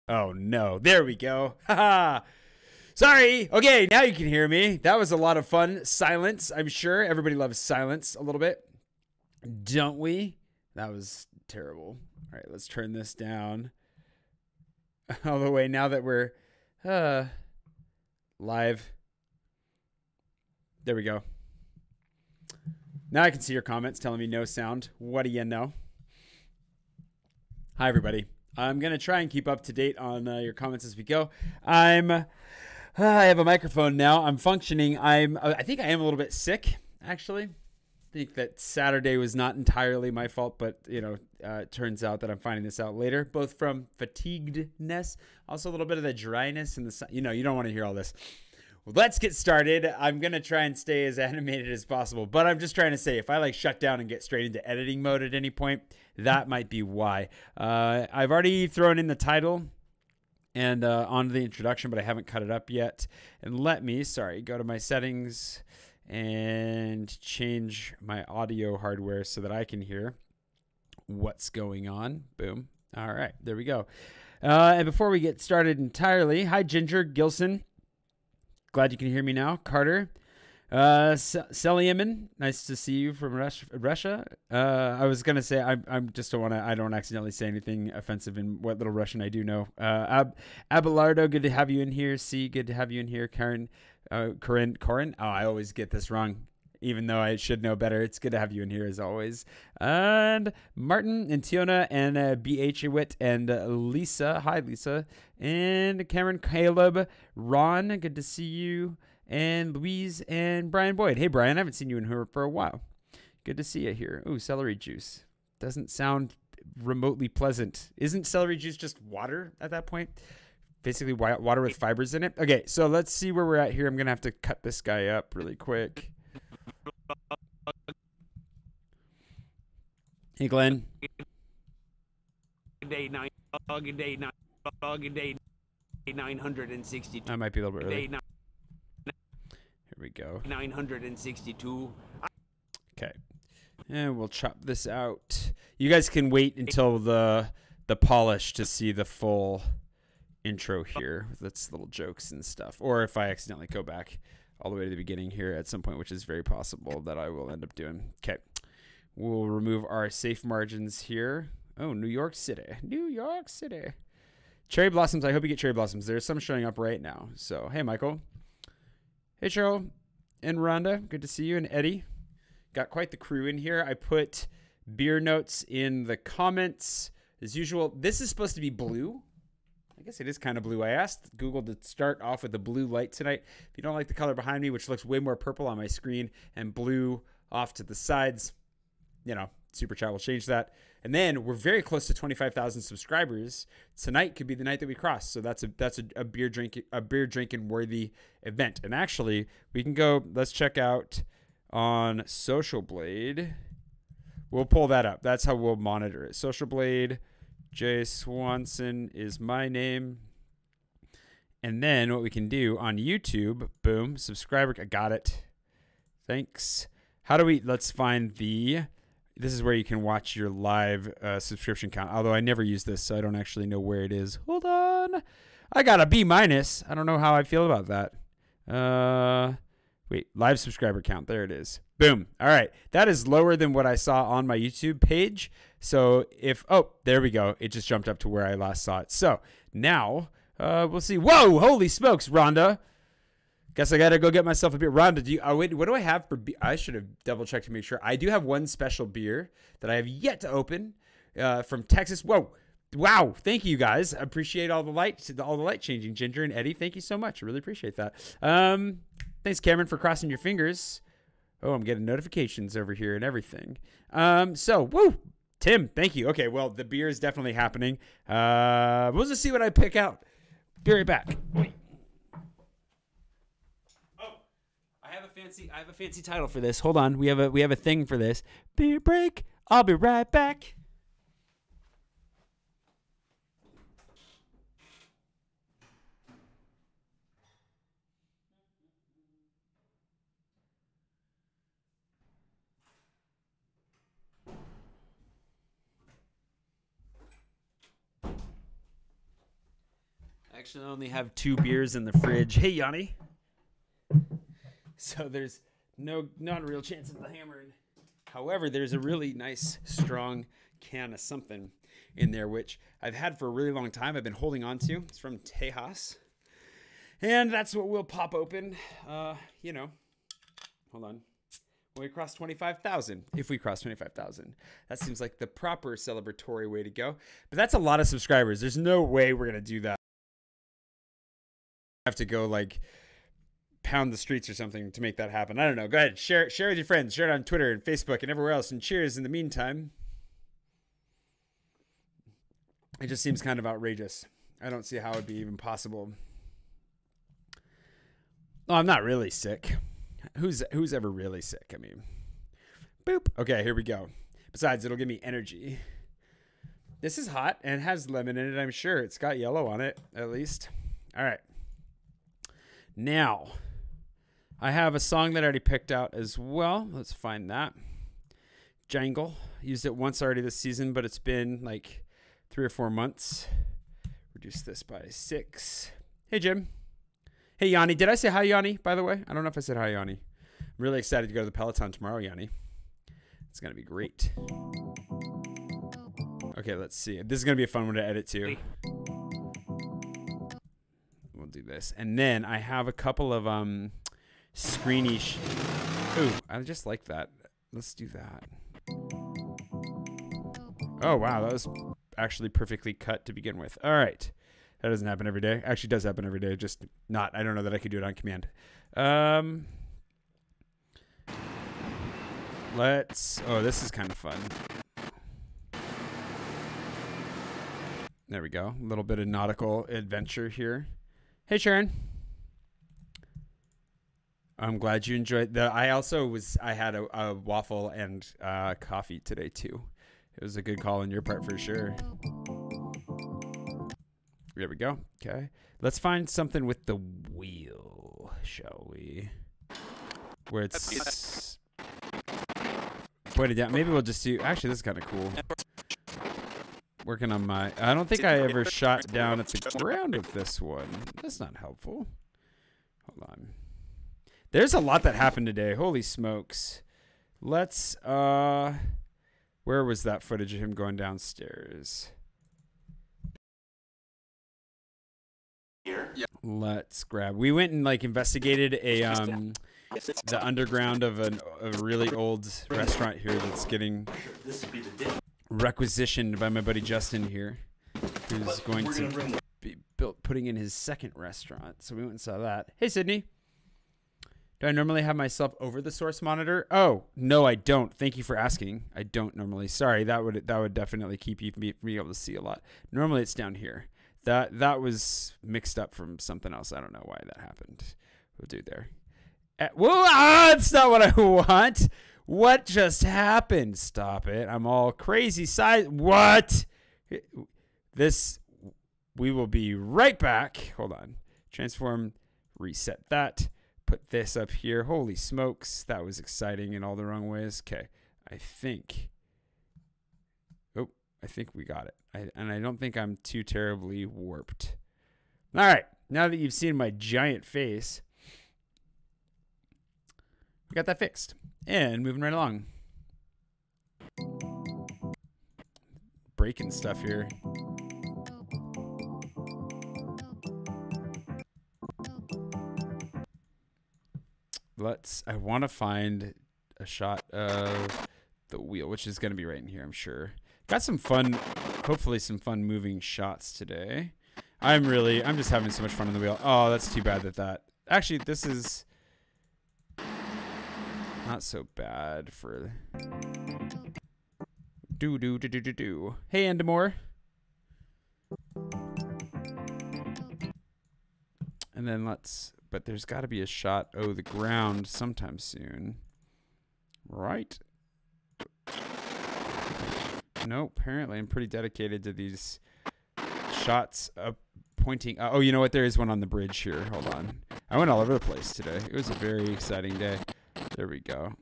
Oh no, there we go. Haha. Sorry. Okay, now you can hear me. That was a lot of fun. Silence, I'm sure. Everybody loves silence a little bit. Don't we? That was terrible. All right, let's turn this down all the way now that we're uh live. There we go. Now I can see your comments telling me no sound. What do you know? Hi, everybody. I'm going to try and keep up to date on your comments as we go. I have a microphone now. I'm functioning. I think I am a little bit sick, actually. I think that Saturday was not entirely my fault, but, it turns out that I'm finding this out later, both from fatiguedness, also a little bit of the dryness and the, you don't want to hear all this. Well, let's get started. I'm going to try and stay as animated as possible, but I'm just trying to say if I shut down and get straight into editing mode at any point, that might be why. I've already thrown in the title and onto the introduction, but I haven't cut it up yet. And go to my settings and change my audio hardware so that I can hear what's going on. Boom. All right, there we go. And before we get started entirely, hi, Ginger Gilson. Glad you can hear me now. Carter. Selieman, nice to see you from Russia. I was going to say, I don't accidentally say anything offensive in what little Russian I do know. Abelardo, good to have you in here. C, good to have you in here. Corinne. Oh, I always get this wrong, even though I should know better. It's good to have you in here as always. And Martin and Tiona and BH Witt and Lisa. Hi, Lisa. And Cameron, Caleb, Ron, good to see you. And Louise and Brian Boyd. Hey, Brian, I haven't seen you in here for a while. Good to see you here. Ooh, celery juice. Doesn't sound remotely pleasant. Isn't celery juice just water at that point? Basically water with fibers in it. Okay, so let's see where we're at here. I'm going to have to cut this guy up really quick. Hey, Glenn. Day 962. I might be a little bit early. Here we go. 962. Okay. And we'll chop this out. You guys can wait until the polish to see the full intro here. That's little jokes and stuff. Or if I accidentally go back all the way to the beginning here at some point, which is very possible that I will end up doing. Okay. We'll remove our safe margins here. Oh, New York City. New York City. Cherry blossoms. I hope you get cherry blossoms. There's some showing up right now. So, hey, Michael. Hey, Cheryl and Rhonda. Good to see you. And Eddie. Got quite the crew in here. I put beer notes in the comments. As usual, this is supposed to be blue. I guess it is kind of blue. I asked Google to start off with a blue light tonight. If you don't like the color behind me, which looks way more purple on my screen, and blue off to the sides, Super Chat will change that. And then we're very close to 25,000 subscribers. Tonight could be the night that we cross. So that's a beer drinking worthy event. And actually, we can go. Let's check out on Social Blade. We'll pull that up. That's how we'll monitor it. Social Blade. Jay Swanson is my name. And then what we can do on YouTube, boom, subscriber. I got it. Thanks. Let's find this is where you can watch your live subscription count. Although I never use this, so I don't actually know where it is. Hold on. I got a B-. I don't know how I feel about that. Wait, live subscriber count. There it is. Boom. All right. That is lower than what I saw on my YouTube page. So there we go. It just jumped up to where I last saw it. So now we'll see. Whoa, holy smokes, Rhonda. Guess I got to go get myself a beer. Rhonda, what do I have for beer? I should have double checked to make sure. I do have one special beer that I have yet to open from Texas. Whoa. Wow. Thank you guys. I appreciate all the light changing. Ginger and Eddie, thank you so much. I really appreciate that. Thanks, Cameron, for crossing your fingers. Oh, I'm getting notifications over here and everything. Woo. Tim, thank you. Okay, well, the beer is definitely happening. We'll just see what I pick out. Be right back. Wait. Oh, I have a fancy title for this. Hold on. We have a thing for this. Beer break. I'll be right back. actually only have 2 beers in the fridge. Hey, Yanni. So there's not a real chance of the hammering. However, there's a really nice, strong can of something in there, which I've had for a really long time. I've been holding on to. It's from Tejas. And that's what we'll pop open, you know. Hold on. When we cross 25,000, if we cross 25,000, that seems like the proper celebratory way to go. But that's a lot of subscribers. There's no way we're going to do that. I have to go like pound the streets or something to make that happen. I don't know. Go ahead. Share with your friends. Share it on Twitter and Facebook and everywhere else. And cheers in the meantime. It just seems kind of outrageous. I don't see how it'd be even possible. Oh, I'm not really sick. Who's ever really sick? I mean, boop. Okay, here we go. Besides, it'll give me energy. This is hot and has lemon in it, I'm sure. It's got yellow on it, at least. All right. Now, I have a song that I already picked out as well. Let's find that. Jangle. Used it once already this season, but it's been like 3 or 4 months. Reduce this by 6. Hey, Jim. Hey, Yanni. Did I say hi, Yanni, by the way? I don't know if I said hi, Yanni. I'm really excited to go to the Peloton tomorrow, Yanni. It's going to be great. Okay, let's see. This is going to be a fun one to edit, too. We'll do this. And then I have a couple of screeny... Ooh, I just like that. Let's do that. Oh, wow. That was actually perfectly cut to begin with. All right. That doesn't happen every day. Actually, does happen every day. Just not. I don't know that I could do it on command. Oh, this is kind of fun. There we go. A little bit of nautical adventure here. Hey, Sharon. I'm glad you enjoyed the. I had a waffle and coffee today too. It was a good call on your part for sure. There we go. Okay. Let's find something with the wheel, shall we? Where it's pointed down. Maybe we'll just do... Actually, this is kind of cool. Working on my... I don't think I ever shot down at the ground with this one. That's not helpful. Hold on. There's a lot that happened today. Holy smokes. Let's... Where was that footage of him going downstairs? Let's grab. We went and like investigated the underground of a really old restaurant here that's getting requisitioned by my buddy Justin here, who's going to be putting in his second restaurant. So we went and saw that. Hey, Sydney. Do I normally have myself over the source monitor? Oh, no, I don't. Thank you for asking. I don't normally. Sorry, that would definitely keep you from being able to see a lot. Normally it's down here. That was mixed up from something else. I don't know why that happened. We'll do there. Whoa, that's not what I want. What just happened? Stop it. I'm all crazy size. What? We will be right back. Hold on. Transform, reset that. Put this up here. Holy smokes. That was exciting in all the wrong ways. Okay. I think we got it. And I don't think I'm too terribly warped. All right. Now that you've seen my giant face, we got that fixed. And moving right along. Breaking stuff here. I want to find a shot of the wheel, which is going to be right in here, I'm sure. Got some fun, hopefully some fun moving shots today. I'm just having so much fun on the wheel. Oh, that's too bad that. Actually, this is not so bad for do. Hey, Endemore. And then but there's got to be a shot. Oh, the ground sometime soon. Right? No, apparently I'm pretty dedicated to these shots up pointing. Oh, you know what? There is one on the bridge here. Hold on. I went all over the place today. It was a very exciting day. There we go.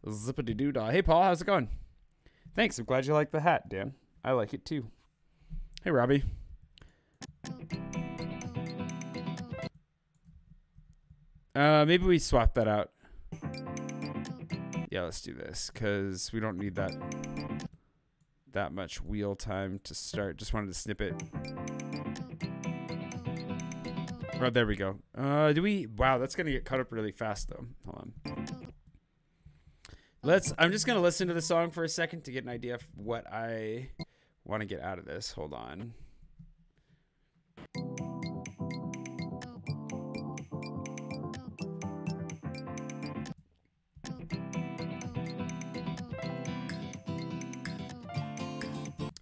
Zippity-doo-dah. Hey, Paul. How's it going? Thanks. I'm glad you like the hat, Dan. I like it too. Hey, Robbie. Maybe we swap that out. Yeah, let's do this because we don't need that much wheel time to start. Just wanted to snip it. Oh, there we go. Wow, that's gonna get cut up really fast though. Hold on. I'm just gonna listen to the song for a second to get an idea of what I want to get out of this. Hold on.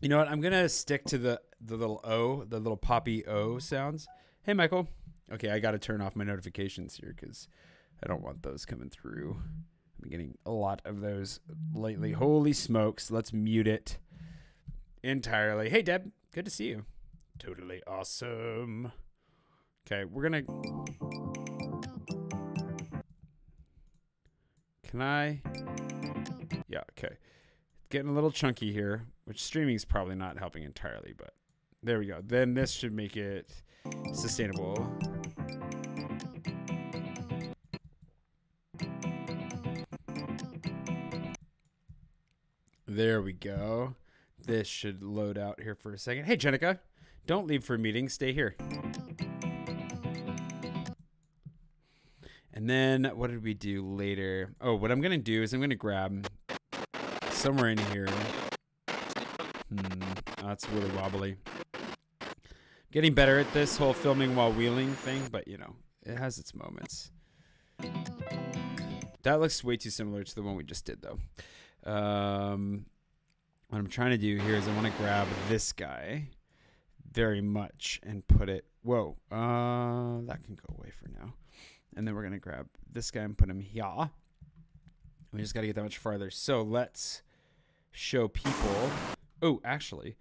You know what? I'm gonna stick to the little O, the little poppy O sounds. Hey, Michael. Okay, I gotta turn off my notifications here because I don't want those coming through. I'm getting a lot of those lately. Holy smokes! Let's mute it entirely. Hey, Deb. Good to see you. Totally awesome. Okay, we're gonna. Can I? Yeah. Okay. Getting a little chunky here, which streaming is probably not helping entirely, but there we go. Then this should make it sustainable. There we go. This should load out here for a second. Hey, Jenica, don't leave for a meeting. Stay here. And then what did we do later? Oh, what I'm going to do is I'm going to grab somewhere in here. That's really wobbly. Getting better at this whole filming while wheeling thing, but you know, it has its moments. That looks way too similar to the one we just did though. What I'm trying to do here is I want to grab this guy very much and put it, whoa, that can go away for now. And then we're going to grab this guy and put him here. We just got to get that much farther. So let's show people. Oh, actually.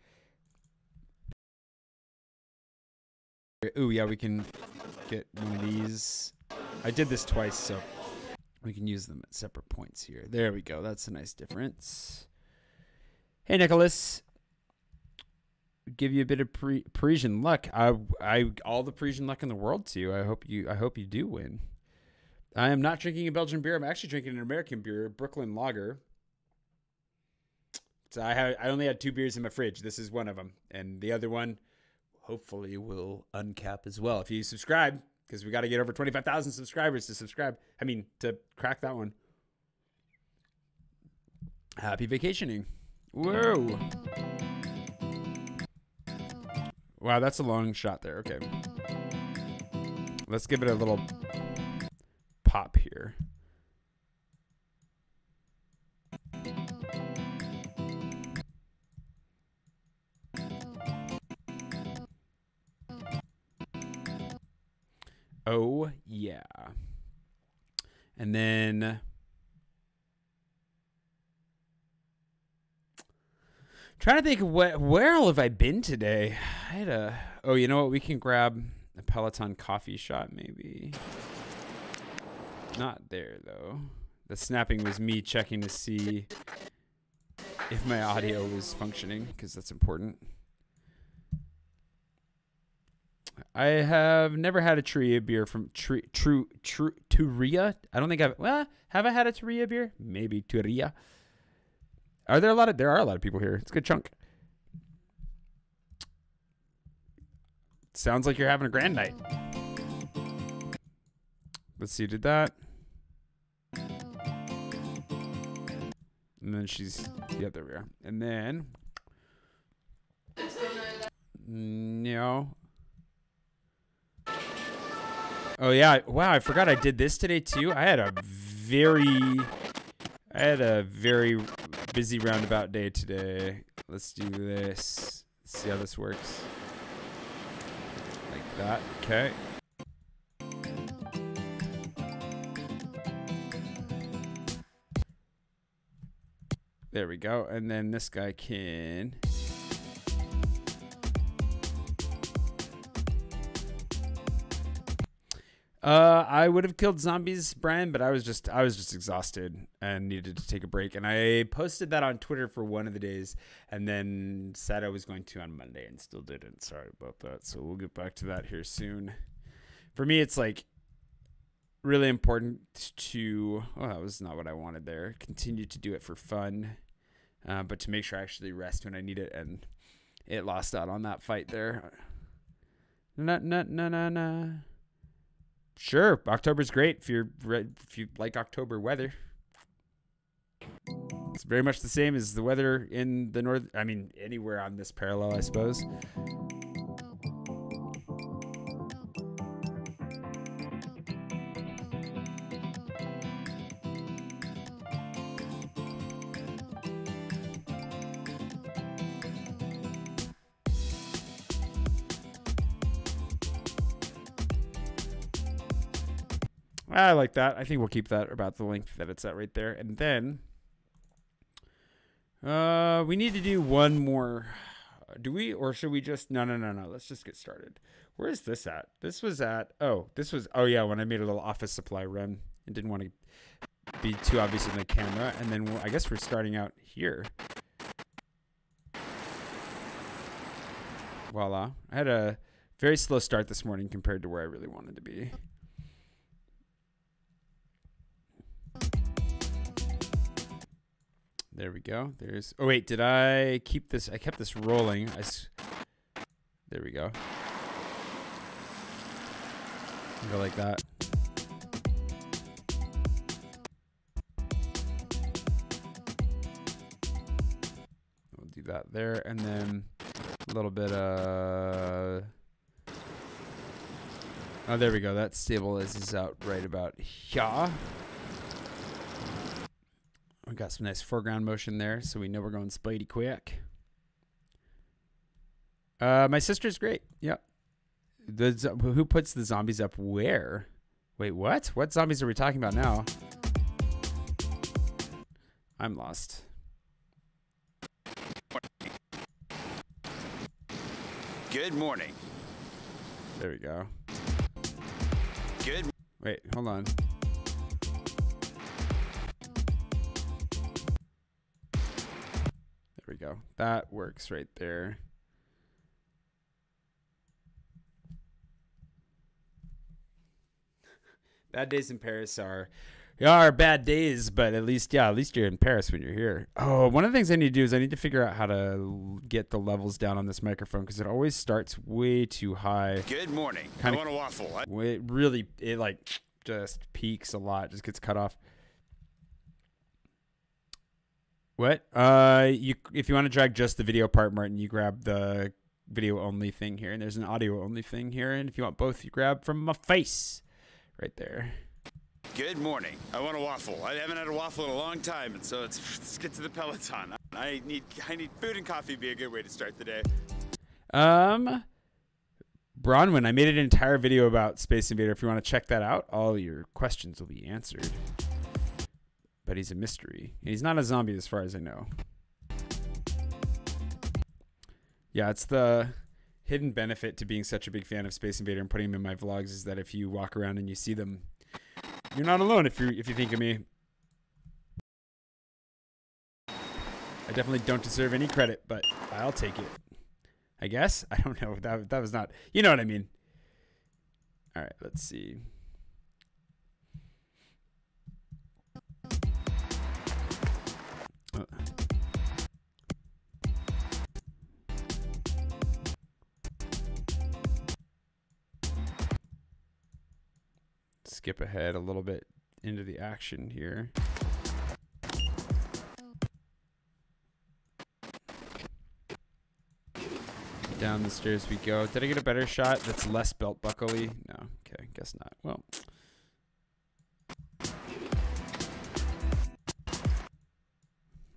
Oh, yeah, we can get one of these. I did this twice, so we can use them at separate points here. There we go. That's a nice difference. Hey, Nicholas. Give you a bit of Parisian luck. All the Parisian luck in the world to you. I hope you do win. I am not drinking a Belgian beer. I'm actually drinking an American beer, Brooklyn Lager. So I only had 2 beers in my fridge. This is one of them, and the other one hopefully will uncap as well if you subscribe, because we got to get over 25,000 subscribers to subscribe. I mean, to crack that one. Happy vacationing. Whoa. Wow, that's a long shot there. Okay. Let's give it a little pop here. Oh, yeah. And then trying to think of where all have I been today? I had oh, you know what? We can grab a Peloton coffee shot maybe. Not there though. The snapping was me checking to see if my audio was functioning, because that's important. I have never had a Turia beer from Turia. I don't think have I had a Turia beer? Maybe Turia. There are a lot of people here. It's a good chunk. Sounds like you're having a grand night. Let's see, did that. And then yeah, there we are. And then, no. Oh yeah, wow, I forgot I did this today too. I had a very busy roundabout day today. Let's do this. Let's see how this works. Like that, okay. There we go. And then this guy can... I would have killed zombies, Brian, but I was just exhausted and needed to take a break. And I posted that on Twitter for one of the days, and then said I was going to on Monday, and still didn't. Sorry about that. So we'll get back to that here soon. For me, it's like really important to. Oh, that was not what I wanted there. Continue to do it for fun, but to make sure I actually rest when I need it. And it lost out on that fight there. No. Sure, October's great if you like October weather. It's very much the same as the weather in the north. I mean, anywhere on this parallel, I suppose. I like that. I think we'll keep that about the length that it's at right there. And then we need to do one more. Do we, or should we just, no. Let's just get started. Where is this at? This was at, oh yeah, when I made a little office supply run and didn't want to be too obvious in the camera. And then I guess we're starting out here. Voila. I had a very slow start this morning compared to where I really wanted to be. There we go. There's. Oh wait, did I keep this? I kept this rolling. There we go. Go like that. We'll do that there, and then a little bit of. Oh, there we go. That stabilizes out right about here. We got some nice foreground motion there, so we know we're going Spidey quick. My sister's great. Yep. Who puts the zombies up where? Wait, what? What zombies are we talking about now? I'm lost. Good morning. There we go. Good. Wait, hold on. There we go. That works right there. Bad days in Paris are bad days, but at least you're in Paris when you're here. Oh, one of the things I need to do is I need to figure out how to get the levels down on this microphone because it always starts way too high. Good morning. I want a waffle. It like just peaks a lot, just gets cut off. What? If you want to drag just the video part, Martin, you grab the video only thing here, and there's an audio only thing here, and if you want both, you grab from my face right there. Good morning. I want a waffle. I haven't had a waffle in a long time, and so let's get to the Peloton. I need food and coffee. Be a good way to start the day. Bronwyn, I made an entire video about Space Invader. If you want to check that out, all your questions will be answered. But he's a mystery. He's not a zombie as far as I know. Yeah, it's the hidden benefit to being such a big fan of Space Invader and putting them in my vlogs is that if you walk around and you see them, you're not alone if you think of me. I definitely don't deserve any credit, but I'll take it. I guess? I don't know. That was not... You know what I mean. All right, let's see. Skip ahead a little bit into the action here. Down the stairs we go. Did I get a better shot that's less belt buckly? No. Okay, guess not. Well.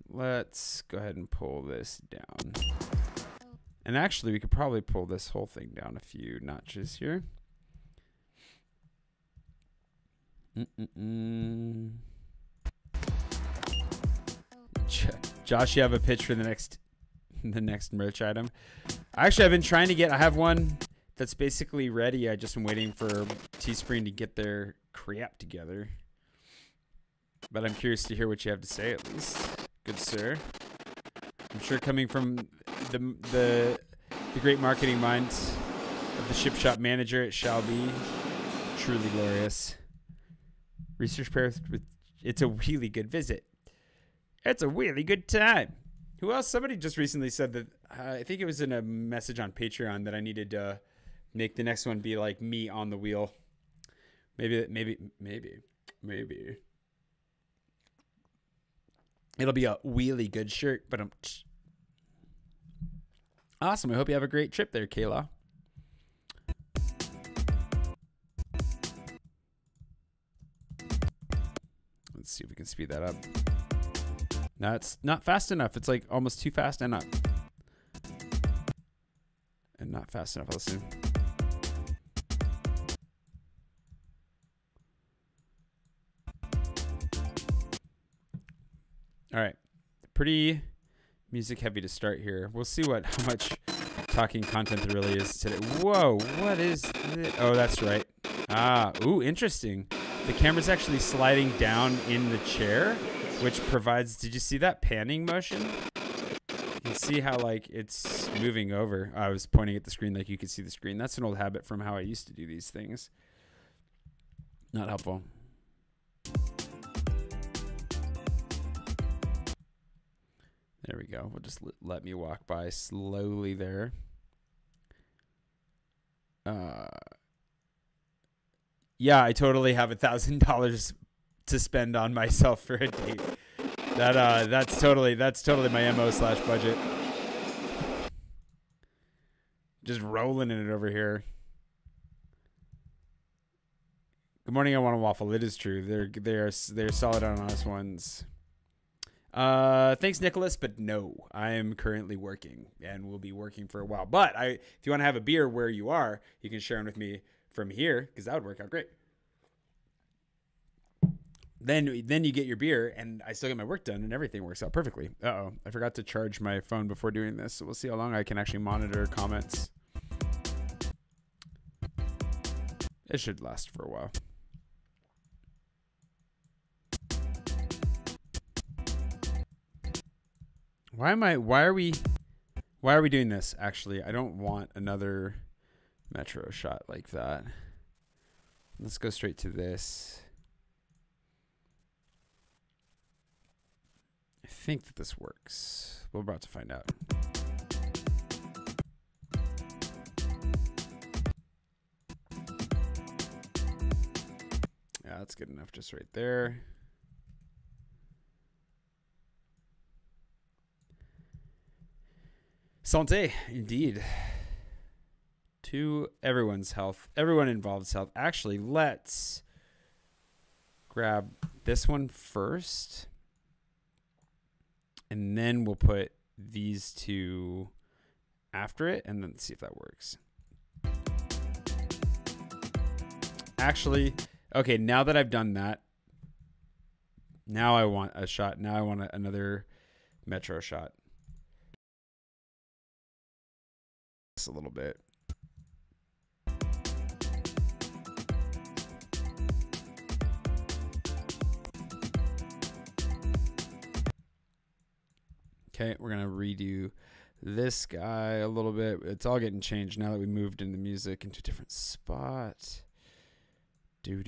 Let's go ahead and pull this down. And actually, we could probably pull this whole thing down a few notches here. Josh, you have a pitch for the next merch item? Actually, I've been trying to get. I have one that's basically ready. I just am waiting for Teespring to get their crap together. But I'm curious to hear what you have to say, at least. Good sir. I'm sure coming from the great marketing mind of the ship shop manager, it shall be truly glorious. Research Paris, it's a really good visit. It's a really good time. Who else? Somebody just recently said that, I think it was in a message on Patreon, that I needed to make the next one be like me on the wheel. Maybe. It'll be a really good shirt, but awesome. I hope you have a great trip there, Kayla. Let's see if we can speed that up. No, it's not fast enough. It's like almost too fast and not fast enough, I'll assume. All right. Pretty music heavy to start here. We'll see how much talking content there really is today. Whoa, what is this? Oh, that's right. Ooh, interesting. The camera's actually sliding down in the chair, which provides, did you see that panning motion? You can see how like it's moving over. I was pointing at the screen like you could see the screen. That's an old habit from how I used to do these things. Not helpful. There we go. We'll just let me walk by slowly there. Yeah, I totally have $1,000 to spend on myself for a date. That's totally my MO/budget. Just rolling in it over here. Good morning, I want a waffle. It is true. They're solid on honest ones. Thanks, Nicholas, but no, I am currently working and will be working for a while. But if you want to have a beer where you are, you can share one with me from here, because that would work out great. Then you get your beer, and I still get my work done, and everything works out perfectly. Uh-oh, I forgot to charge my phone before doing this, so we'll see how long I can actually monitor comments. It should last for a while. Why are we doing this? Actually, I don't want another metro shot like that. Let's go straight to this. I think that this works. We're about to find out. Yeah, that's good enough just right there. Santé, indeed. To everyone's health. Everyone involved's health. Actually, let's grab this one first. And then we'll put these two after it and then see if that works. Actually, okay, now that I've done that, now I want a shot. Now I want another metro shot. A little bit. Okay, we're gonna redo this guy a little bit. It's all getting changed now that we moved into music into a different spot. Do.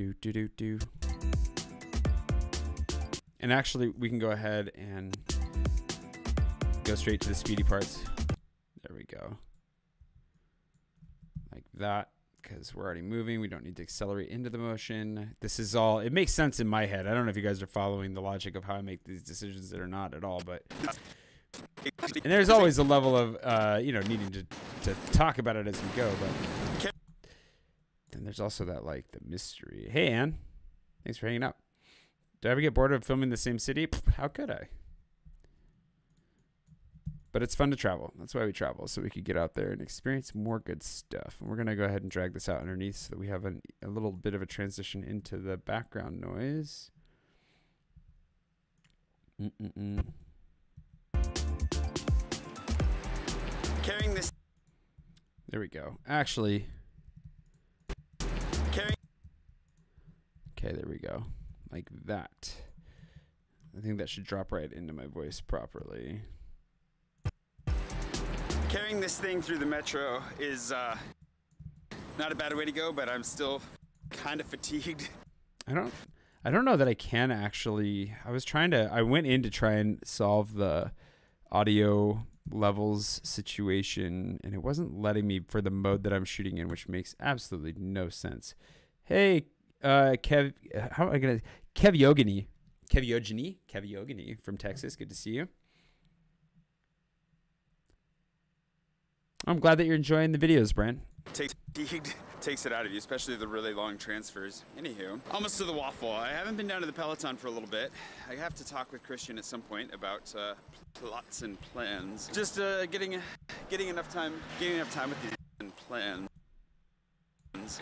And actually, we can go ahead and go straight to the speedy parts. There we go. Like that, because we're already moving. We don't need to accelerate into the motion. This is all, it makes sense in my head. I don't know if you guys are following the logic of how I make these decisions that are not at all, but and there's always a level of needing to talk about it as we go, but then there's also that like the mystery. Hey Anne, thanks for hanging out. Did I ever get bored of filming the same city? How could I? But it's fun to travel. That's why we travel, so we could get out there and experience more good stuff. And we're going to go ahead and drag this out underneath so that we have a little bit of a transition into the background noise. Carrying this. There we go. Actually, Okay, there we go. Like that. I think that should drop right into my voice properly. Carrying this thing through the metro is not a bad way to go, but I'm still kind of fatigued. I don't know that I can actually. I went in to try and solve the audio levels situation, and it wasn't letting me for the mode that I'm shooting in, which makes absolutely no sense. Hey, Kev Yogini from Texas. Good to see you. I'm glad that you're enjoying the videos, Brent. Takes it out of you, especially the really long transfers. Anywho, almost to the waffle. I haven't been down to the Peloton for a little bit. I have to talk with Christian at some point about plots and plans. Just getting enough time with these and plans.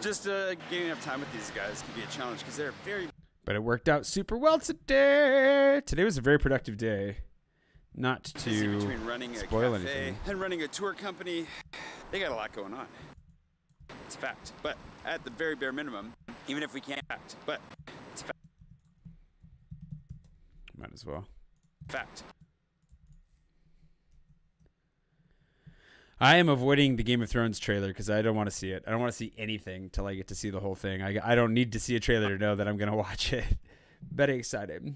Just getting enough time with these guys can be a challenge because they're very. But it worked out super well today. Today was a very productive day. Not to between running spoil a cafe anything. and running a tour company, they got a lot going on. It's a fact. But at the very bare minimum, even if we can't act, but it's a fact. Might as well. Fact. I am avoiding the Game of Thrones trailer because I don't want to see it. I don't want to see anything till I get to see the whole thing. I don't need to see a trailer to know that I'm going to watch it. Very excited.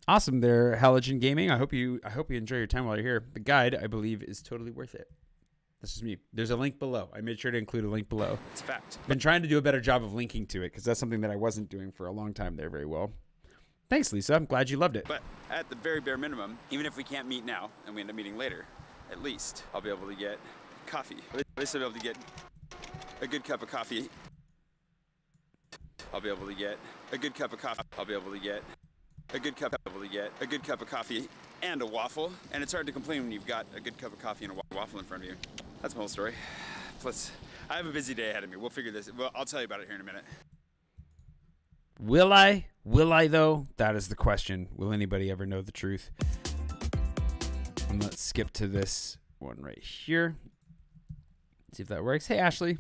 Awesome there, Halogen Gaming. I hope you enjoy your time while you're here. The guide, I believe, is totally worth it. This is me. There's a link below. I made sure to include a link below. It's a fact. Been trying to do a better job of linking to it because that's something that I wasn't doing for a long time there very well. Thanks, Lisa. I'm glad you loved it. But at the very bare minimum, even if we can't meet now and we end up meeting later, at least I'll be able to get coffee. At least I'll be able to get a good cup of coffee. I'll be able to get a good cup of coffee. I'll be able to get a good cup of coffee and a waffle. And it's hard to complain when you've got a good cup of coffee and a waffle in front of you. That's my whole story. Plus, I have a busy day ahead of me. We'll figure this. Well, I'll tell you about it here in a minute. Will I? Will I, though? That is the question. Will anybody ever know the truth? And let's skip to this one right here. See if that works. Hey, Ashley.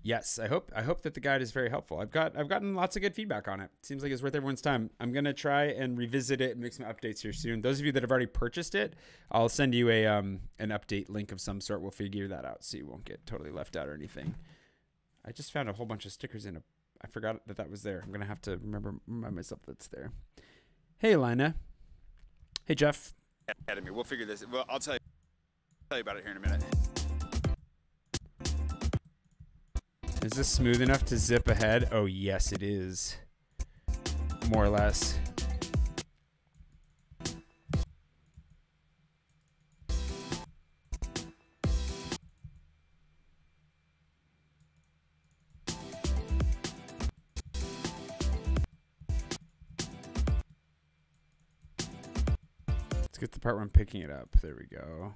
Yes, I hope that the guide is very helpful. I've gotten lots of good feedback on it. Seems like it's worth everyone's time. I'm gonna try and revisit it and make some updates here soon. Those of you that have already purchased it, I'll send you an update link of some sort. We'll figure that out so you won't get totally left out or anything. I just found a whole bunch of stickers in I forgot that was there. I'm gonna have to remind myself that's there. Hey, Lina. Hey, Jeff. Ahead of me. We'll figure this. Well, I'll tell you about it here in a minute. Is this smooth enough to zip ahead? Oh, yes, it is. More or less. Let's get the part where I'm picking it up. There we go.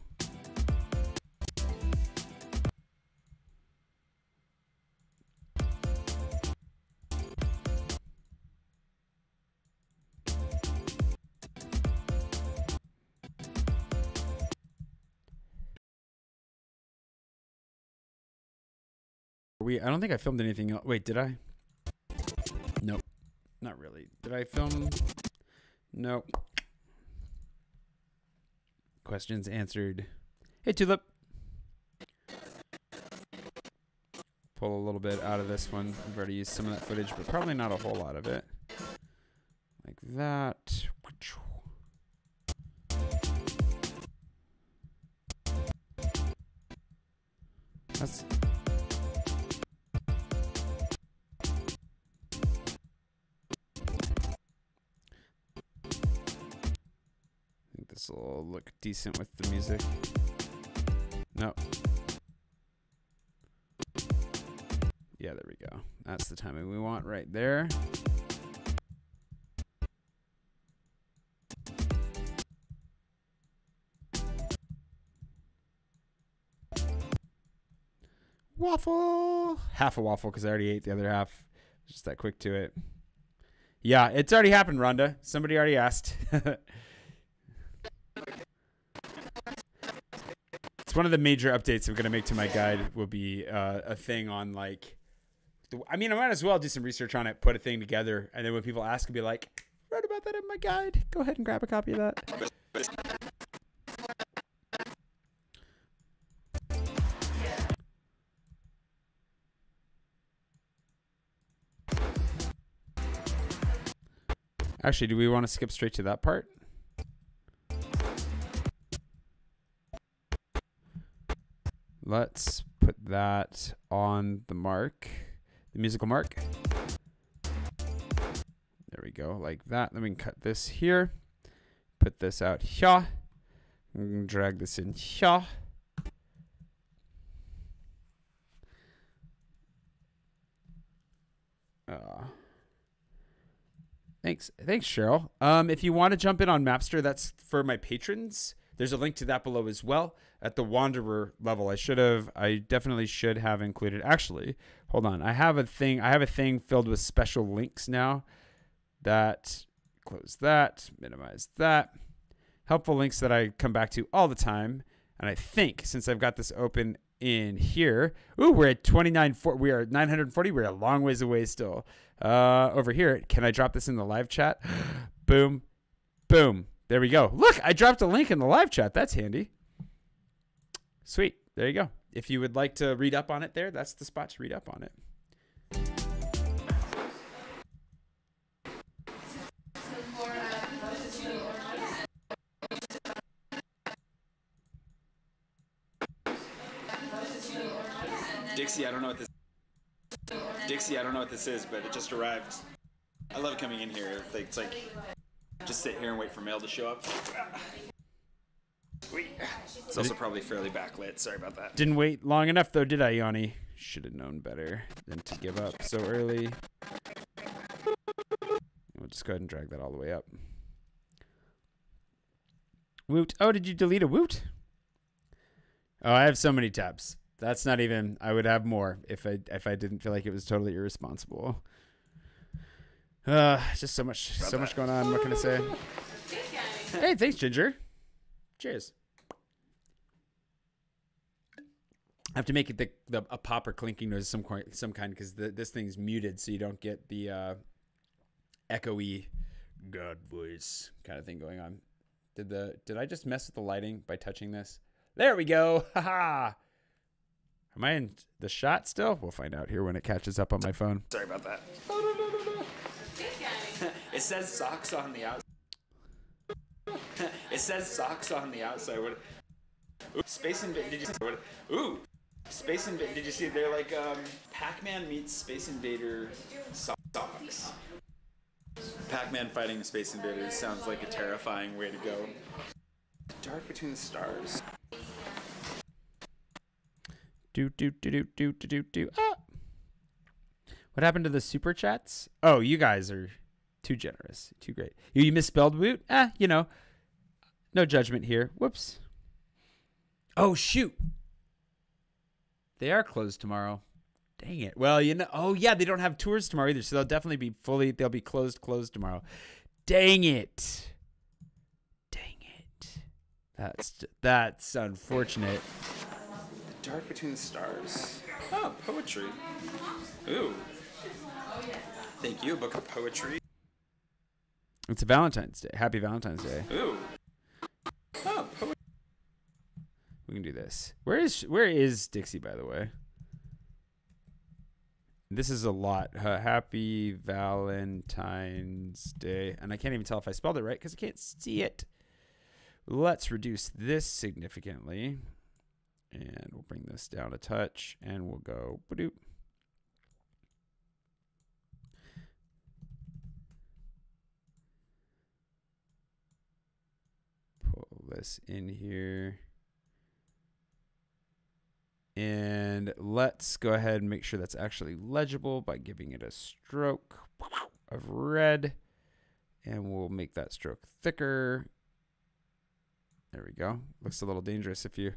I don't think I filmed anything else. Wait, did I? Nope. Not really. Did I film? Nope. Questions answered. Hey, Tulip. Pull a little bit out of this one. I've already used some of that footage, but probably not a whole lot of it. Like that. That's... This will look decent with the music. Nope. Yeah, there we go. That's the timing we want right there. Waffle! Half a waffle because I already ate the other half. Just that quick to it. Yeah, it's already happened, Rhonda. Somebody already asked. It's one of the major updates I'm going to make to my guide will be a thing on like, I mean, I might as well do some research on it, put a thing together. And then when people ask, I'll be like, read about that in my guide. Go ahead and grab a copy of that. Actually, do we want to skip straight to that part? Let's put that on the mark, the musical mark. There we go, like that. Then we can cut this here, put this out here, and drag this in here. Thanks, Cheryl. If you want to jump in on Mapster, that's for my patrons. There's a link to that below as well. At the Wanderer level, I definitely should have included. Actually, hold on. I have a thing filled with special links now. Close that, minimize that. Helpful links that I come back to all the time. And I think since I've got this open in here, ooh, we're at 2940. We are at 940. We're a long ways away still. Over here, can I drop this in the live chat? Boom, boom. There we go. Look, I dropped a link in the live chat. That's handy. Sweet. There you go. If you would like to read up on it there, that's the spot to read up on it. Dixie, I don't know what this is, but it just arrived. I love coming in here. It's like just sit here and wait for mail to show up. Sweet. It's also probably fairly backlit. Sorry about that. Didn't wait long enough though, did I, Yanni? Should have known better than to give up so early. We'll just go ahead and drag that all the way up. Woot. Oh, did you delete a Woot? Oh, I have so many tabs. That's not even, I would have more if I didn't feel like it was totally irresponsible. Just so much going on. What can I say? Hey, thanks, Ginger. Cheers. I have to make it a pop or clinking noise of some kind because this thing's muted, so you don't get the echoey God voice kind of thing going on. Did I just mess with the lighting by touching this? There we go. Haha. Am I in the shot still? We'll find out here when it catches up on my phone. Sorry about that. It says socks on the outside. It says socks on the outside. What? Ooh, Space Invader. Did you see what? Ooh, Space Invader. Did you see? They're like Pac-Man meets Space Invader socks. Pac-Man fighting the Space Invaders sounds like a terrifying way to go. Dark Between the Stars. Ah! What happened to the super chats? Oh, you guys are too generous. Too great. You misspelled Woot? You know. No judgment here. Whoops. Oh, shoot. They are closed tomorrow. Dang it. Well, you know. Oh, yeah. They don't have tours tomorrow either. So they'll definitely be they'll be closed tomorrow. Dang it. That's unfortunate. Dark Between the Stars. Oh, poetry. Ooh. Thank you, a book of poetry. It's a Valentine's Day. Happy Valentine's Day. Ooh. Oh, poetry. We can do this. Where is Dixie, by the way? This is a lot. Happy Valentine's Day. And I can't even tell if I spelled it right because I can't see it. Let's reduce this significantly. And we'll bring this down a touch. And we'll go ba-doop. Pull this in here. And let's go ahead and make sure that's actually legible by giving it a stroke of red. And we'll make that stroke thicker. There we go. Looks a little dangerous if you...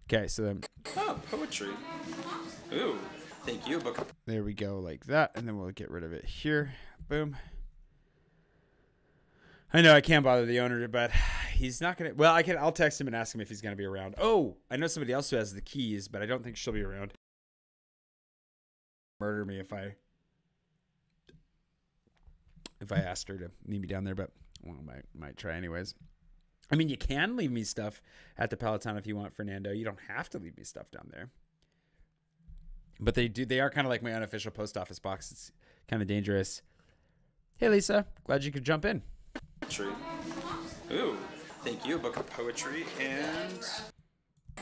Okay, so then... Oh, poetry. Ooh, thank you. Book. There we go, like that. And then we'll get rid of it here. Boom. I know I can't bother the owner, but He's not gonna. Well, I'll text him and ask him if he's gonna be around. Oh, I know somebody else who has the keys, but I don't think she'll be around. Murder me if I asked her to meet me down there, but well, might try anyways. I mean, you can leave me stuff at the Peloton if you want, Fernando. You don't have to leave me stuff down there. But they are kind of like my unofficial post office box. It's kind of dangerous. Hey, Lisa. Glad you could jump in. Ooh, thank you. A book of poetry and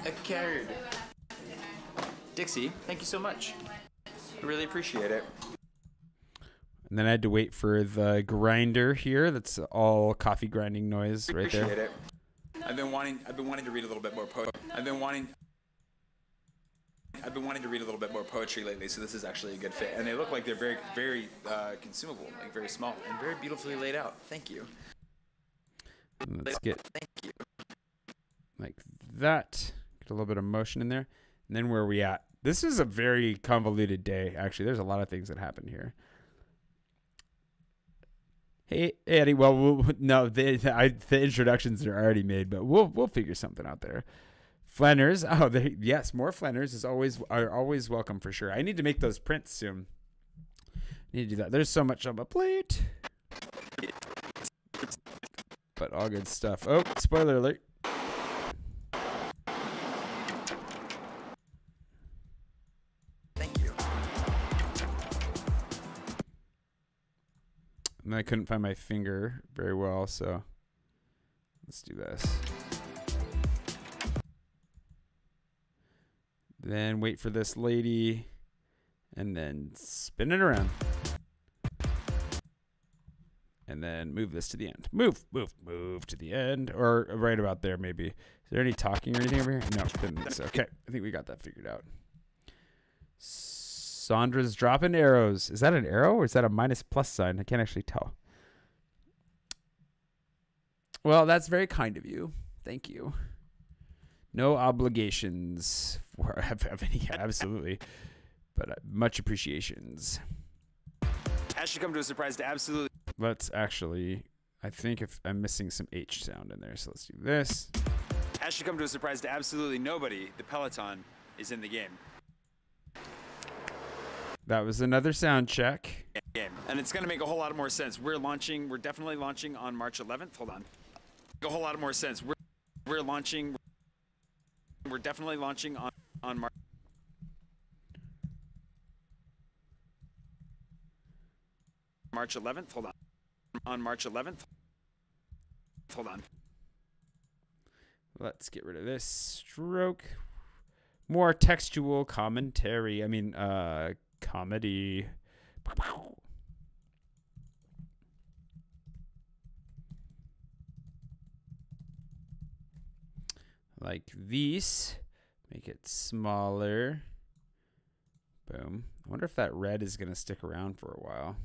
a card. Dixie, thank you so much. I really appreciate it. And then I had to wait for the grinder here. That's all coffee grinding noise right there. Appreciate it. I've been wanting to read a little bit more poetry. I've been wanting to read a little bit more poetry lately, so this is actually a good fit. And they look like they're very, very consumable, like very small and very beautifully laid out. Thank you. And let's get Thank you. like that. Get a little bit of motion in there. And then where are we at? This is a very convoluted day, actually. There's a lot of things that happen here. Hey, Eddie. Well, no, the introductions are already made, but we'll figure something out there. Flanners. Oh, yes, more Flanners are always welcome for sure. I need to make those prints soon. Need to do that. There's so much on my plate. But all good stuff. Oh, spoiler alert. Thank you. And I couldn't find my finger very well, so let's do this. Then wait for this lady, and then spin it around. And then move this to the end. Move to the end. Or right about there, maybe. Is there any talking or anything over here? No, didn't think so. Okay, I think we got that figured out. Sandra's dropping arrows. Is that an arrow or is that a minus plus sign? I can't actually tell. Well, that's very kind of you. Thank you. No obligations for any, absolutely. But much appreciations. Has she come to a surprise to absolutely... Let's actually, I think if I'm missing some H sound in there, so let's do this. Has she come to a surprise to absolutely nobody, the Peloton is in the game. That was another sound check. And it's going to make a whole lot more sense. We're definitely launching on March 11th. Hold on. A whole lot more sense. We're definitely launching on March 11th. Hold on. On March 11th. Hold on. Let's get rid of this stroke. More textual commentary. I mean, comedy. Like these. Make it smaller. Boom. I wonder if that red is going to stick around for a while.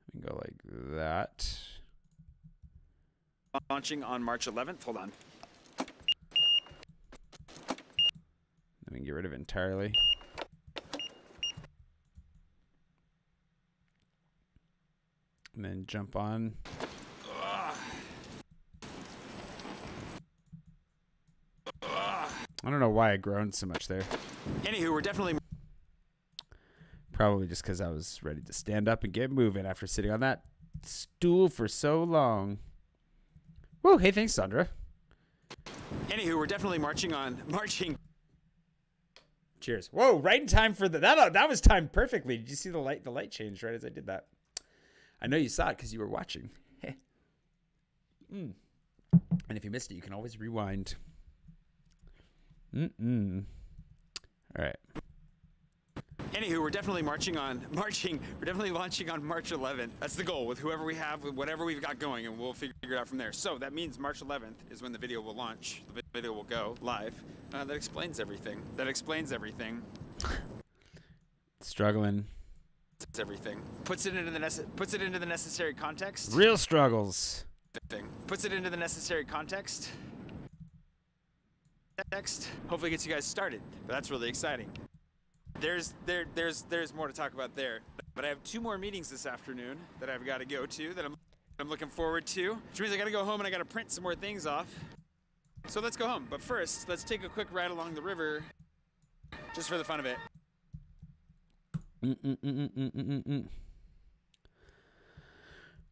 We can go like that. Launching on March 11th. Hold on. Then we can get rid of it entirely. And then jump on. I don't know why I groaned so much there. Anywho, we're definitely... Probably just because I was ready to stand up and get moving after sitting on that stool for so long. Whoa, hey, thanks, Sandra. Anywho, we're definitely marching. Cheers. Whoa, right in time for that was timed perfectly. Did you see the light? The light changed right as I did that. I know you saw it because you were watching. And if you missed it, you can always rewind. All right. Anywho, we're definitely we're definitely launching on March 11th. That's the goal with whoever we have, with whatever we've got going, and we'll figure it out from there. So that means March 11th is when the video will launch. The video will go live. That explains everything. Struggling. It's everything. Puts it into the necessary context. Real struggles. Puts it into the necessary context. Hopefully gets you guys started. But that's really exciting. There's more to talk about there. But I have 2 more meetings this afternoon that I've got to go to. I'm looking forward to, which means I gotta go home and I gotta print some more things off. So let's go home. But first, let's take a quick ride along the river, just for the fun of it.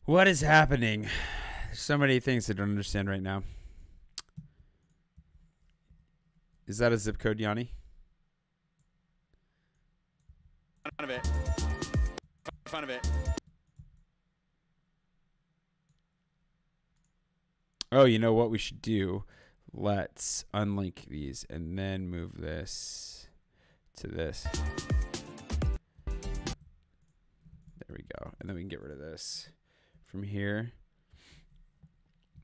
What is happening? There's so many things I don't understand right now. Is that a zip code, Yanni? Fun of it. Fun of it. Oh, you know what we should do? Let's unlink these and then move this to this. There we go. And then we can get rid of this from here.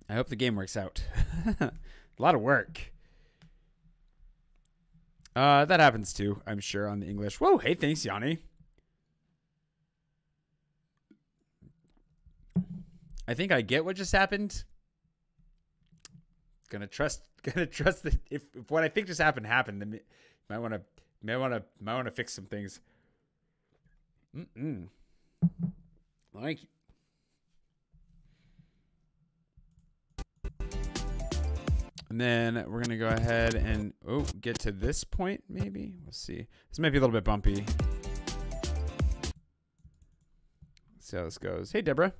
I hope the game works out. A lot of work. That happens too, I'm sure, on the English. Whoa, hey, thanks, Yanni. I think I get what just happened. Gonna trust that if what I think just happened, then might want to fix some things. Like. And then we're going to go ahead and get to this point, maybe. We'll see. This might be a little bit bumpy. Let's see how this goes. Hey, Deborah.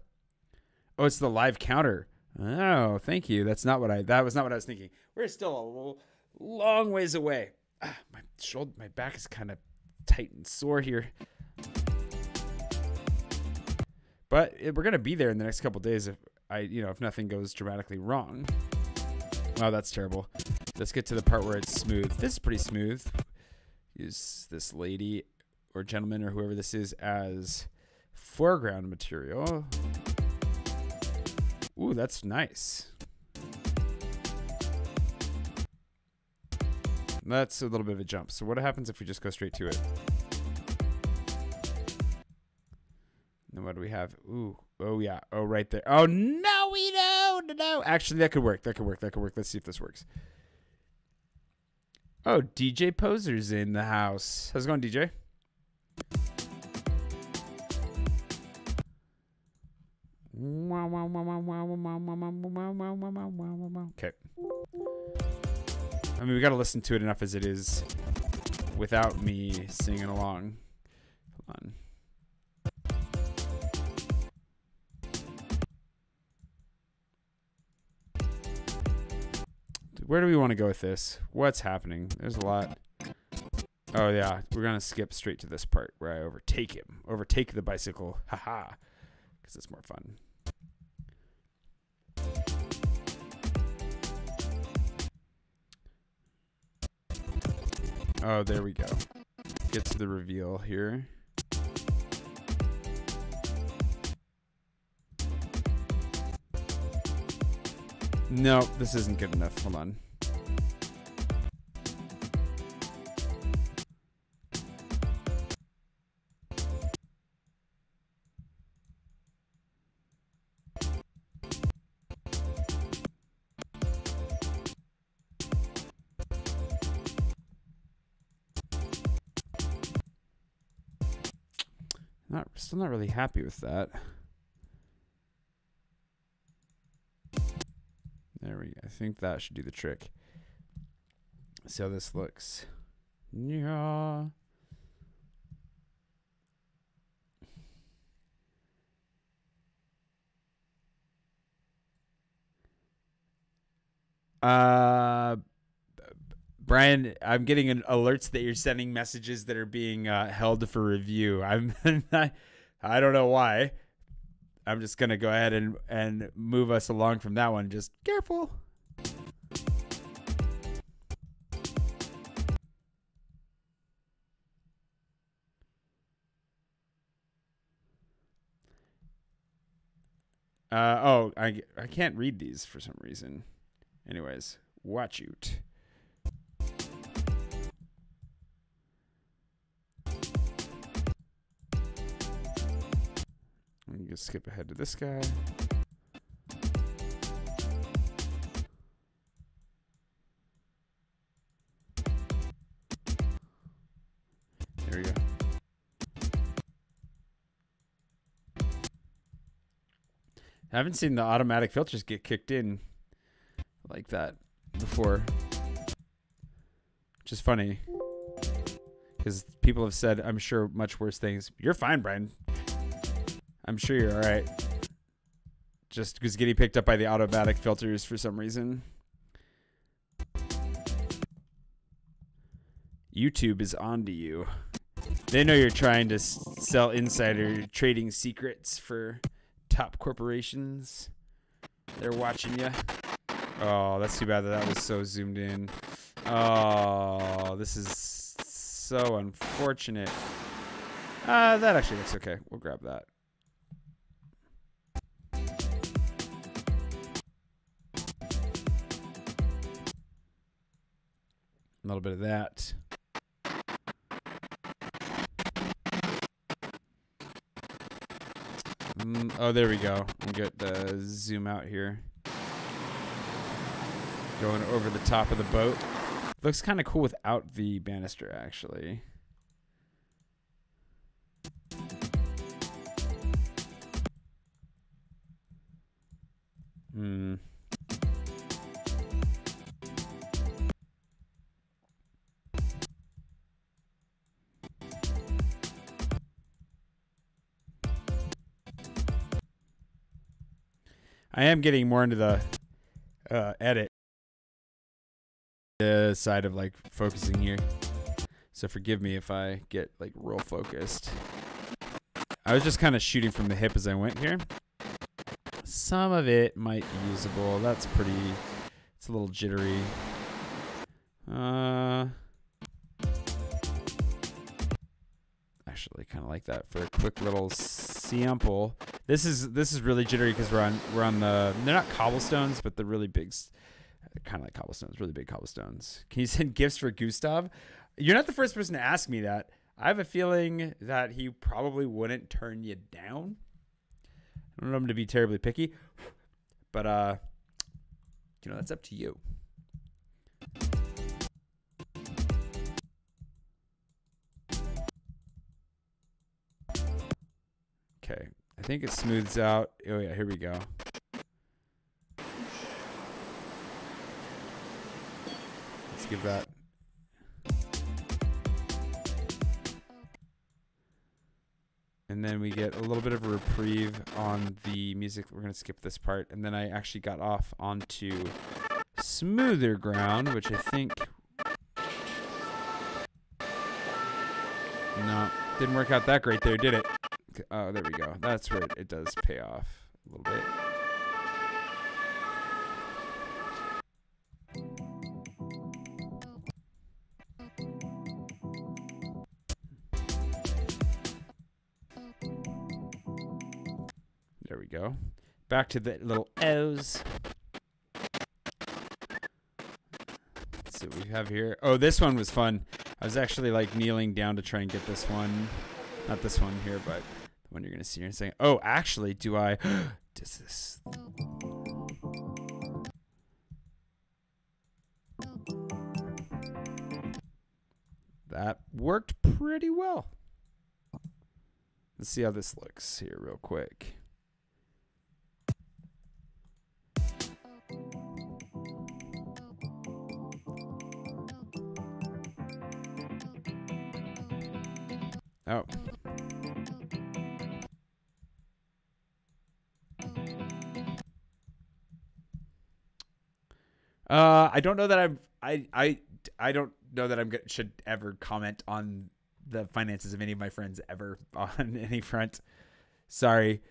Oh, it's the live counter. Oh, thank you. That was not what I was thinking. We're still a long ways away. My back is kind of tight and sore here. But we're going to be there in the next couple days if nothing goes dramatically wrong. Oh, that's terrible. Let's get to the part where it's smooth. This is pretty smooth. Use this lady or gentleman or whoever this is as foreground material. Ooh, that's nice. That's a little bit of a jump. So what happens if we just go straight to it? And what do we have? Ooh. Oh, yeah. Oh, right there. Oh, no, we don't. No. Actually, that could work. Let's see if this works. Oh, DJ Poser's in the house. How's it going, DJ? Okay. I mean, we got to listen to it enough as it is without me singing along. Hold on. Where do we want to go with this? What's happening? There's a lot. Oh, yeah. We're going to skip straight to this part where I overtake him. Overtake the bicycle. Haha. Because it's more fun. Oh, there we go. Get to the reveal here. No, this isn't good enough. Hold on. Still not really happy with that. There we go. I think that should do the trick. See how this looks. Yeah. Brian, I'm getting alerts that you're sending messages that are being held for review. I don't know why. I'm just going to go ahead and move us along from that one. Just careful. I can't read these for some reason. Anyways, watch out. I'm going to skip ahead to this guy. There we go. I haven't seen the automatic filters get kicked in like that before. Which is funny. Because people have said, I'm sure, much worse things. You're fine, Brian. I'm sure you're all right. Just because getting picked up by the automatic filters for some reason. YouTube is onto you. They know you're trying to sell insider trading secrets for top corporations. They're watching you. Oh, that's too bad that was so zoomed in. Oh, this is so unfortunate. That actually looks okay. We'll grab that. A little bit of that. Oh, there we go. We'll get the zoom out here. Going over the top of the boat. Looks kind of cool without the banister, actually. I am getting more into the edit side of like focusing here, so forgive me if I get like real focused. I was just kind of shooting from the hip as I went here. Some of it might be usable. That's pretty, it's a little jittery. Actually kind of like that for a quick little sample. This is really jittery because we're on the, they're not cobblestones, but they're really big, kind of like cobblestones, really big cobblestones. Can you send gifts for Gustav? You're not the first person to ask me that. I have a feeling that he probably wouldn't turn you down. I don't know him to be terribly picky, but you know, that's up to you. Okay, I think it smooths out. Oh yeah, here we go. Let's give that. And then we get a little bit of a reprieve on the music. We're going to skip this part. And then I actually got off onto smoother ground, which I think... No, didn't work out that great there, did it? Oh, there we go. That's where it does pay off a little bit. There we go. Back to the little O's. Let's see what we have here. Oh, this one was fun. I was actually like kneeling down to try and get this one. Not this one here, but the one you're going to see here and saying, oh, actually, do I... Does this... That worked pretty well. Let's see how this looks here real quick. Oh. I don't know that I don't know that should ever comment on the finances of any of my friends ever on any front. Sorry.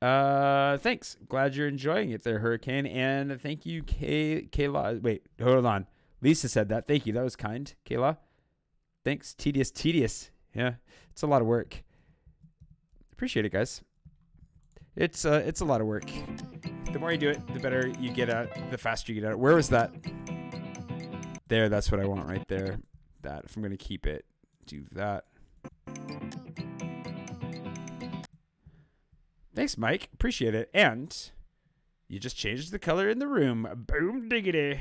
Thanks. Glad you're enjoying it there, Hurricane. And thank you, Kayla. Wait, hold on. Lisa said that. Thank you. That was kind, Kayla. Thanks. Tedious. Yeah, it's a lot of work. Appreciate it, guys. It's a lot of work. The more you do it, the better you get at it, the faster you get at it. Where was that? There, that's what I want right there. That, if I'm going to keep it, do that. Thanks, Mike. Appreciate it. And you just changed the color in the room. Boom diggity.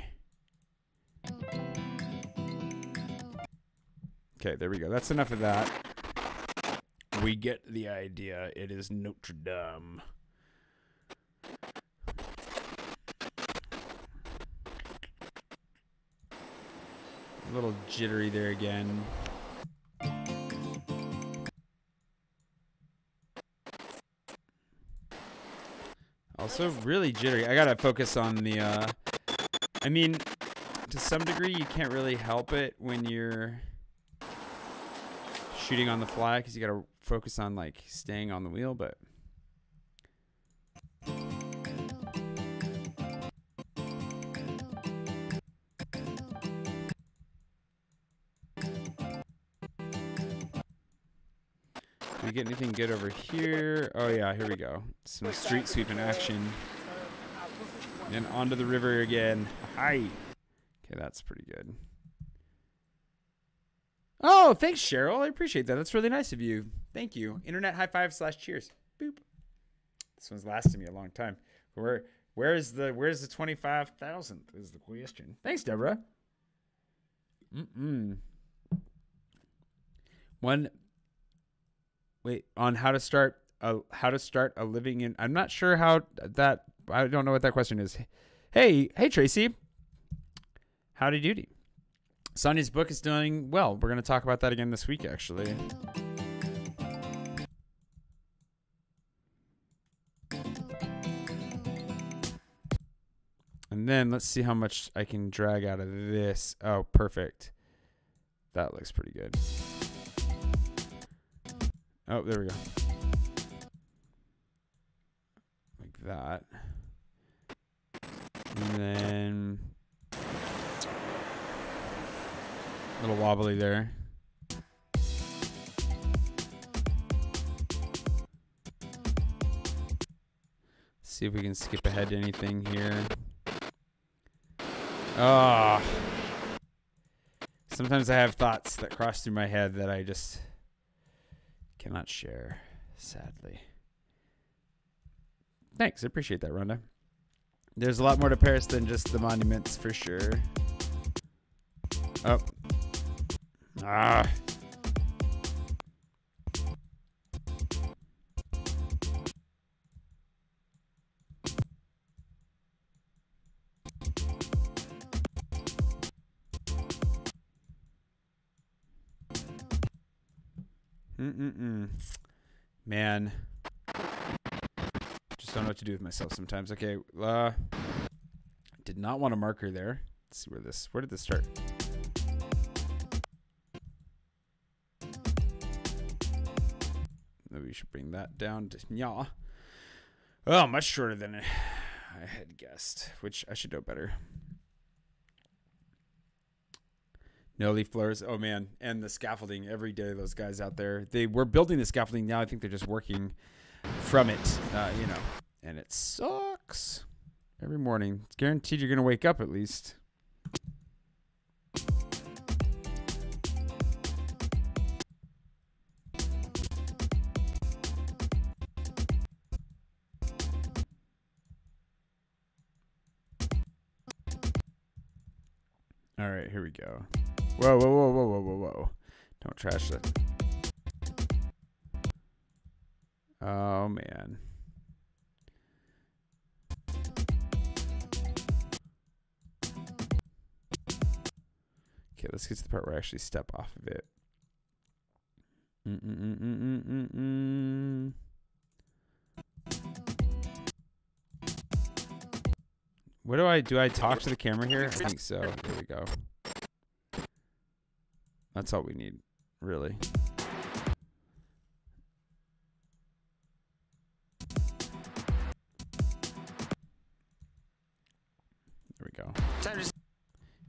Okay, there we go. That's enough of that. We get the idea. It is Notre Dame. A little jittery there again. Also really jittery. I gotta focus on the, I mean, to some degree you can't really help it when you're shooting on the fly because you gotta focus on like staying on the wheel, but do we get anything good over here? Oh yeah, here we go. Some street sweeping action. And onto the river again. Hi. Okay, that's pretty good. Oh, thanks, Cheryl. I appreciate that. That's really nice of you. Thank you. Internet high five / cheers. Boop. This one's lasted me a long time. Where's the 25,000th is the question. Thanks, Deborah. Wait, on how to start a living in. I'm not sure how that. I don't know what that question is. Hey, Tracy. Howdy doody. Sonia's book is doing well. We're going to talk about that again this week, actually. And then let's see how much I can drag out of this. Oh, perfect. That looks pretty good. Oh, there we go. Like that. And then a little wobbly there. See if we can skip ahead to anything here. Ah. Sometimes I have thoughts that cross through my head that I just cannot share, sadly. Thanks, I appreciate that, Rhonda. There's a lot more to Paris than just the monuments, for sure. Oh. Ah. Man. Just don't know what to do with myself sometimes. Okay, did not want a marker there. Let's see where did this start? Maybe we should bring that down to yeah. Oh, much shorter than I had guessed, which I should know better. No leaf blowers. Oh man, and the scaffolding every day. Those guys out there, they were building the scaffolding. Now I think they're just working from it, you know, and it sucks every morning. It's guaranteed you're gonna wake up at least. All right, here we go. Whoa, whoa, whoa, whoa, whoa, whoa, whoa. Don't trash that. Oh, man. Okay, let's get to the part where I actually step off of it. What do I talk to the camera here? I think so. There we go. That's all we need, really. There we go.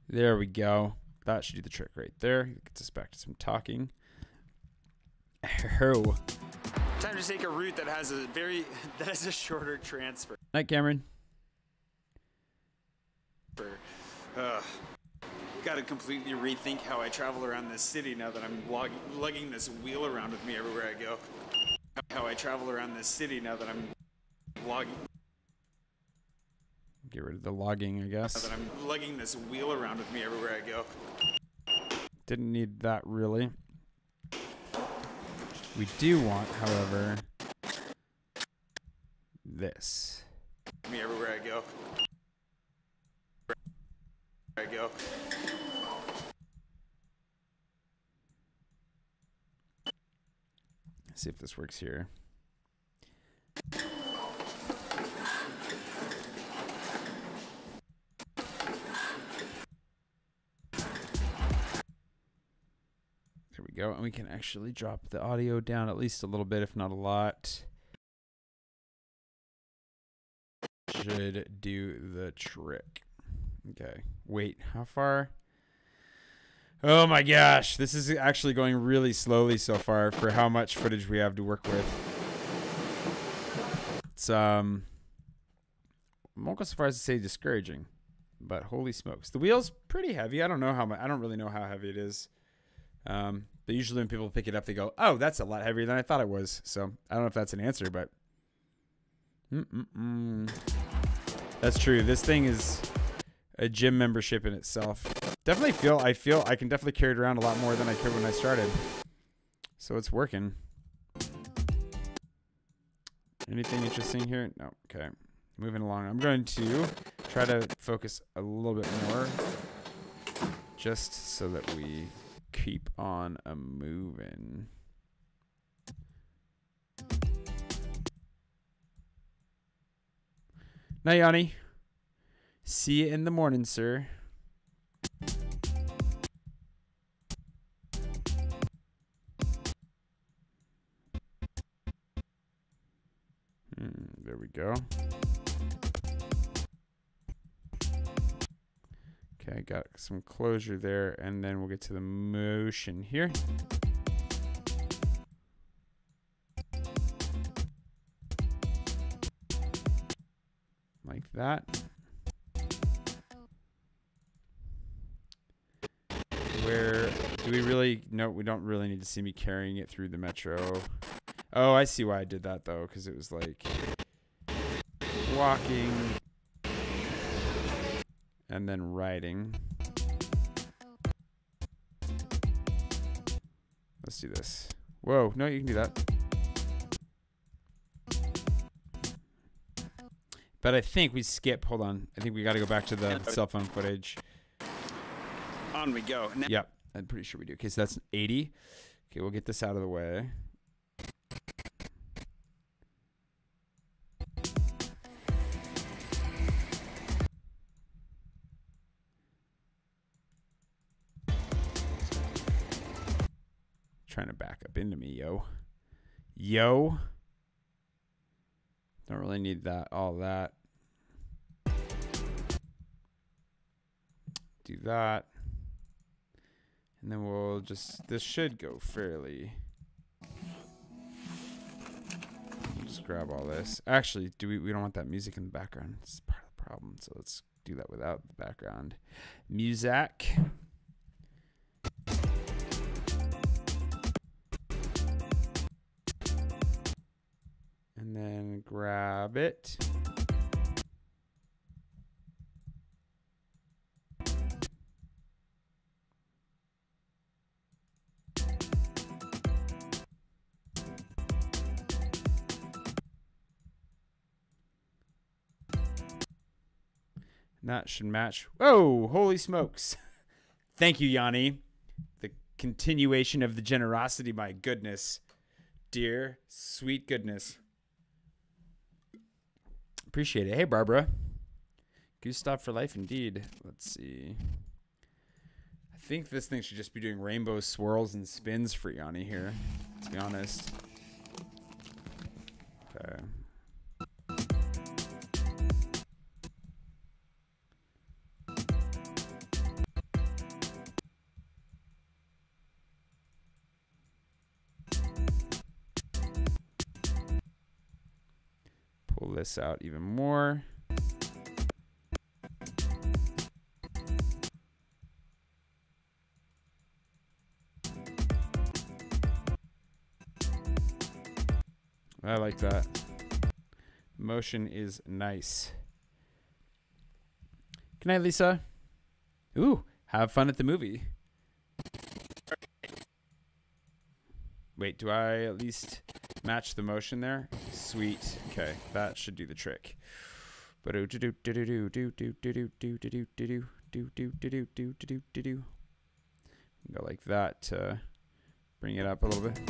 There we go. That should do the trick right there. Gets us back to some talking. Oh. Time to take a route that has a shorter transfer. Night, Cameron. Gotta completely rethink how I travel around this city now that I'm lugging this wheel around with me everywhere I go. How I travel around this city now that I'm logging. Get rid of the logging, I guess. Now that I'm lugging this wheel around with me everywhere I go. Didn't need that, really. We do want, however, this. Me everywhere I go. Let's see if this works here. There we go. And we can actually drop the audio down at least a little bit, if not a lot. Should do the trick. Okay. Wait, how far? Oh my gosh. This is actually going really slowly so far for how much footage we have to work with. It's I'm almost so far as to say discouraging, but holy smokes. The wheel's pretty heavy. I don't know how much. I don't really know how heavy it is. But usually when people pick it up, they go, "Oh, that's a lot heavier than I thought it was." So I don't know if that's an answer, but that's true. This thing is a gym membership in itself. I feel I can definitely carry it around a lot more than I could when I started. So it's working. Anything interesting here? No. Okay. Moving along. I'm going to try to focus a little bit more just so that we keep on moving. Now, Yanni. See you in the morning, sir. There we go. Okay, got some closure there, and then we'll get to the motion here. Like that. Where do we really? No, we don't really need to see me carrying it through the metro. Oh, I see why I did that though, because it was like walking and then riding. Let's do this. Whoa, no, you can do that. But I think we skip. Hold on. I think we got to go back to the cell phone footage. On we go. Now Yep, I'm pretty sure we do. Okay, so that's 80. Okay, we'll get this out of the way. Trying to back up into me, yo. Yo. Don't really need that, all that. Do that. And then we'll just, this should go fairly. We'll just grab all this. Actually, we don't want that music in the background. It's part of the problem. So let's do that without the background music. And then grab it. That should match. Whoa, holy smokes. Thank you, Yanni. The continuation of the generosity, my goodness. Dear, sweet goodness. Appreciate it. Hey, Barbara. Gustav for life, indeed. Let's see. I think this thing should just be doing rainbow swirls and spins for Yanni here, to be honest. Okay. Pull this out even more. I like that. Motion is nice. Good night, Lisa. Ooh, have fun at the movie. Wait, do I at least match the motion there? Sweet. Okay, that should do the trick. Go like that to bring it up a little bit.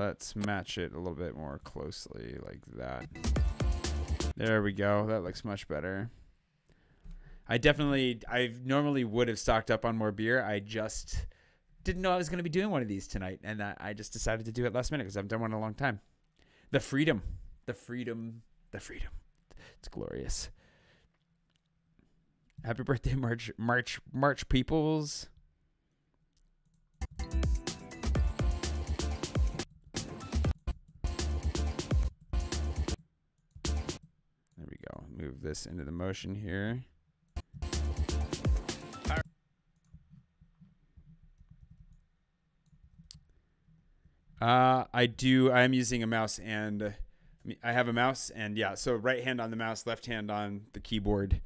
let's match it a little bit more closely like that. There we go. That looks much better. I normally would have stocked up on more beer. I just didn't know I was going to be doing one of these tonight. And I just decided to do it last minute because I haven't done one in a long time. The freedom. It's glorious. Happy birthday, March peoples. There we go. Move this into the motion here. I'm using a mouse, and I have a mouse, and yeah, so right hand on the mouse, left hand on the keyboard,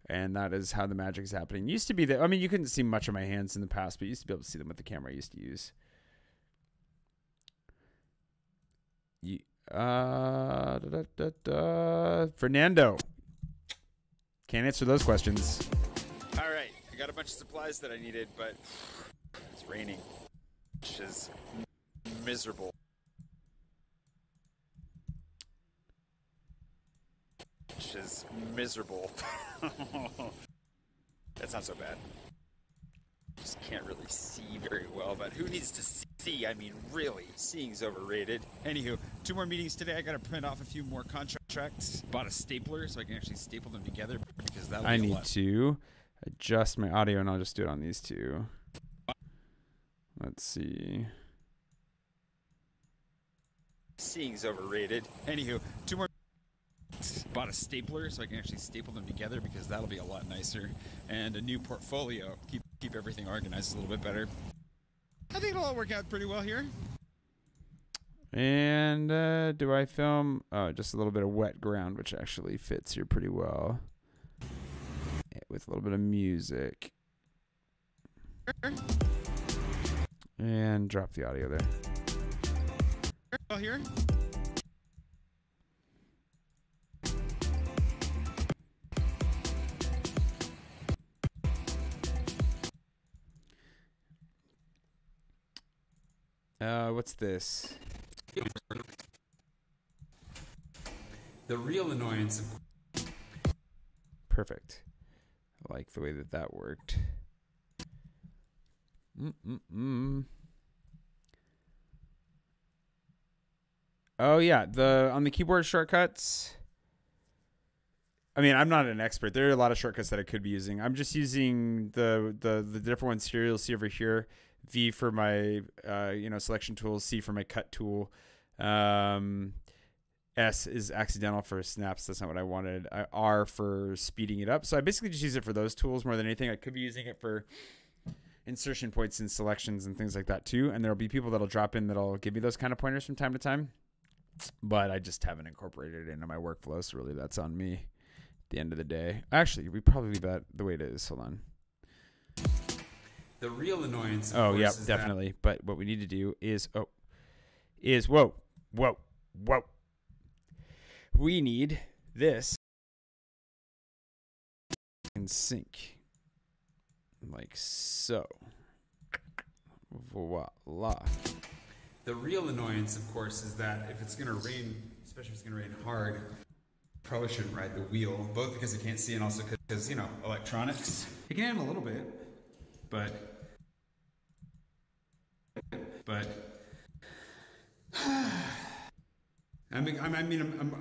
and that is how the magic is happening. Used to be that, I mean, you couldn't see much of my hands in the past, but you used to be able to see them with the camera I used to use. Fernando. Can't answer those questions. All right, I got a bunch of supplies that I needed, but it's raining, which is miserable. Which is miserable. That's not so bad. Just can't really see very well, but who needs to see? I mean, really, seeing's overrated. Anywho, 2 more meetings today. I gotta print off a few more contracts. Bought a stapler so I can actually staple them together because that'll be I need to adjust my audio, and I'll just do it on these two. Let's see. Seeing's overrated. Anywho, 2 more. Bought a stapler so I can actually staple them together because that'll be a lot nicer. And a new portfolio. Keep everything organized a little bit better. I think it'll all work out pretty well here. And do I film? Oh, just a little bit of wet ground, which actually fits here pretty well. With a little bit of music. And drop the audio there. Here. What's this? The real annoyance. Perfect. I like the way that worked. Oh yeah, on the keyboard shortcuts. I mean, I'm not an expert. There are a lot of shortcuts that I could be using. I'm just using the different ones here. You'll see over here. V for my selection tools, C for my cut tool, S is accidental for snaps. That's not what I wanted. R for speeding it up. So I basically just use it for those tools more than anything. I could be using it for insertion points and selections and things like that too. And there'll be people that'll drop in that'll give me those kind of pointers from time to time. But I just haven't incorporated it into my workflow. So really that's on me at the end of the day. Actually, we probably leave that the way it is. Hold on. The real annoyance. Oh, yeah, definitely. But what we need to do is whoa. We need this in sync, like so. Voila. The real annoyance, of course, is that if it's gonna rain, especially if it's gonna rain hard, probably shouldn't ride the wheel. Both because I can't see and also because electronics. It can handle a little bit. But I'm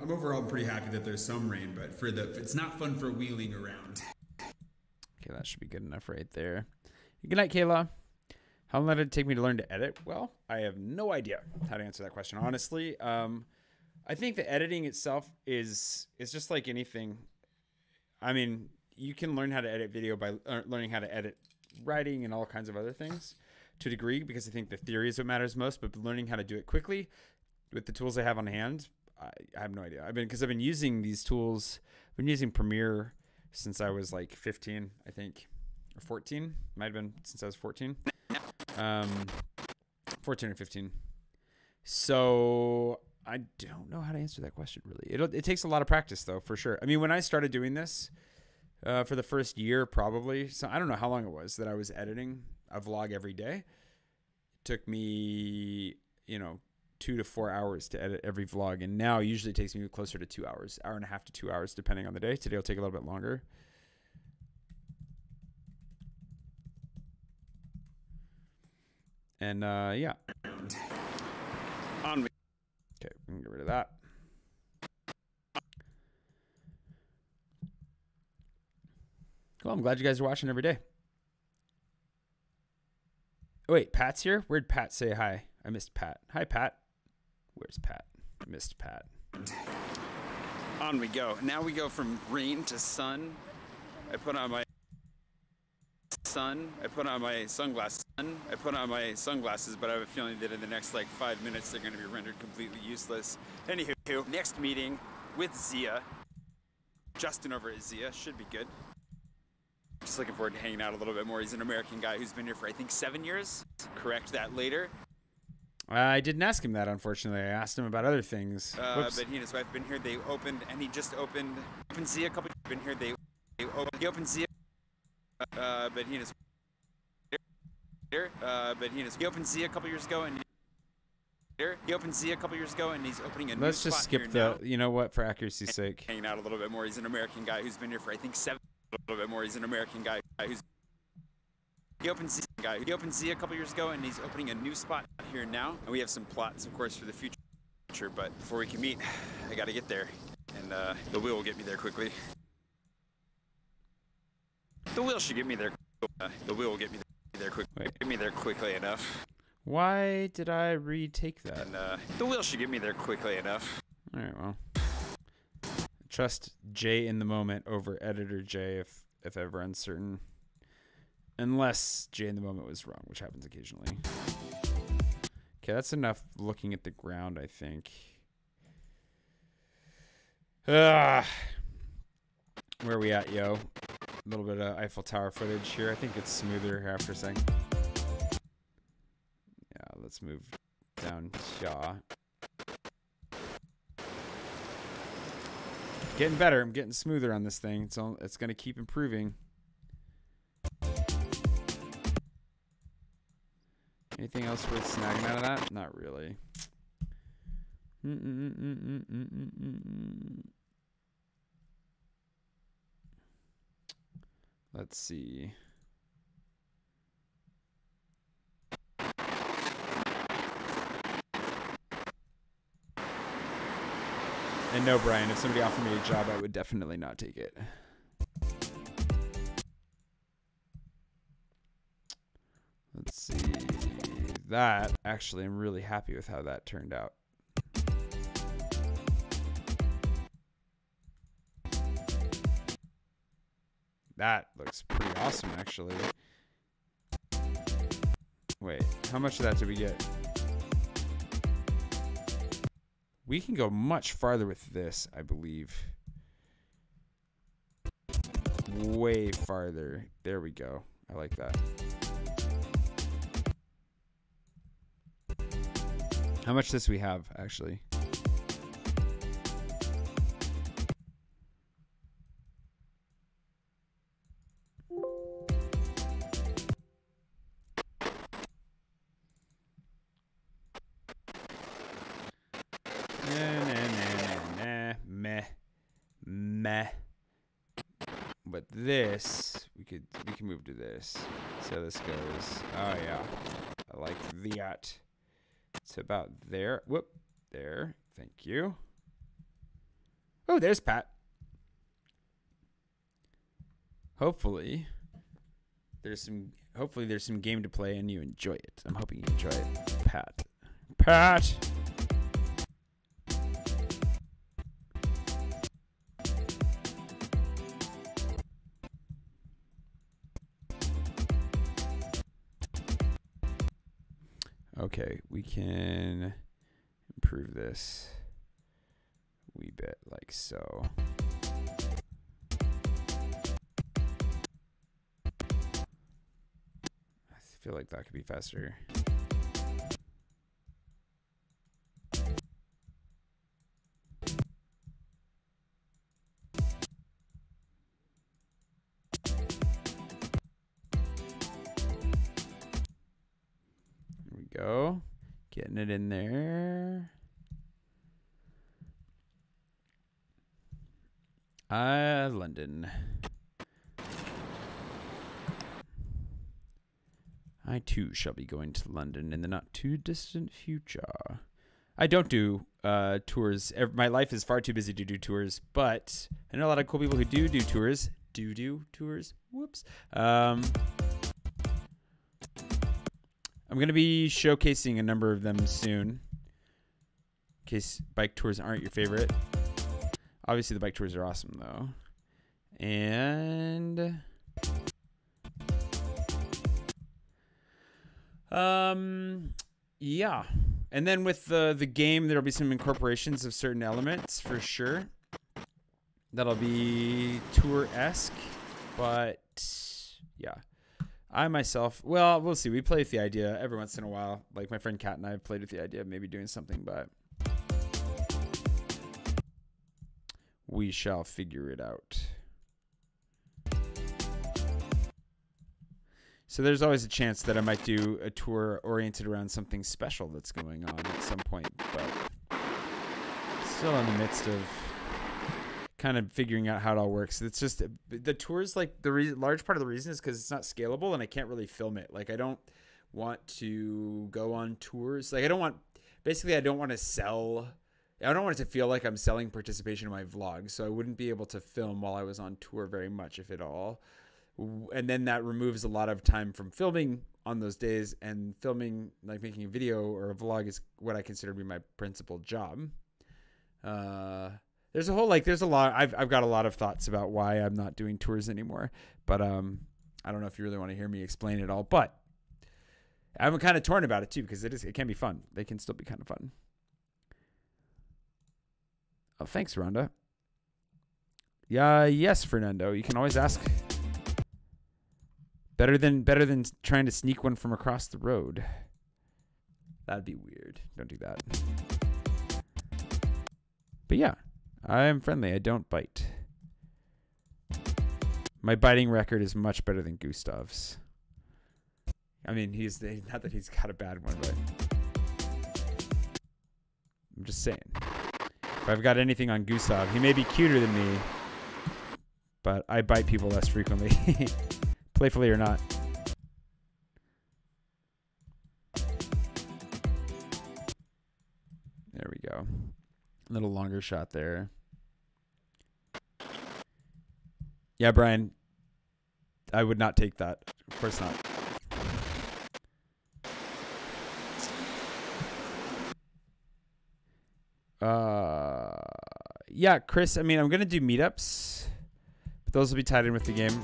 overall pretty happy that there's some rain, but it's not fun for wheeling around. Okay, that should be good enough right there. Good night, Kayla. How long did it take me to learn to edit? Well, I have no idea how to answer that question, honestly. I think the editing itself is just like anything. I mean, you can learn how to edit video by learning how to edit writing and all kinds of other things to a degree, because I think the theory is what matters most, but learning how to do it quickly with the tools I have on hand, I have no idea. I've been using these tools. I've been using Premiere since I was like 15, I think, or 14. Might have been since I was 14. 14 or 15. So I don't know how to answer that question really. It takes a lot of practice though, for sure. I mean, when I started doing this, for the first year, probably. So I don't know how long it was that I was editing a vlog every day. It took me, 2 to 4 hours to edit every vlog, and now usually it takes me closer to 2 hours, hour and a half to 2 hours, depending on the day. Today will take a little bit longer. And yeah. On we. Okay, we can get rid of that. Well, I'm glad you guys are watching every day. Oh, wait, Pat's here? Where'd Pat say hi? I missed Pat. Hi, Pat. Where's Pat? I missed Pat. On we go. Now we go from rain to sun. I put on my sunglasses. I put on my sunglasses, but I have a feeling that in the next like 5 minutes they're going to be rendered completely useless. Anywho, next meeting with Zia. Justin over at Zia should be good. Just looking forward to hanging out a little bit more. He's an American guy who's been here for I think 7 years. Correct that later. I didn't ask him that, unfortunately. I asked him about other things. But he and his wife have been here. They opened, and he just opened Zia a couple. Been here. They opened Zia. But he and his he opened Zia a couple years ago, and he opened Zia a couple years ago, and he's opening a new Let's just spot skip here the. now. You know what? For accuracy's sake. Hanging out a little bit more. He's an American guy who's been here for I think 7. A little bit more. He's an American guy who's. He opened Zia a couple years ago, and he's opening a new spot here now. And we have some plots, of course, for the future. But before we can meet, I got to get there, and the wheel will get me there quickly. The wheel should get me there. The wheel will get me there quickly. Wait. Get me there quickly enough. Why did I retake that? And the wheel should get me there quickly enough. All right, well. Trust Jay in the moment over editor Jay if ever uncertain. Unless Jay in the moment was wrong, which happens occasionally. Okay, that's enough looking at the ground, I think. Where are we at, yo? A little bit of Eiffel Tower footage here. I think it's smoother here after a second. Yeah, let's move down here. Getting better. I'm getting smoother on this thing. It's going to keep improving. Anything else worth snagging out of that? Not really. Let's see. And no, Brian, if somebody offered me a job, I would definitely not take it. Let's see. That, actually, I'm really happy with how that turned out. That looks pretty awesome, actually. Wait, how much of that did we get? We can go much farther with this, I believe. Way farther. There we go. I like that. How much does we have, actually? Meh. But this, we can move to this. So this goes, oh yeah. I like that. It's about there. Whoop. There. Thank you. Oh, there's Pat. Hopefully there's some game to play and you enjoy it. I'm hoping you enjoy it. Pat. Okay, we can improve this a wee bit like so. I feel like that could be faster. Go. Getting it in there. London. I too shall be going to London in the not too distant future. I don't do tours. My life is far too busy to do tours, but I know a lot of cool people who do tours. Do tours. Whoops. I'm going to be showcasing a number of them soon. In case bike tours aren't your favorite. Obviously, the bike tours are awesome, though. And yeah. And then with the game, there'll be some incorporations of certain elements for sure. That'll be tour-esque, but yeah. I myself, well, we'll see. We play with the idea every once in a while. Like my friend Kat and I have played with the idea of maybe doing something, but we shall figure it out. So there's always a chance that I might do a tour oriented around something special that's going on at some point, but still in the midst of kind of figuring out how it all works. It's just the tours, like the large part of the reason is because it's not scalable and I can't really film it. Like I don't want to go on tours. Like I don't want to sell. I don't want it to feel like I'm selling participation in my vlog. So I wouldn't be able to film while I was on tour very much, if at all. And then that removes a lot of time from filming on those days, and filming, like making a video or a vlog, is what I consider to be my principal job. There's a lot. I've got a lot of thoughts about why I'm not doing tours anymore, but I don't know if you really want to hear me explain it all, but I'm kind of torn about it too, because it can be fun. They can still be kind of fun. Oh, thanks, Rhonda. Yeah, yes, Fernando. You can always ask. Better than trying to sneak one from across the road. That'd be weird. Don't do that. But yeah, I am friendly. I don't bite. My biting record is much better than Gustav's. I mean, not that he's got a bad one, but I'm just saying. If I've got anything on Gustav, he may be cuter than me, but I bite people less frequently. Playfully or not. There we go. A little longer shot there. Yeah, Brian. I would not take that. Of course not. Yeah, Chris, I mean, I'm going to do meetups, but those will be tied in with the game.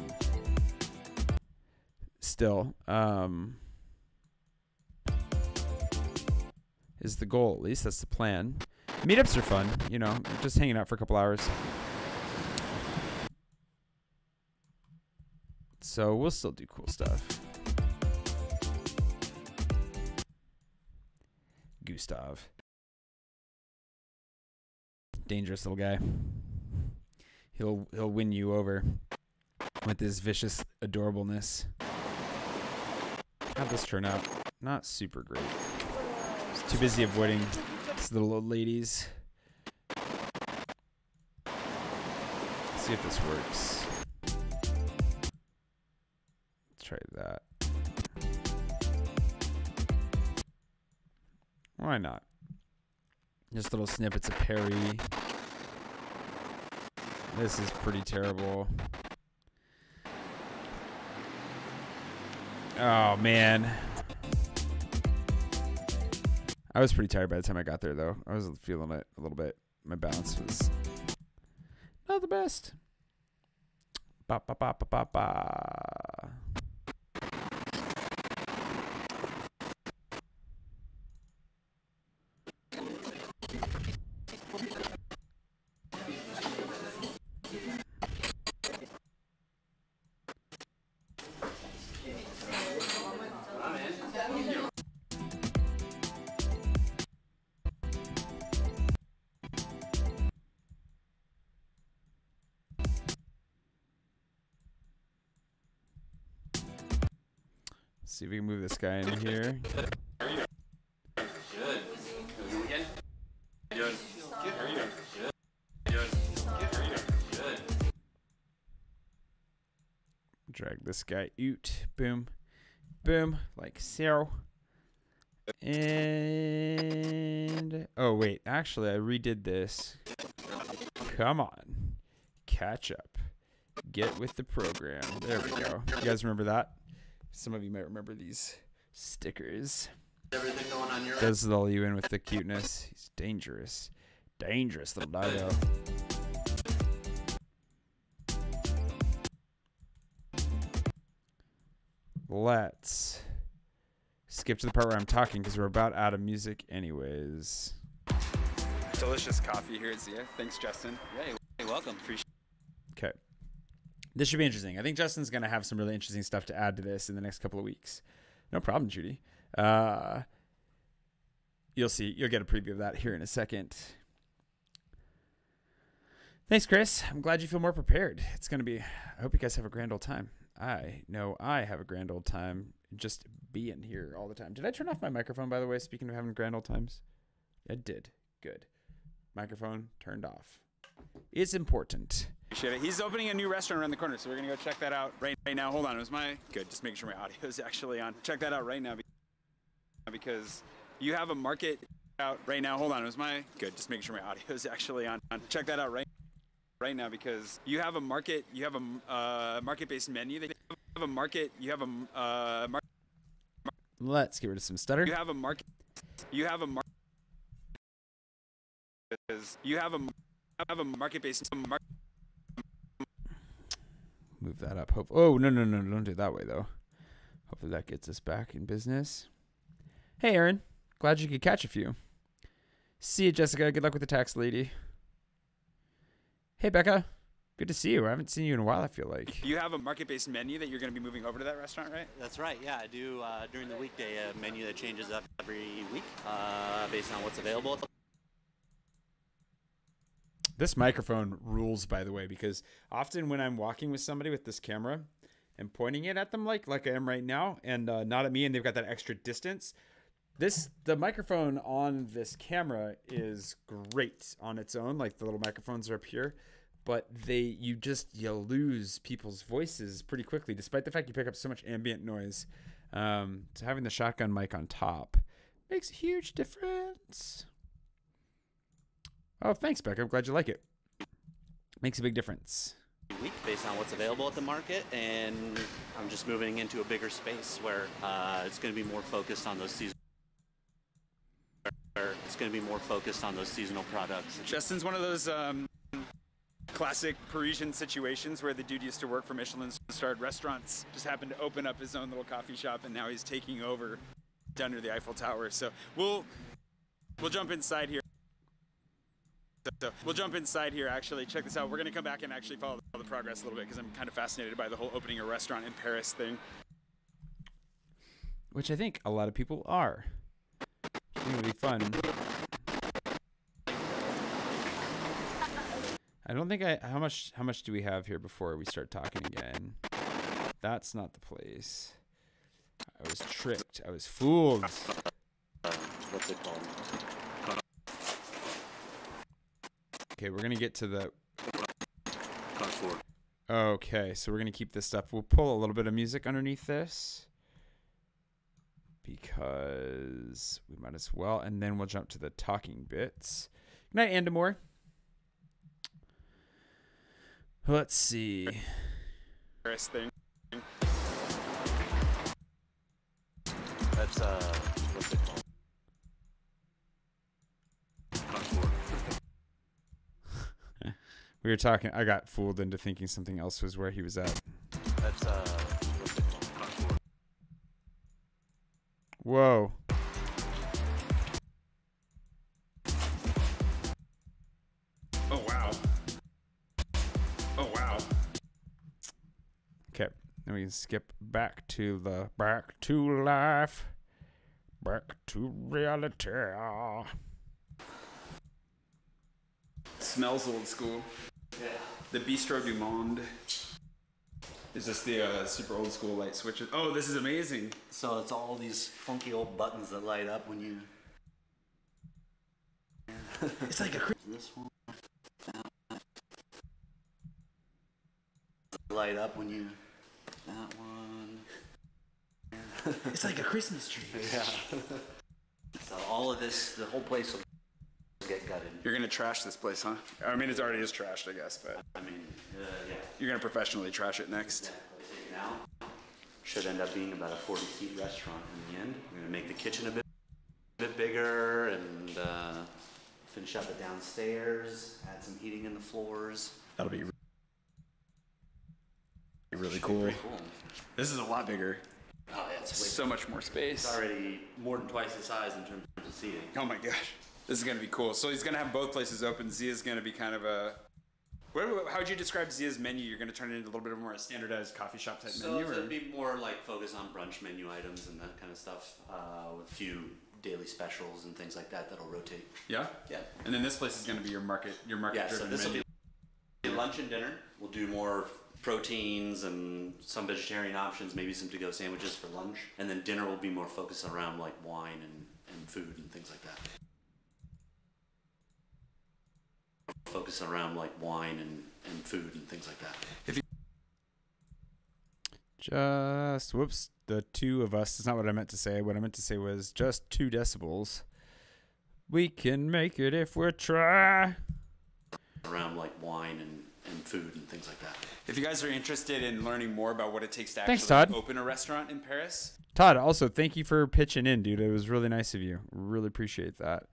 Still, is the goal. At least that's the plan. Meetups are fun, you know, just hanging out for a couple hours. So we'll still do cool stuff. Gustav. Dangerous little guy. He'll win you over with his vicious adorableness. How'd this turn out? Not super great. I was too busy avoiding these little old ladies. Let's see if this works. Let's try that. Why not? Just little snippets of parry. This is pretty terrible. Oh, man. I was pretty tired by the time I got there, though. I was feeling it a little bit. My balance was not the best. Ba, ba, ba, ba, ba, ba. See if we can move this guy in here. Drag this guy out. Boom. Boom. Like so. And oh wait, actually I redid this. Come on. Catch up. Get with the program. There we go. You guys remember that? Some of you might remember these stickers. Everything going on your Does lull you in with the cuteness. He's dangerous. Dangerous little doggo. Let's skip to the part where I'm talking because we're about out of music anyways. Delicious coffee here at Zia. Thanks, Justin. Yeah, you're welcome. Appreciate Okay. This should be interesting. I think Justin's going to have some really interesting stuff to add to this in the next couple of weeks. No problem, Judy. You'll see. You'll get a preview of that here in a second. Thanks, Chris. I'm glad you feel more prepared. It's going to be... I hope you guys have a grand old time. I know I have a grand old time just being here all the time. Did I turn off my microphone, by the way, speaking of having grand old times? I did. Good. Microphone turned off. It's important. Appreciate it. He's opening a new restaurant around the corner, so we're going to go check that out right now. Hold on. It was my... Good. Just making sure my audio is actually on. Check that out right now because you have a market out right now. Hold on. It was my... Good. Just making sure my audio is actually on. Check that out right now because you have a market. You have a market-based menu. They have a market. You have a Let's get rid of some stutter. You have a market. You have a market. You have a market-based market. Move that up. Hope. Oh, no. Don't do it that way, though. Hopefully that gets us back in business. Hey, Aaron. Glad you could catch a few. See you, Jessica. Good luck with the tax lady. Hey, Becca. Good to see you. I haven't seen you in a while, I feel like. You have a market-based menu that you're going to be moving over to that restaurant, right? That's right. Yeah, I do during the weekday a menu that changes up every week based on what's available. This microphone rules, by the way, because often when I'm walking with somebody with this camera and pointing it at them like I am right now and not at me, and they've got that extra distance, the microphone on this camera is great on its own. Like the little microphones are up here, but you lose people's voices pretty quickly, despite the fact you pick up so much ambient noise. So having the shotgun mic on top makes a huge difference. Oh, thanks, Becca. I'm glad you like it. Makes a big difference. Week based on what's available at the market, and I'm just moving into a bigger space where it's going to be more focused on those seasonal products. Justin's one of those classic Parisian situations where the dude used to work for Michelin-starred restaurants, just happened to open up his own little coffee shop, and now he's taking over down near the Eiffel Tower. So we'll jump inside here. Actually. Check this out. We're going to come back and actually follow the progress a little bit because I'm kind of fascinated by the whole opening a restaurant in Paris thing. Which I think a lot of people are. I think it'll be fun. I don't think how much do we have here before we start talking again? That's not the place. I was tricked. I was fooled. What's it called? Okay, we're gonna get to the. Okay, so we're gonna keep this stuff. We'll pull a little bit of music underneath this because we might as well, and then we'll jump to the talking bits. Good night, Andamore. Let's see. Paris thing. That's what's it called? We were talking. I got fooled into thinking something else was where he was at. That's what's it called? Whoa. Oh wow. Oh wow. Okay, then we can skip back to life, back to reality. Smells old school. Yeah. The Bistro du Monde. Is this the super old school light switches? Oh, this is amazing. So it's all these funky old buttons that light up when you. It's like a This one. light up when you. That one. It's like a Christmas tree. Yeah. So all of this, the whole place will get gutted. You're gonna trash this place, huh? I mean, it already is trashed, I guess, but I mean, yeah. you're gonna professionally trash it next. Now should end up being about a 40-seat restaurant in the end. We're gonna make the kitchen a bit bigger and finish up the downstairs. Add some heating in the floors. That'll be really Should be cool. pretty cool. This is a lot bigger. Oh, yeah, it's So much more space. It's already more than twice the size in terms of seating. Oh my gosh. This is gonna be cool. So he's gonna have both places open. Zia's gonna be kind of a. How would you describe Zia's menu? You're gonna turn it into a little bit more a standardized coffee shop type So menu, or? it'd be more like focus on brunch menu items and that kind of stuff, with a few daily specials and things like that that'll rotate. Yeah. Yeah. And then this place is gonna be your market Yeah. So driven this will menu. be lunch and dinner. We'll do more proteins and some vegetarian options, maybe some to-go sandwiches for lunch, and then dinner will be more focused around like wine and food and things like that. Focus around like wine and food and things like that. Just, whoops, the two of us. That's not what I meant to say. What I meant to say was just 2 decibels. We can make it if we try. Around like wine and food and things like that. If you guys are interested in learning more about what it takes to Thanks, actually Todd. open a restaurant in Paris, Todd, also, thank you for pitching in, dude. It was really nice of you. Really appreciate that.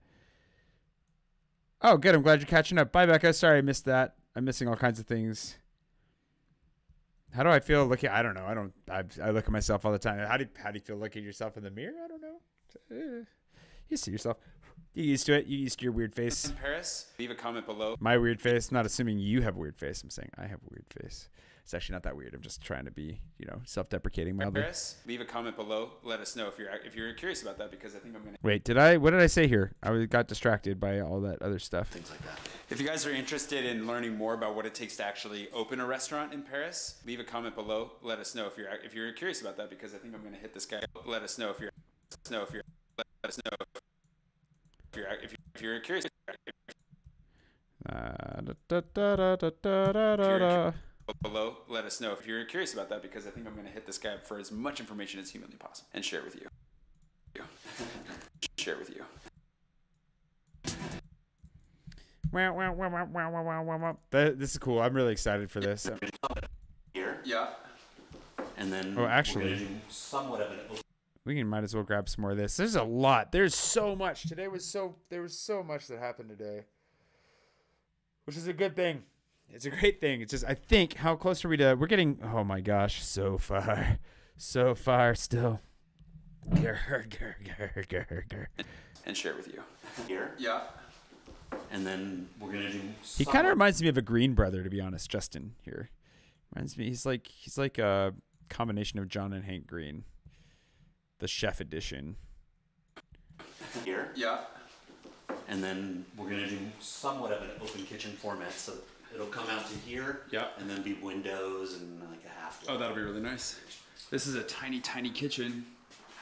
Oh, good. I'm glad you're catching up. Bye, Becca. Sorry I missed that. I'm missing all kinds of things. How do I feel looking? I don't know. I look at myself all the time. How do you feel looking at yourself in the mirror? I don't know. You see yourself. You used to it. You used to your weird face. in Paris, leave a comment below. My weird face. I'm not assuming you have a weird face. I'm saying I have a weird face. It's actually not that weird. I'm just trying to be, self-deprecating mildly. Paris, leave a comment below. Let us know if you're curious about that, because I think I'm gonna. Wait, what did I say here? Got distracted by all that other stuff. Things like that. If you guys are interested in learning more about what it takes to actually open a restaurant in Paris, leave a comment below. Let us know if you're curious about that, because I think I'm gonna hit this guy. Let us know if you're curious. Below, let us know if you're curious about that, because I think I'm going to hit this guy up for as much information as humanly possible and share it with you. Share it with you. This is cool. I'm really excited for this. Here. Yeah. And then Oh, actually, we're gonna do somewhat of an we might as well grab some more of this. There's a lot. There's so much. There was so much that happened today, which is a good thing. It's a great thing. It's just, I think, how close are we to? We're getting. Oh my gosh, so far still. And share it with you. here. Yeah. And then we're gonna do. He kind of reminds me of a Green brother, to be honest. Justin here reminds me. He's like a combination of John and Hank Green, the chef edition. Here. Yeah. And then we're gonna do somewhat of an open kitchen format, so it'll come out to here. Yeah. And then be windows and like a half. Oh, that'll be really nice. This is a tiny, tiny kitchen.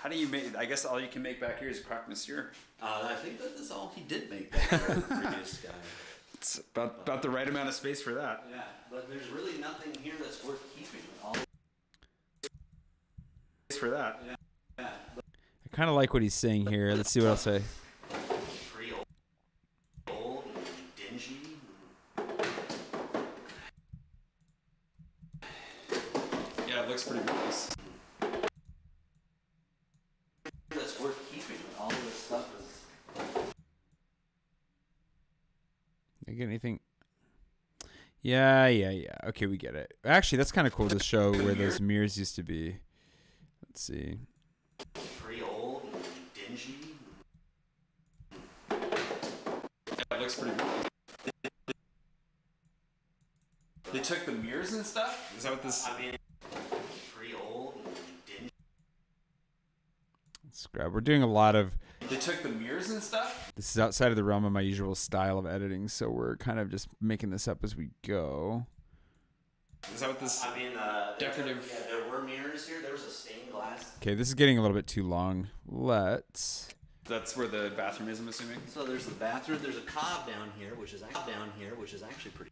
How do you make? I guess all you can make back here is croque monsieur. I think that is all he did make back there, the previous guy. It's about the right amount of space for that. Yeah, but there's really nothing here that's worth keeping. All For that. yeah, I kind of like what he's saying here. Let's see what I'll say. pretty old and dingy. Yeah, it looks pretty nice. That's worth keeping. All of this stuff is. You get anything? Yeah. Okay, we get it. Actually, that's kind of cool to show where those mirrors used to be. Let's see. Pretty old and dingy. Yeah, it looks pretty nice. They took the mirrors and stuff? Is that what this... I mean, pretty old and dingy. Let's grab. We're doing a lot of. They took the mirrors and stuff? This is outside of the realm of my usual style of editing, so we're kind of just making this up as we go. Is that what this... I mean, Decorative- there were mirrors here. There was a stained glass. Okay, this is getting a little bit too long. Let's. That's where the bathroom is, I'm assuming? So there's the bathroom. There's a cob down here, which is actually pretty.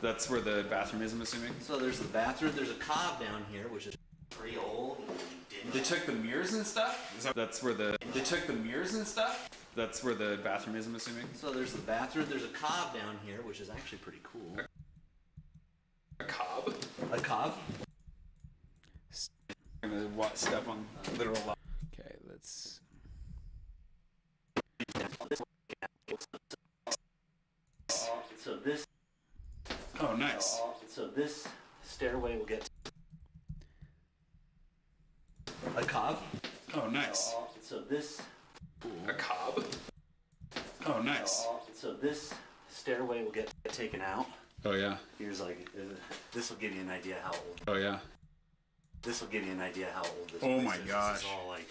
That's where the bathroom is, I'm assuming. So there's the bathroom. There's a cob down here, which is pretty old and dingy. They took the mirrors and stuff? That's where the... They took the mirrors and stuff? That's where the bathroom is, I'm assuming. So there's the bathroom. There's a cob down here, which is actually pretty cool. A cob? A cob? I'm gonna step on literal... Okay, let's... So this... Oh, nice. So this stairway will get a cob. Oh, nice. So this A cob? Oh, nice. so this stairway will get taken out. Oh, yeah. Here's like this will give you an idea how old. Oh, yeah. This will give you an idea how old this Oh place my is. gosh. This is all like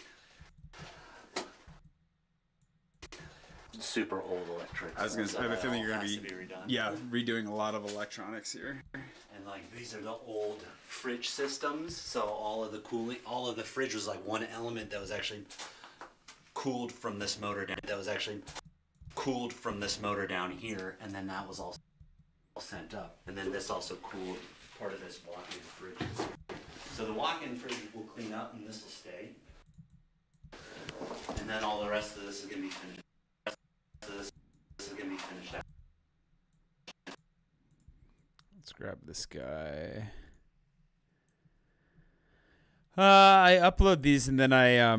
super old electric. I was gonna say, I have a feeling you're gonna be redone. yeah, redoing a lot of electronics here. And like these are the old fridge systems. So all of the cooling, all of the fridge was like one element that was actually cooled from this motor down. That was actually cooled from this motor down here, and then that was all sent up. And then this also cooled part of this walk-in fridge. So the walk-in fridge will clean up, and this will stay. And then all the rest of this is gonna be finished. This is gonna be finished out. Let's grab this guy. I upload these and then I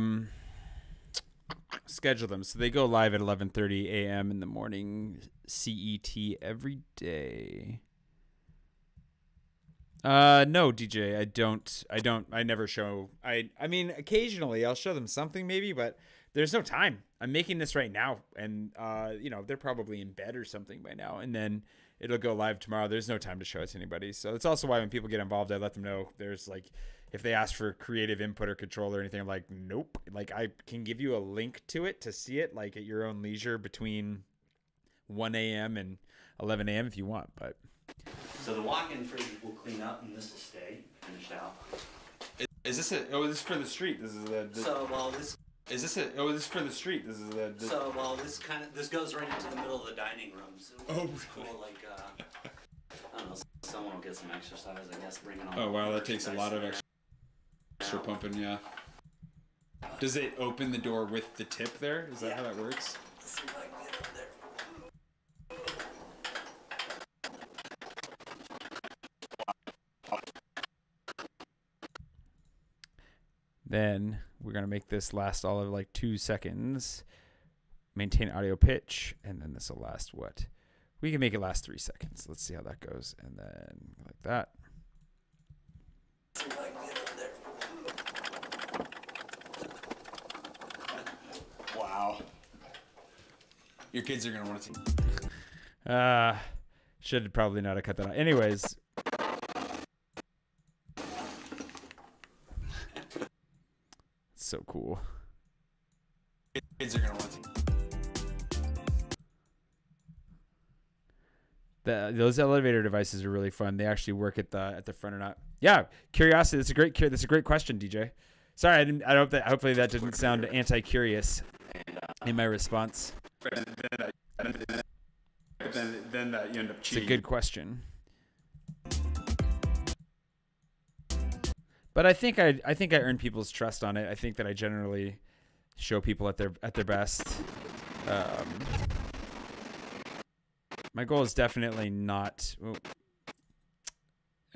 schedule them. So they go live at 11:30 a.m. in the morning CET every day. No, DJ, I never show. I mean, occasionally I'll show them something maybe, but there's no time. I'm making this right now, and you know, they're probably in bed or something by now, and then it'll go live tomorrow. There's no time to show it to anybody. So that's also why when people get involved, I let them know there's like, if they ask for creative input or control or anything, I'm like, nope. Like I can give you a link to it to see it like at your own leisure between 1 a.m. and 11 a.m. if you want, but. So the walk-in fridge will clean up, and this will stay finished out. Is this a? Oh, this is for the street. This is the. So while this. Is this a? Oh, this is for the street. This is the. So while this goes right into the middle of the dining room. So Oh, it's cool. Like I don't know. Someone will get some exercise. I guess bringing on. Oh wow, that takes a lot of extra pumping. Yeah. Does it open the door with the tip there? Is that how that works? Let's see if I can get up there. Then we're going to make this last all of like 2 seconds. Maintain audio pitch. And then this will last what? We can make it last 3 seconds. Let's see how that goes. And then like that. Let's see if I can get up there. Wow. Your kids are gonna want to see. Should probably not have cut that out. Anyways. So cool. Kids are gonna want to. Those elevator devices are really fun. They actually work at the front or not. Yeah, curiosity. That's a great question, DJ. Sorry, I didn't. I hope that hopefully that didn't sound anti-curious in my response. Then you end up It's cheating. a good question. But I think I earn people's trust on it. I think that I generally show people at their best. My goal is definitely not.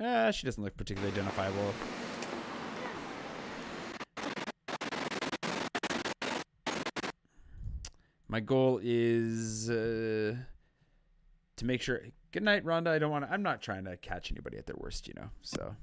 She doesn't look particularly identifiable. My goal is to make sure. Good night, Rhonda. I'm not trying to catch anybody at their worst, you know. So.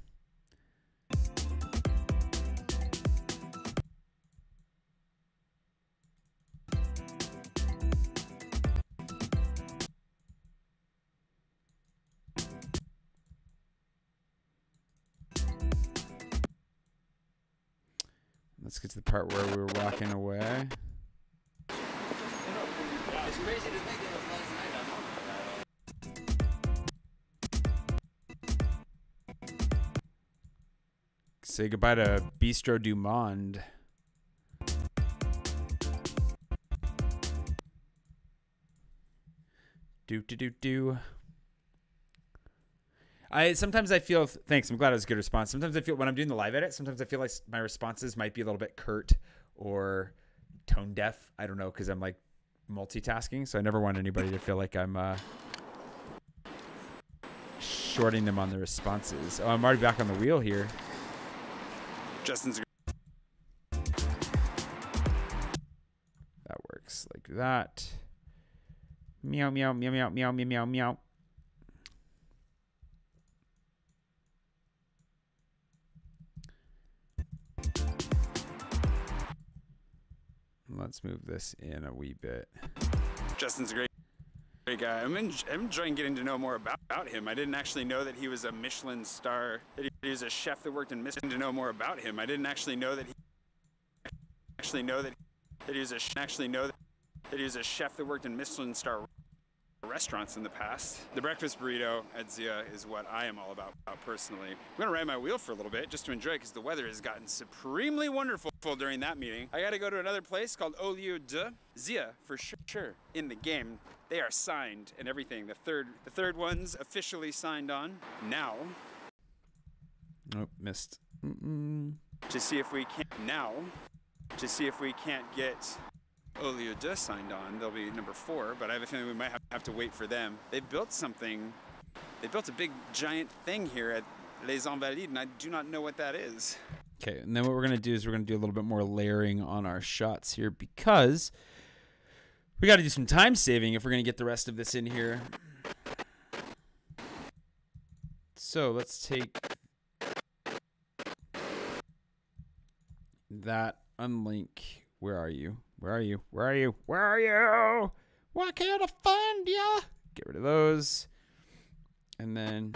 Let's get to the part where we were walking away. It's crazy to think of last night. Say goodbye to Bistro du Monde. Do. Sometimes I feel, thanks, I'm glad it was a good response. Sometimes I feel when I'm doing the live edit, sometimes I feel like my responses might be a little bit curt or tone deaf. I don't know, because I'm like multitasking, so I never want anybody to feel like I'm shorting them on the responses. Oh, I'm already back on the wheel here. Justin's. That works like that. Meow, meow, meow, meow, meow, meow, meow, meow. Let's move this in a wee bit. Justin's a great guy. I'm enjoying getting to know more about him. I didn't actually know that he was a Michelin star, that he was a chef that worked in Michelin. To know more about him. I didn't actually know that he was a chef that worked in Michelin star restaurants in the past. The breakfast burrito at Zia is what I am all about personally. I'm gonna ride my wheel for a little bit just to enjoy it because the weather has gotten supremely wonderful during that meeting. I gotta go to another place called Au Lieu de Zia for sure. In the game, they are signed and everything. The third one's officially signed on now. Oh, missed. To see if we can't get Au Lieu de signed on. They'll be number 4, but I have a feeling we might have to wait for them. They built something. They built a big giant thing here at Les Invalides, and I do not know what that is. Okay, and then what we're going to do is we're going to do a little bit more layering on our shots here because we got to do some time saving if we're going to get the rest of this in here. So let's take that, unlink. Where are you? Where are you? Where are you? Where are you? Why can't I find ya? Get rid of those. And then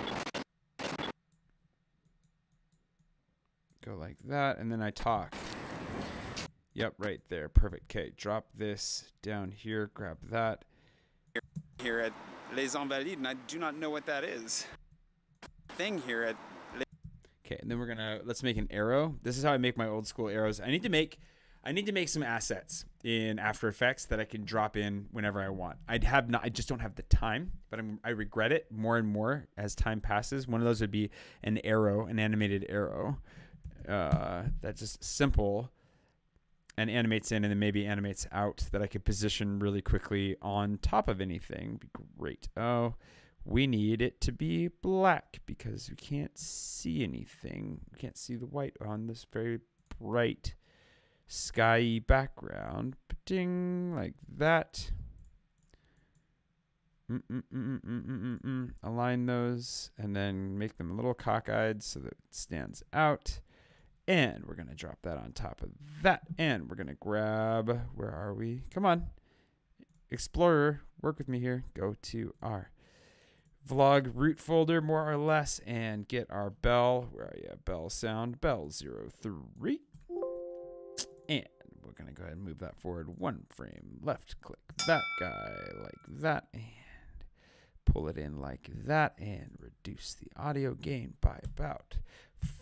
go like that. And then I talk. Yep, right there. Perfect. Okay, drop this down here. Grab that. Here at Les Invalides, and I do not know what that is. Thing here at Okay, and then we're gonna let's make an arrow. This is how I make my old school arrows. I need to make some assets in After Effects that I can drop in whenever I want. I just don't have the time, but I regret it more and more as time passes. One of those would be an arrow, an animated arrow. That's just simple and animates in and then maybe animates out that I could position really quickly on top of anything. Be great. Oh, we need it to be black because we can't see anything. We can't see the white on this very bright skyy background. Ding, like that. Align those and then make them a little cockeyed so that it stands out. And we're going to drop that on top of that. And we're going to grab, where are we? Come on. Explorer, work with me here. Go to our vlog root folder, more or less, and get our bell. Where are you? Bell sound, bell 03. And we're going to go ahead and move that forward 1 frame. Left click that guy like that. And pull it in like that. And reduce the audio gain by about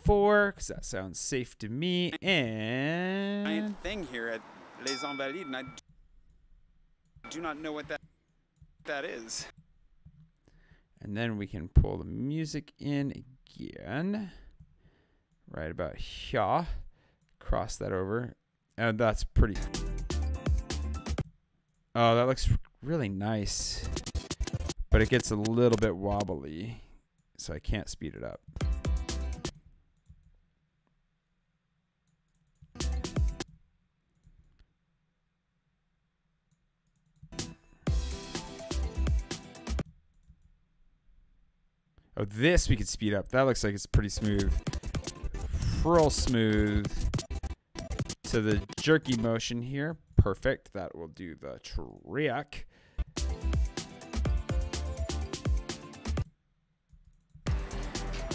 4, because that sounds safe to me. And thing here at Les Invalides, and I do not know what that is. And then we can pull the music in again. Right about here. Cross that over. And that's pretty. Oh, that looks really nice. But it gets a little bit wobbly, so I can't speed it up. Oh, this we could speed up. That looks like it's pretty smooth. Real smooth. To the jerky motion here. Perfect. That will do the trick.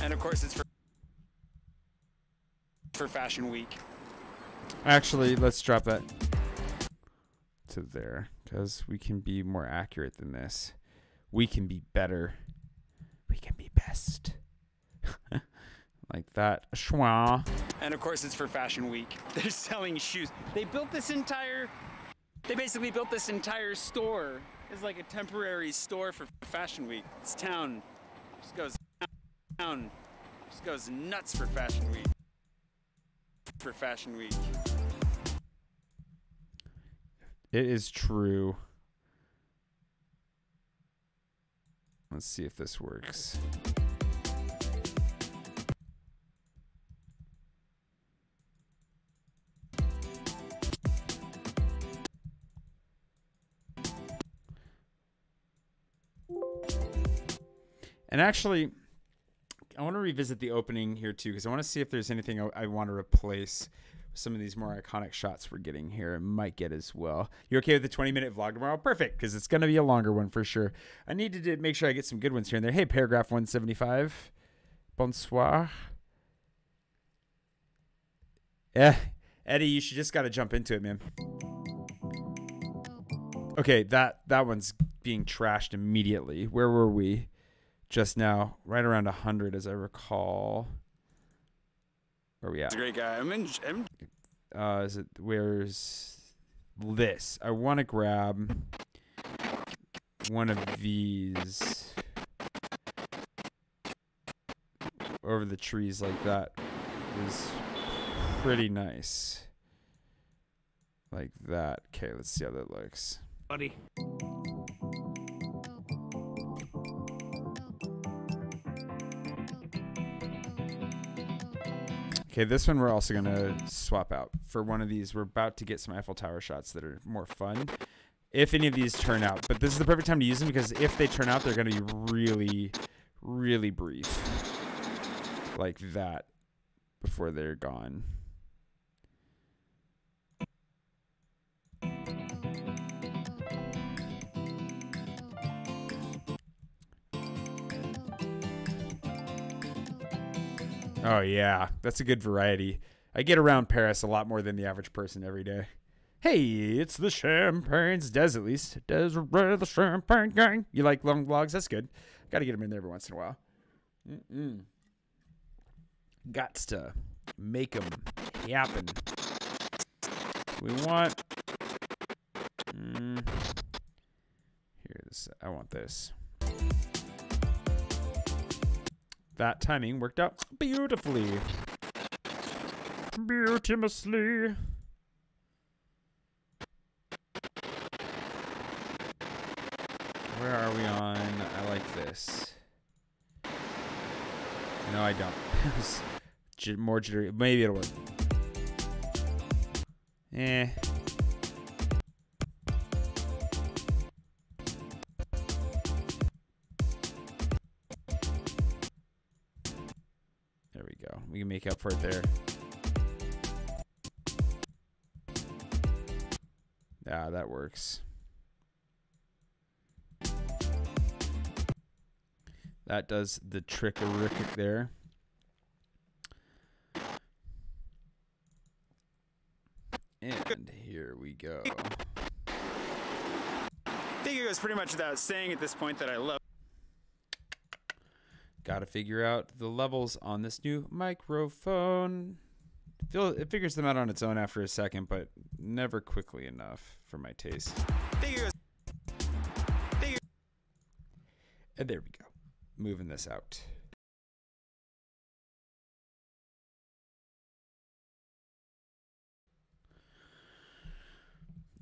And of course, it's for Fashion Week. Actually, let's drop that to there because we can be more accurate than this. We can be better. We can be best. Like that. Schwa. And of course, it's for Fashion Week. They're selling shoes. They basically built this entire store. It's like a temporary store for Fashion Week. This town just goes Just goes nuts for Fashion Week. It is true. Let's see if this works. And actually, I want to revisit the opening here too, because I want to see if there's anything I want to replace with some of these more iconic shots we're getting here. And might get as well. You okay with the 20-minute vlog tomorrow? Perfect, because it's going to be a longer one for sure. I needed to make sure I get some good ones here and there. Hey, paragraph 175. Bonsoir. Yeah, Eddie, you should just got to jump into it, man. Okay, that one's being trashed immediately. Where were we? Just now, right around 100, as I recall. Where are we at? He's a great guy. Is it? Where's this? I want to grab one of these over the trees like that. Is pretty nice. Like that. Okay, let's see how that looks. Buddy. Okay, this one we're also going to swap out. For one of these, we're about to get some Eiffel Tower shots that are more fun. If any of these turn out. But this is the perfect time to use them, because if they turn out, they're going to be really, really brief. Like that. Before they're gone. Oh, yeah. That's a good variety. I get around Paris a lot more than the average person every day. Hey, it's the Champagne's Des, at least. Desiree the Champagne Gang. You like long vlogs? That's good. Got to get them in there every once in a while. Gots to make them happen. We want... Here's... I want this. That timing worked out beautifully. Beautimously. Where are we on? I like this. No, I don't. More jittery. Maybe it'll work. Eh. There we go. We can make up for it there. Yeah, that works. That does the trick-a-rick there. And here we go. I think it goes pretty much without saying at this point that I love. Got to figure out the levels on this new microphone. It figures them out on its own after a second, but never quickly enough for my taste. And there we go. Moving this out.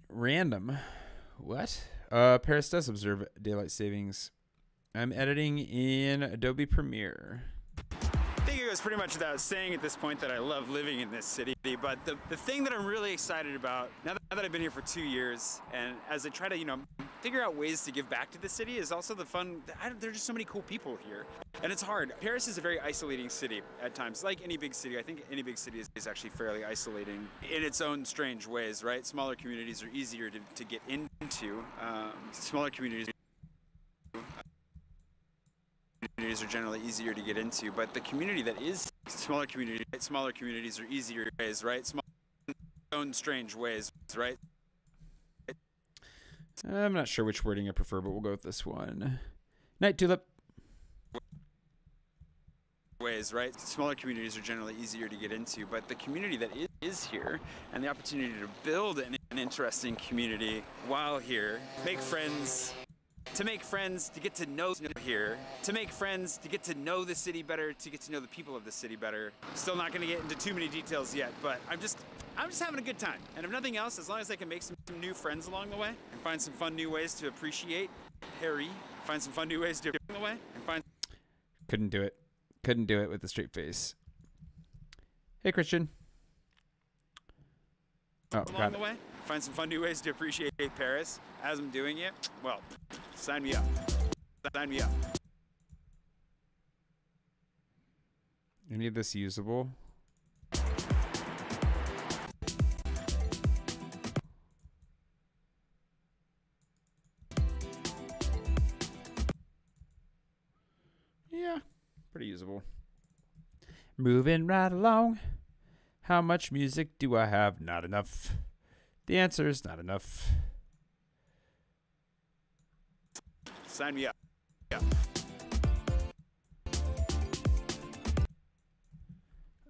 Random. What? Paris does observe daylight savings. I'm editing in Adobe Premiere. I think it goes pretty much without saying at this point that I love living in this city, but the thing that I'm really excited about, now that I've been here for 2 years, and as I try to, figure out ways to give back to the city, is also the fun. There are just so many cool people here, and it's hard. Paris is a very isolating city at times, like any big city. I think any big city is actually fairly isolating in its own strange ways, right? Smaller communities are easier to get into. Smaller communities are generally easier to get into, but the community that is smaller communities are easier ways, right? Small, own strange ways, right? I'm not sure which wording I prefer, but we'll go with this one. Night Tulip. Ways, right? Smaller communities are generally easier to get into, but the community that is here and the opportunity to build an interesting community while here, make friends, to make friends, to get to know here, to make friends, to get to know the city better, to get to know the people of the city better. Still not going to get into too many details yet, but I'm just having a good time. And if nothing else, as long as I can make some new friends along the way and find some fun new ways to appreciate Harry, find some fun new ways to along the way and find. Couldn't do it. Couldn't do it with a straight face. Hey, Christian. Oh, along the way, find some fun new ways to appreciate Paris. As I'm doing it, well, sign me up. Sign me up. Any of this usable? Yeah, pretty usable. Moving right along. How much music do I have? Not enough. The answer is not enough. Sign me up. Yeah.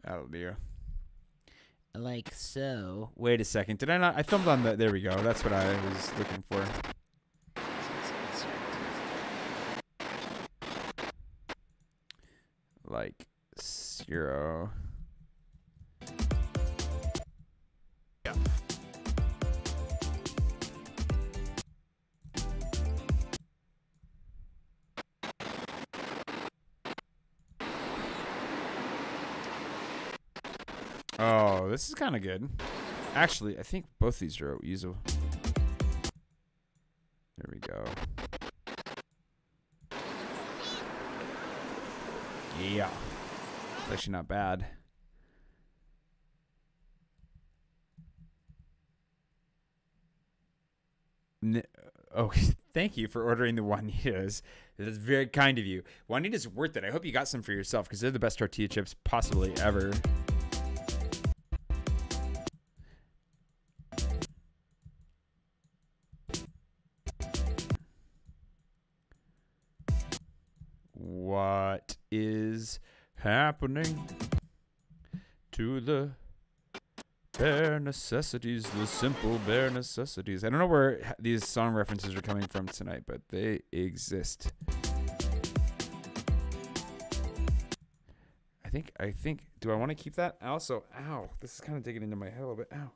That'll do. Like so. Wait a second. Did I not? I thumbed on the. There we go. That's what I was looking for. Like 0. Yeah. Oh, this is kind of good. Actually, I think both these are usable. There we go. Yeah. It's actually not bad. Oh, thank you for ordering the Juanitas. That's very kind of you. Juanitas worth it. I hope you got some for yourself because they're the best tortilla chips possibly ever. What is happening to the bare necessities, the simple bare necessities? I don't know where these song references are coming from tonight, but they exist. I think, do I want to keep that? Also, ow, this is kind of digging into my head a little bit. Ow.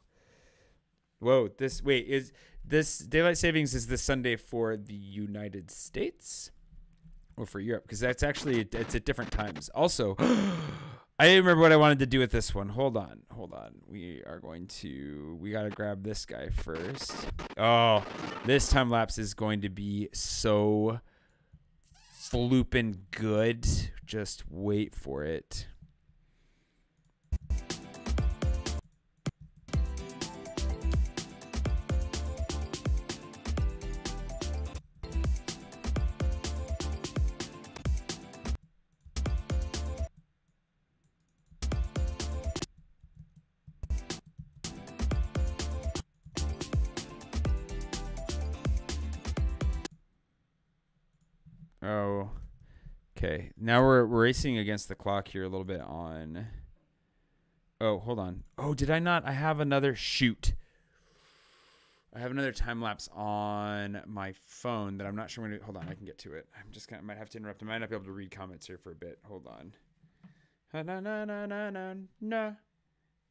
Whoa, is this daylight savings is this Sunday for the United States? Or for Europe, because that's actually, it's at different times. Also, I didn't remember what I wanted to do with this one. Hold on. We got to grab this guy first. Oh, this time lapse is going to be so floopin' good. Just wait for it. Oh, okay. Now we're racing against the clock here a little bit on. Oh, hold on. Oh, did I not? I have another shoot. I have another time lapse on my phone that I'm not sure when to. Hold on, I can get to it. I'm just might have to interrupt. I might not be able to read comments here for a bit. Hold on. Na na na na na na na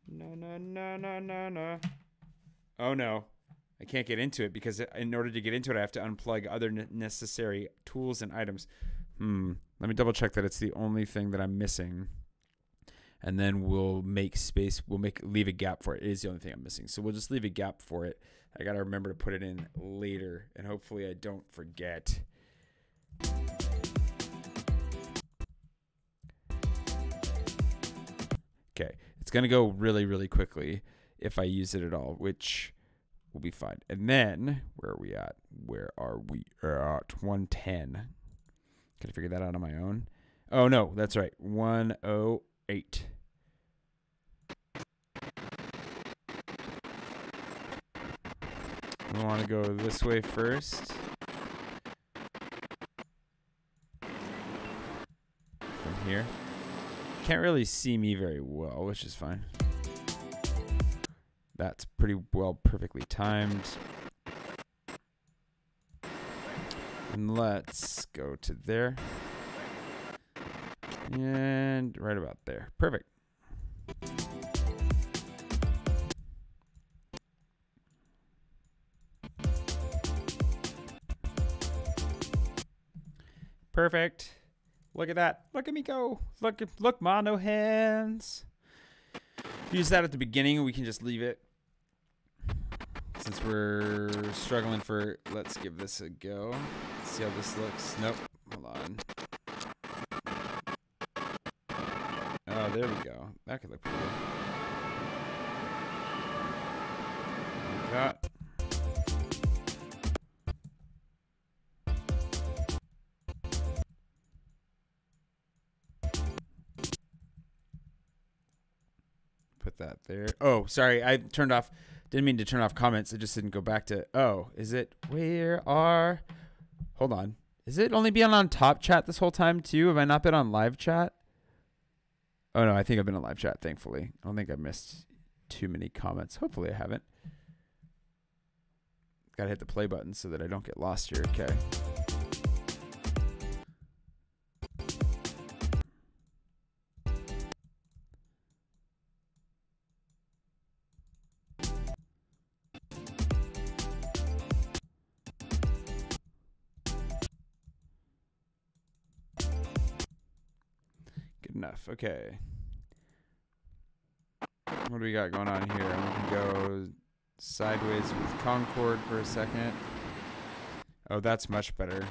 na na na na na. Oh no. I can't get into it because in order to get into it, I have to unplug other necessary tools and items. Let me double check that it's the only thing that I'm missing. And then we'll make space. Leave a gap for it. It is the only thing I'm missing. So we'll just leave a gap for it. I got to remember to put it in later. And hopefully I don't forget. Okay. It's going to go really, really quickly if I use it at all, which will be fine. And then, where are we at? We're at 110. Can I figure that out on my own? Oh, no, that's right. 108. We want to go this way first. From here. Can't really see me very well, which is fine. That's pretty well perfectly timed. And let's go to there. And right about there. Perfect. Perfect. Look at that. Look at me go. Look, mono hands. Use that at the beginning. We can just leave it. Since we're struggling for, let's give this a go. Let's see how this looks. Nope. Hold on. Oh, there we go. That could look pretty good. Like that. Put that there. Oh, sorry. I turned off. Didn't mean to turn off comments. I just didn't go back to. Oh, is it? Where are? Hold on. Is it only been on top chat this whole time too? Have I not been on live chat? Oh no, I think I've been on live chat. Thankfully, I don't think I missed too many comments. Hopefully, I haven't. Gotta hit the play button so that I don't get lost here. Okay. Enough. Okay. What do we got going on here? I'm going to go sideways with Concord for a second. Oh, that's much better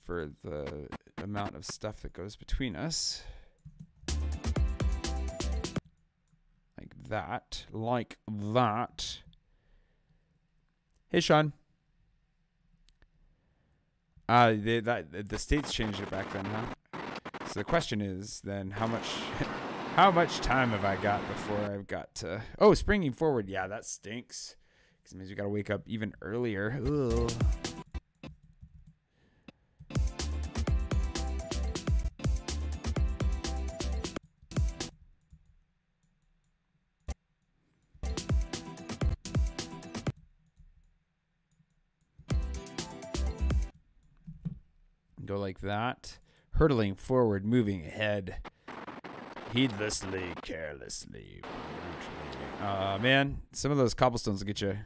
for the amount of stuff that goes between us. Like that. Like that. Hey, Sean. The states changed it back then, huh? So the question is then how much time have I got before I've got to... Oh, springing forward. Yeah, that stinks. Because it means we got to wake up even earlier. Ugh. Go like that. Hurtling forward, moving ahead. Heedlessly, carelessly, brutally. Man, some of those cobblestones will get you.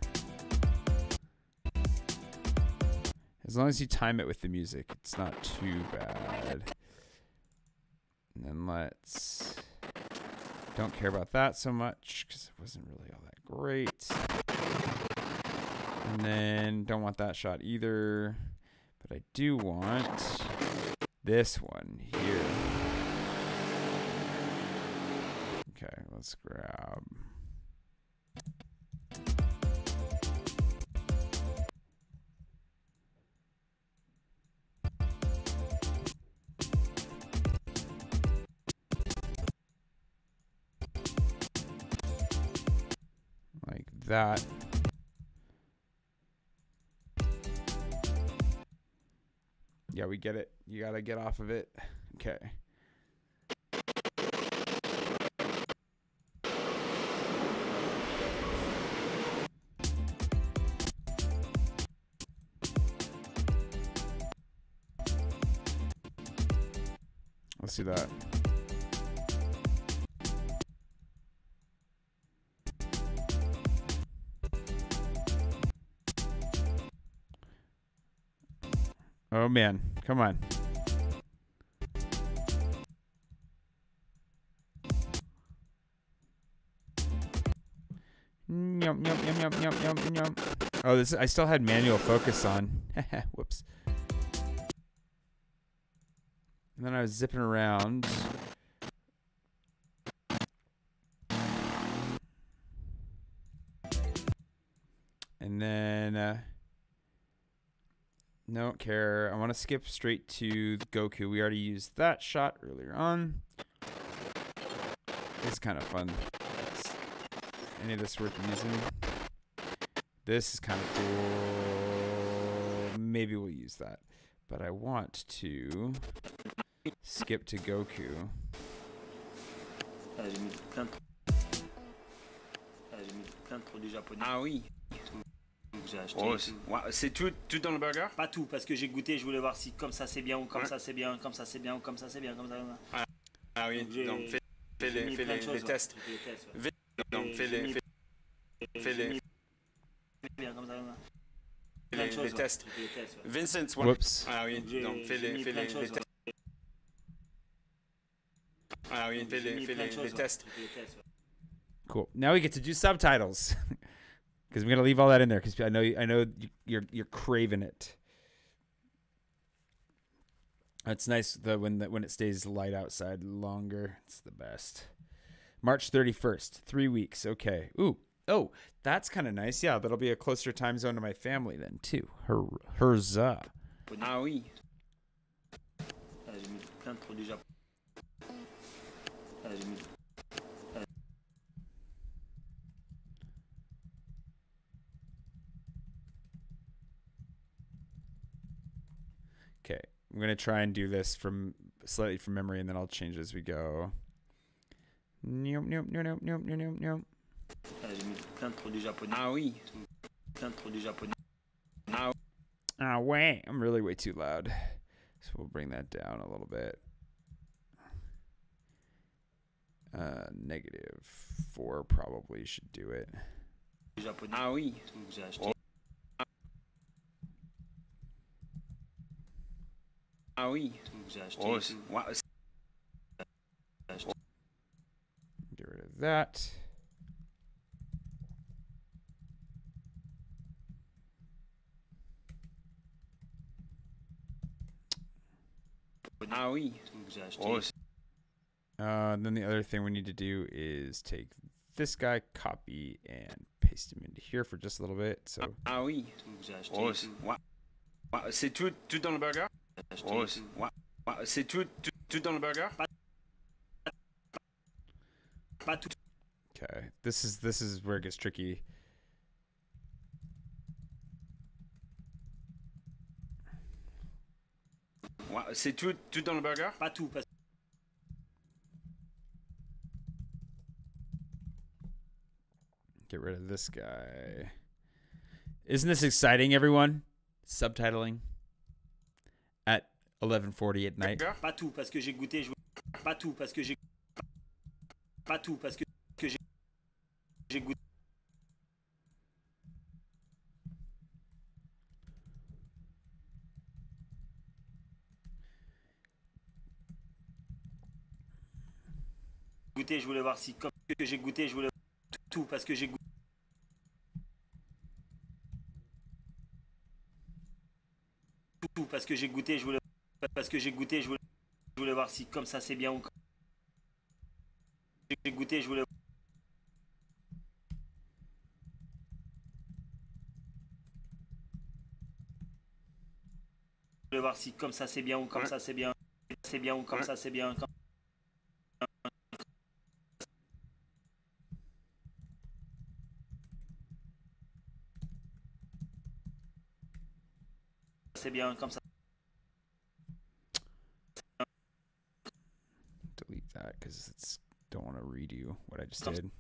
As long as you time it with the music, it's not too bad. And then let's... Don't care about that so much, because it wasn't really all that great. And then don't want that shot either. But I do want... this one here. Okay, let's grab. Like that. Yeah, we get it. You gotta get off of it. Okay. Let's see that. Oh man, come on. Yum, yum, yum, yum, yum, yum, yum. Oh, this I still had manual focus on. Whoops. And then I was zipping around. And then don't care. I want to skip straight to Goku. We already used that shot earlier on. It's kind of fun. Any of this worth using? This is kind of cool. Maybe we'll use that. But I want to skip to Goku. Ah oui. j'ai acheté. Oh, c'est tout dans le burger? Pas tout, parce que j'ai goûté, je voulais voir si comme ça c'est bien ou comme ça c'est bien, comme ça c'est bien ou comme ça c'est bien, comme ça. Ah oui, Donc, donc fais j'ai mis plein de les choses, tests. ouais. J'ai fait les tests, ouais. Vite, donc J'ai mis- fais j'ai les mis bien, comme ça. Plein de choses, les ouais. tests. J'ai fait les tests, ouais. Vincent's Whoops. Ah oui, Donc, j'ai donc fais mis les plein de choses, tests. Ah oui, Donc, fais j'ai mis plein de les choses, ouais. tests. J'ai fait les tests, ouais. Cool. Now we get to do subtitles because we're gonna leave all that in there because I know you're craving it. It's nice when it stays light outside longer. It's the best. March 31st, 3 weeks. Okay. Oh, that's kind of nice. Yeah, that'll be a closer time zone to my family then too. Herza. Ah oui. J'ai mis plein de produits japonais. J'ai mis Okay, I'm gonna try and do this from slightly from memory, and then I'll change as we go. Nope. J'ai mis plein de produits japonais. Ah oui. Plein de produits japonais. Ah, wait, I'm really way too loud. So we'll bring that down a little bit. -4 probably should do it. Japonais. Ah oui. Donc, j'ai acheté. Ah oui. Donc, j'ai acheté. Oh, Get rid of that. Ah oui. Donc, j'ai acheté. Oh, Then the other thing we need to do is take this guy, copy, and paste him into here for just a little bit. So ah oui. Donc, j'ai acheté. Oh, c'est tout dans le burger? J'ai acheté. Oh, c'est tout dans le burger? Pas tout. okay, this is where it gets tricky. C'est tout dans le burger? Pas tout, parce Get rid of this guy. Isn't this exciting, everyone? Subtitling at 11:40 at night. pas tout, parce que j'ai goûté, je pas tout, parce que j'ai pas tout, parce que j'ai goûté. Goûté, je voulais voir si comme que j'ai goûté, je voulais tout parce que j'ai goûté. Tout parce que j'ai goûté, je voulais parce que j'ai goûté, je voulais voir si comme ça c'est bien ou j'ai goûté, je voulais voir si comme ça c'est bien ou comme ça c'est bien ou comme ça c'est bien. C'est bien comme ça. Delete that because it's don't want to redo what I just did.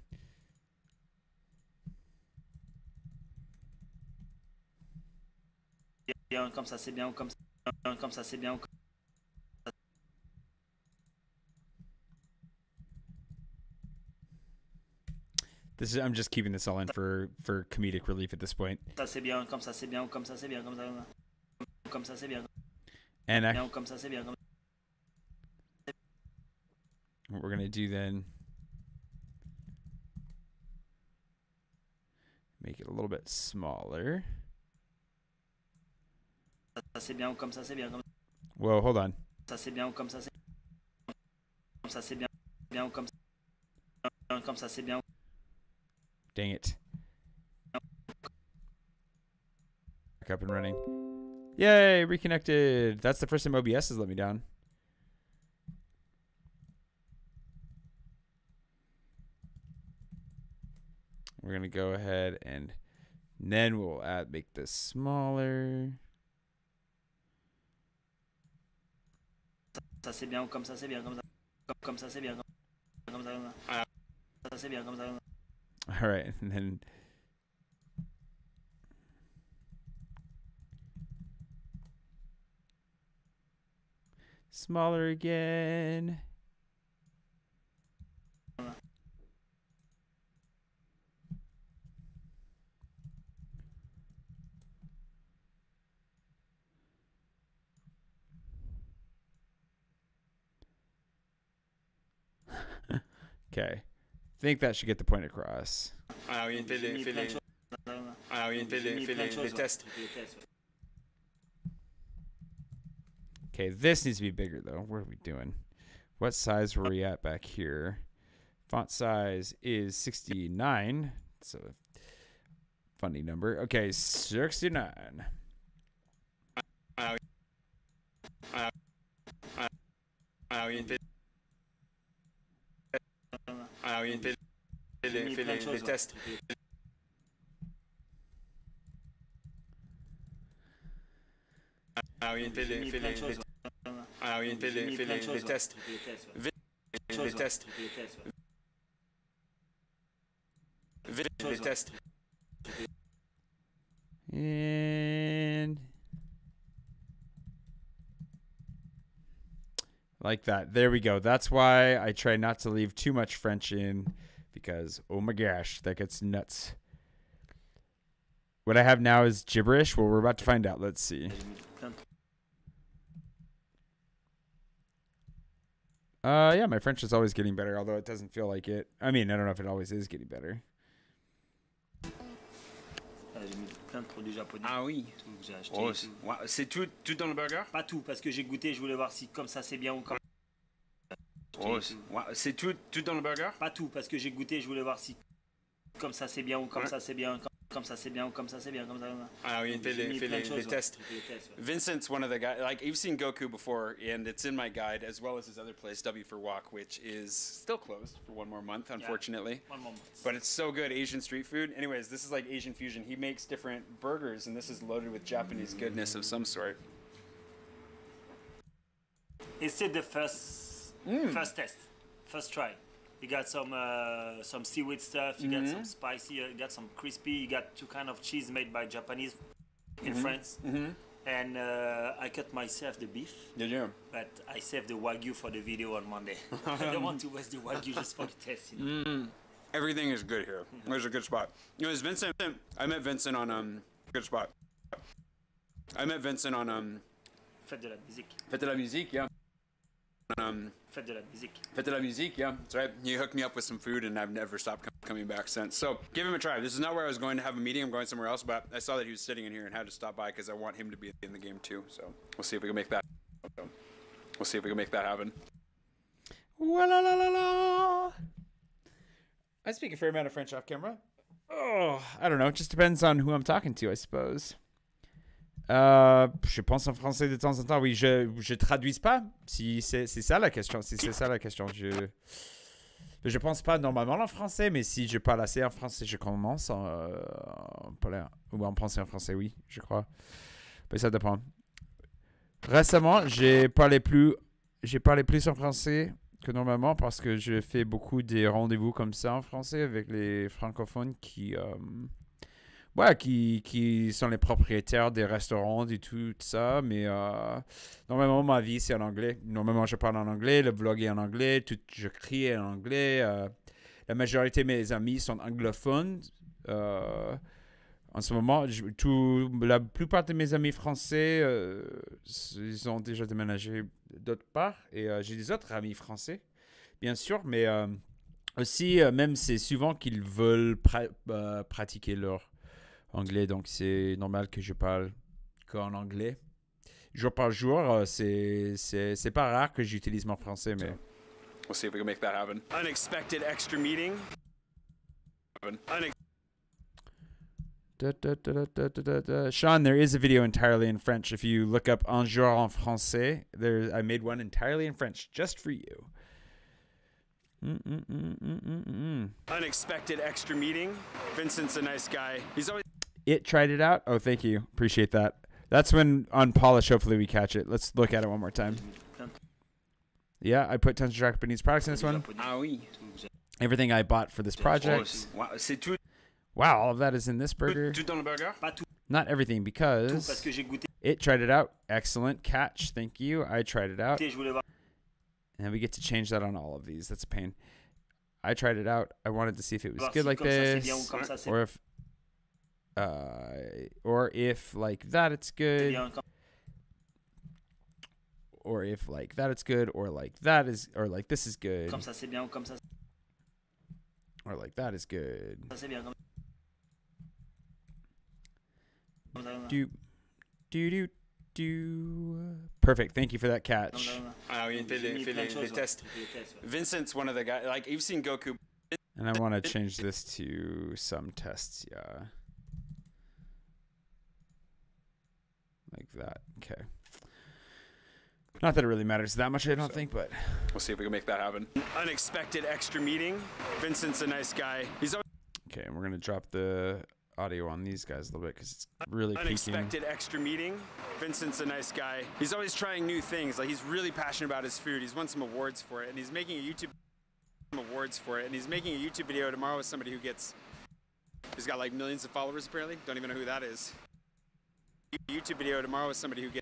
Bien comme ça c'est bien ou comme ça c'est bien ou comme I'm just keeping this all in for comedic relief at this point. ça c'est bien comme ça c'est bien ou comme ça c'est bien comme ça c'est bien. And Bien ou comme ça c'est bien. what we're gonna do then, make it a little bit smaller. Ça c'est bien ou comme ça c'est bien. Whoa, hold on. Ça c'est bien ou comme ça c'est bien ou comme ça c'est bien. Dang it. Back up and running. Yay, reconnected. That's the first time OBS has let me down. We're going to go ahead and then we'll make this smaller. Ça c'est bien ou comme ça c'est bien comme ça c'est bien comme ça. Ça c'est bien comme ça. All right, and then Smaller again. Okay. Think that should get the point across. Ah oui, fais J'ai mis les, fais plein de les, choses. ah oui, fais J'ai les, mis fais plein de les choses, ouais. tests. Les tests, ouais. Okay, this needs to be bigger though. What are we doing? What size were we at back here? Font size is 69. It's a funny number. Okay, 69. Ah oui. Ah oui, fais, ah oui, fais J'ai mis les, fais plein de les choses, ouais. tests. Ah oui, fais J'ai les, mis fais plein de les, choses, les, ouais. ah oui, fais J'ai les, mis fais plein de les, choses, les ouais. tests. Les tests, ouais. Les Choses, ouais. tests. Les tests, ouais. Les tests. And like that. There we go. That's why I try not to leave too much French in, because oh my gosh, that gets nuts. What I have now is gibberish. Well, we're about to find out. Let's see. J'ai mis plein de- Yeah, my French is always getting better, although it doesn't feel like it. I mean, I don't know if it always is getting better. J'ai mis plein de produits japonais. Ah oui. Tout que j'ai acheté. Oh, et tout. c'est tout dans le burger? Pas tout, parce que j'ai goûté, je voulais voir si comme ça c'est bien ou comme Oh, c'est tout dans le burger? Pas tout, parce que j'ai goûté, je voulais voir si comme ça c'est bien ou comme Ouais. ça c'est bien, comme ça c'est bien ou comme ça c'est bien, comme ça. Ah oui, fais J'ai les, mis fais plein les, de les choses, ouais. tests. Les tests, ouais. Vincent's one of the guys, like you've seen Goku before, and it's in my guide, as well as his other place, W for Walk, which is still closed for one more month, unfortunately. One moment. But it's so good, Asian street food. Anyways, this is like Asian fusion. He makes different burgers, and this is loaded with Japanese goodness of some sort. It's still the first test, first try. You got some seaweed stuff. You got some spicy. You got some crispy. You got two kind of cheese made by Japanese in France. And I cut myself the beef, Did you? but I saved the wagyu for the video on Monday. I don't want to waste the wagyu just for the test. You know? Everything is good here. There's a good spot. You know, it's Vincent. I met Vincent on good spot. I met Vincent on Fête de la musique. Fête de la Musique, yeah. Fête de la musique. Fête de la Musique, yeah, that's right. He hooked me up with some food, and I've never stopped coming back since. So give him a try. This is not where I was going to have a meeting. I'm going somewhere else, but I saw that he was sitting in here and had to stop by because I want him to be in the game too. So we'll see if we can make that. We'll see if we can make that happen. Wa-la-la-la-la. I speak a fair amount of French off camera. Oh, I don't know. It just depends on who I'm talking to, I suppose. Je pense en français de temps en temps. Oui, je traduise pas. Si c'est ça la question. Si c'est ça la question, je pense pas normalement en français, mais si je parle assez en français, je commence en parler ou en penser en français, oui, je crois. Mais ça dépend. Récemment, j'ai parlé plus en français que normalement parce que je fais beaucoup des rendez-vous comme ça en français avec les francophones qui sont les propriétaires des restaurants et tout ça, mais normalement ma vie c'est en anglais. Normalement je parle en anglais, le vlog est en anglais, je crie en anglais. La majorité de mes amis sont anglophones. En ce moment, la plupart de mes amis français, ils ont déjà déménagé d'autre part, et j'ai des autres amis français, bien sûr, mais aussi même c'est souvent qu'ils veulent pratiquer leur anglais, donc c'est normal que je parle qu'en anglais. Jour par jour, c'est pas rare que j'utilise mon français, mais... We'll see if we can make that happen. Unexpected extra meeting. Sean, there is a video entirely in French. If you look up Un jour en français, I made one entirely in French just for you. Unexpected extra meeting. Vincent's a nice guy. He's always... It tried it out. Oh, thank you. Appreciate that. That's when on Polish, hopefully we catch it. Let's look at it one more time. Yeah, I put tons of Japanese products in this one. Ah oui. Everything I bought for this project. C'est tout Wow, all of that is in this burger. dans le burger? Pas tout, Not everything, tout, because parce que j'ai goûté. It tried it out. Excellent catch. Thank you. I tried it out. Je voulais voir. And we get to change that on all of these. That's a pain. I tried it out. I wanted to see if it was Voir good si like comme ça, c'est this, bien ou comme ça, c'est or if like that it's good, bien, comme- or if like that it's good, or like that is, or like this is good, Comme ça c'est bien ou comme ça or like that is good. c'est bien. Comme ça, Do, do. Perfect. Thank you for that catch. Il fait J'ai mis plein de les choses, ouais. tests. J'ai fait les tests, ouais. Vincent's one of the guys. Like you've seen Goku. And I want to change this to some tests. Yeah. Like that. Okay. Not that it really matters that much, I don't think, but We'll see if we can make that happen. Unexpected extra meeting. Vincent's a nice guy. He's always okay. And we're gonna drop the audio on these guys a little bit because it's really peaking. unexpected extra meeting. Vincent's a nice guy. He's always trying new things. Like he's really passionate about his food. He's won some awards for it, and he's making a YouTube video tomorrow with somebody who's got like millions of followers apparently. Don't even know who that is. YouTube video tomorrow with somebody who's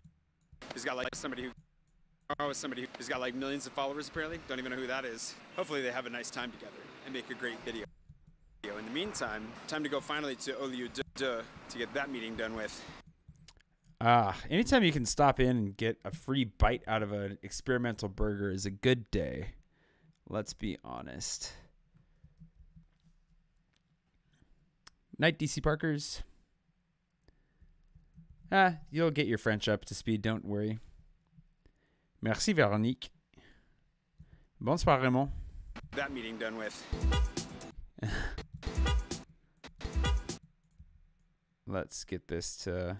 got like millions of followers apparently. Don't even know who that is. Hopefully they have a nice time together and make a great video. In the meantime, time to go finally to Au Lieu de to get that meeting done with. Anytime you can stop in and get a free bite out of an experimental burger is a good day. Let's be honest. Night, DC Parkers. You'll get your French up to speed, don't worry. Merci, Véronique. Bonsoir, Raymond. That meeting done with. Let's get this to...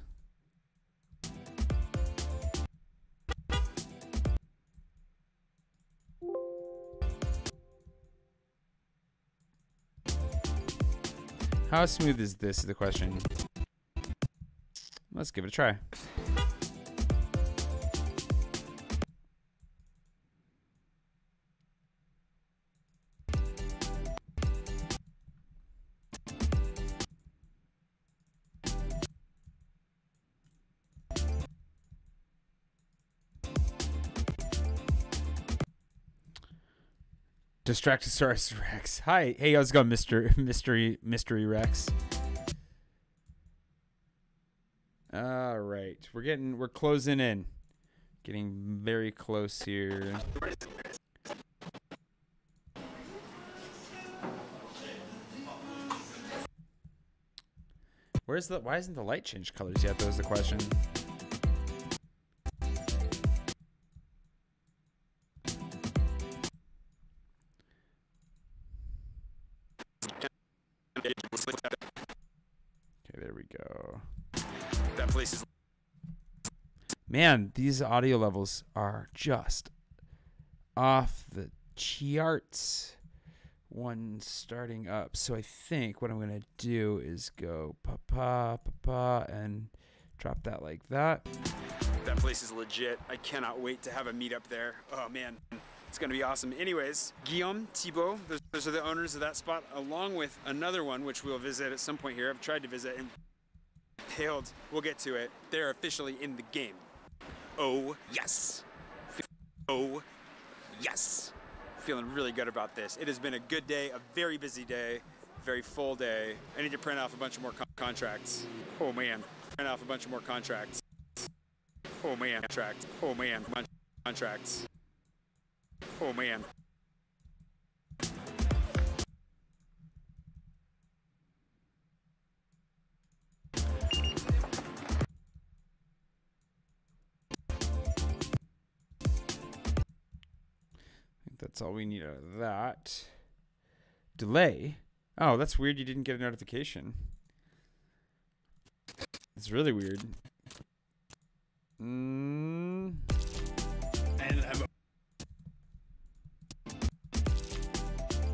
How smooth is this is the question. Let's give it a try. Distractosaurus Rex. Hi. Hey, how's it going, Mystery Rex? All right. We're closing in. Getting very close here. Why isn't the light changed colors yet? That was the question. Okay, there we go. That place is Man, these audio levels are just off the charts. One starting up. So I think what I'm going to do is go pa and drop that like that. That place is legit. I cannot wait to have a meetup there. Oh man, it's gonna be awesome. Anyways, Guillaume, Thibault, those are the owners of that spot, along with another one which we'll visit at some point here. I've tried to visit and failed. We'll get to it. They're officially in the game. Oh yes. Oh yes. Feeling really good about this. It has been a good day, a very busy day, very full day. I need to print off a bunch of more contracts. Oh man, print off a bunch of more contracts. Oh man, contracts. Oh man, contracts. Oh man. That's all we need out of that. Delay. Oh, that's weird. You didn't get a notification. It's really weird. And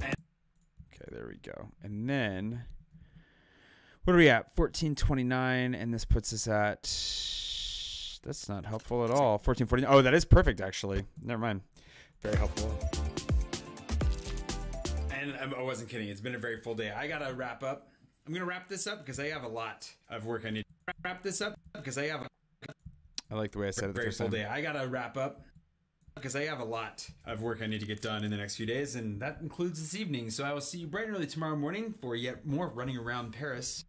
Okay, there we go. And then, what are we at? 1429, and this puts us at... That's not helpful at all. 1449. Oh, that is perfect, actually. Never mind. Very helpful. And I wasn't kidding. It's been a very full day. I got to wrap up. I'm going to wrap this up because I have a lot of work I need to wrap this up because I have I like the way I said it the Very first full time. day. I gotta wrap up because I have a lot of work I need to get done in the next few days, and that includes this evening. So I will see you bright and early tomorrow morning for yet more running around Paris,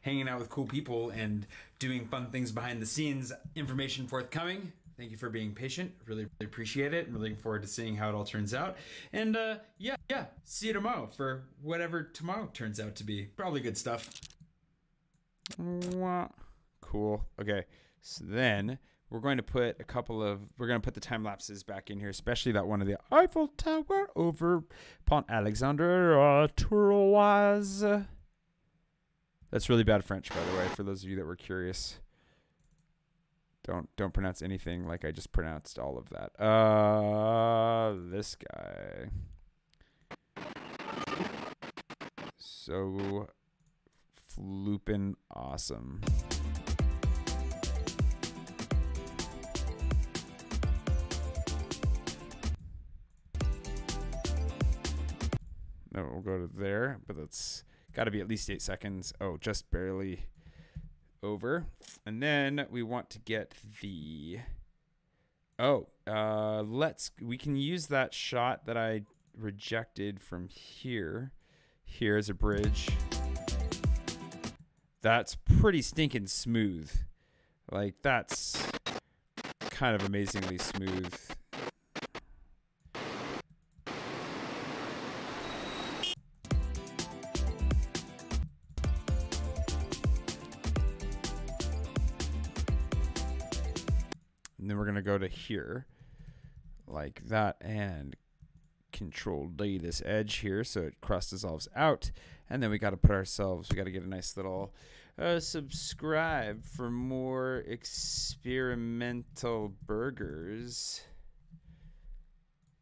hanging out with cool people and doing fun things behind the scenes. Information forthcoming. Thank you for being patient. Really, really appreciate it. I'm really looking forward to seeing how it all turns out. And yeah, see you tomorrow for whatever tomorrow turns out to be. Probably good stuff. Cool. Okay. So then we're going to put the time lapses back in here, especially that one of the Eiffel Tower over Pont Alexandre Tournoise. That's really bad French, by the way, for those of you that were curious. Don't pronounce anything like I just pronounced all of that. This guy. So floopin' awesome. No, we'll go to there, but that's got to be at least 8 seconds. Oh, just barely over. And then we want to get the we can use that shot that I rejected from here as a bridge. That's pretty stinking smooth. Like, that's kind of amazingly smooth. And then we're going to go to here like that and Control D this edge here so it cross dissolves out. And then we got to get a nice little subscribe for more experimental burgers.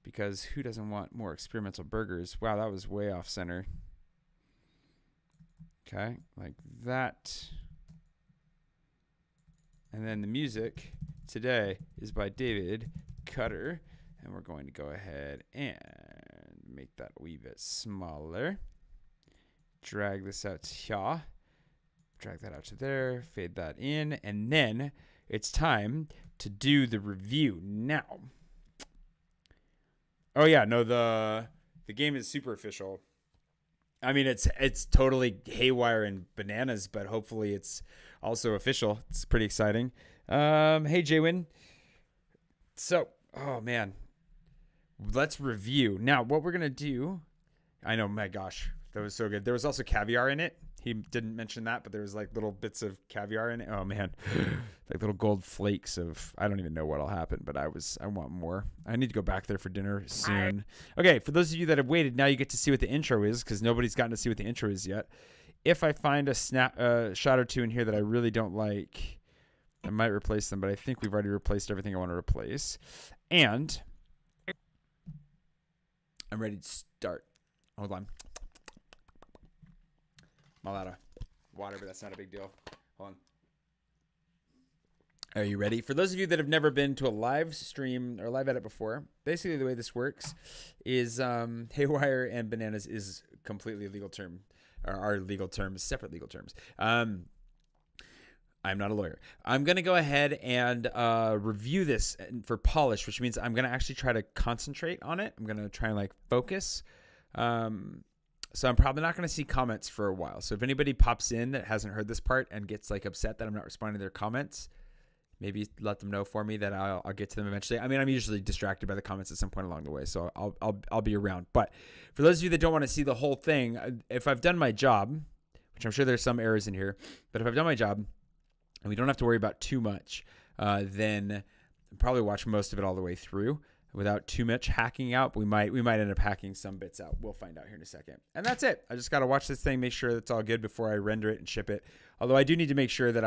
Because who doesn't want more experimental burgers? Wow, that was way off center. Okay, like that. And then the music today is by David Cutter. And we're going to go ahead and make that a wee bit smaller. Drag this out to here. Drag that out to there. Fade that in. And then it's time to do the review. Now. Oh, yeah. No, the game is super official. I mean, it's totally haywire and bananas, but hopefully it's also official. It's pretty exciting. Hey, Jaywin. So, oh, man. Let's review. Now, what we're going to do, I know, my gosh, that was so good. There was also caviar in it. He didn't mention that, but there was like little bits of caviar in it. Oh, man. Like little gold flakes of, I don't even know what'll happen, but I want more. I need to go back there for dinner soon. Okay, for those of you that have waited, now you get to see what the intro is because nobody's gotten to see what the intro is yet. If I find a shot or two in here that I really don't like, I might replace them, but I think we've already replaced everything I want to replace. And I'm ready to start. Hold on. I'm all out of water, but that's not a big deal. Hold on. Are you ready? For those of you that have never been to a live stream or live edit before, basically the way this works is haywire and bananas is completely legal term, or our legal terms, separate legal terms. I'm not a lawyer. I'm going to go ahead and review this for polish, which means I'm going to actually try to concentrate on it. I'm going to try and like focus. So I'm probably not going to see comments for a while. So if anybody pops in that hasn't heard this part and gets like upset that I'm not responding to their comments, maybe let them know for me that I'll get to them eventually. I mean, I'm usually distracted by the comments at some point along the way, so I'll be around. But for those of you that don't want to see the whole thing, if I've done my job, which I'm sure there's some errors in here, but if I've done my job and we don't have to worry about too much, then I'll probably watch most of it all the way through without too much hacking out. But we might end up hacking some bits out. We'll find out here in a second. And that's it. I just got to watch this thing, make sure it's all good before I render it and ship it. Although I do need to make sure that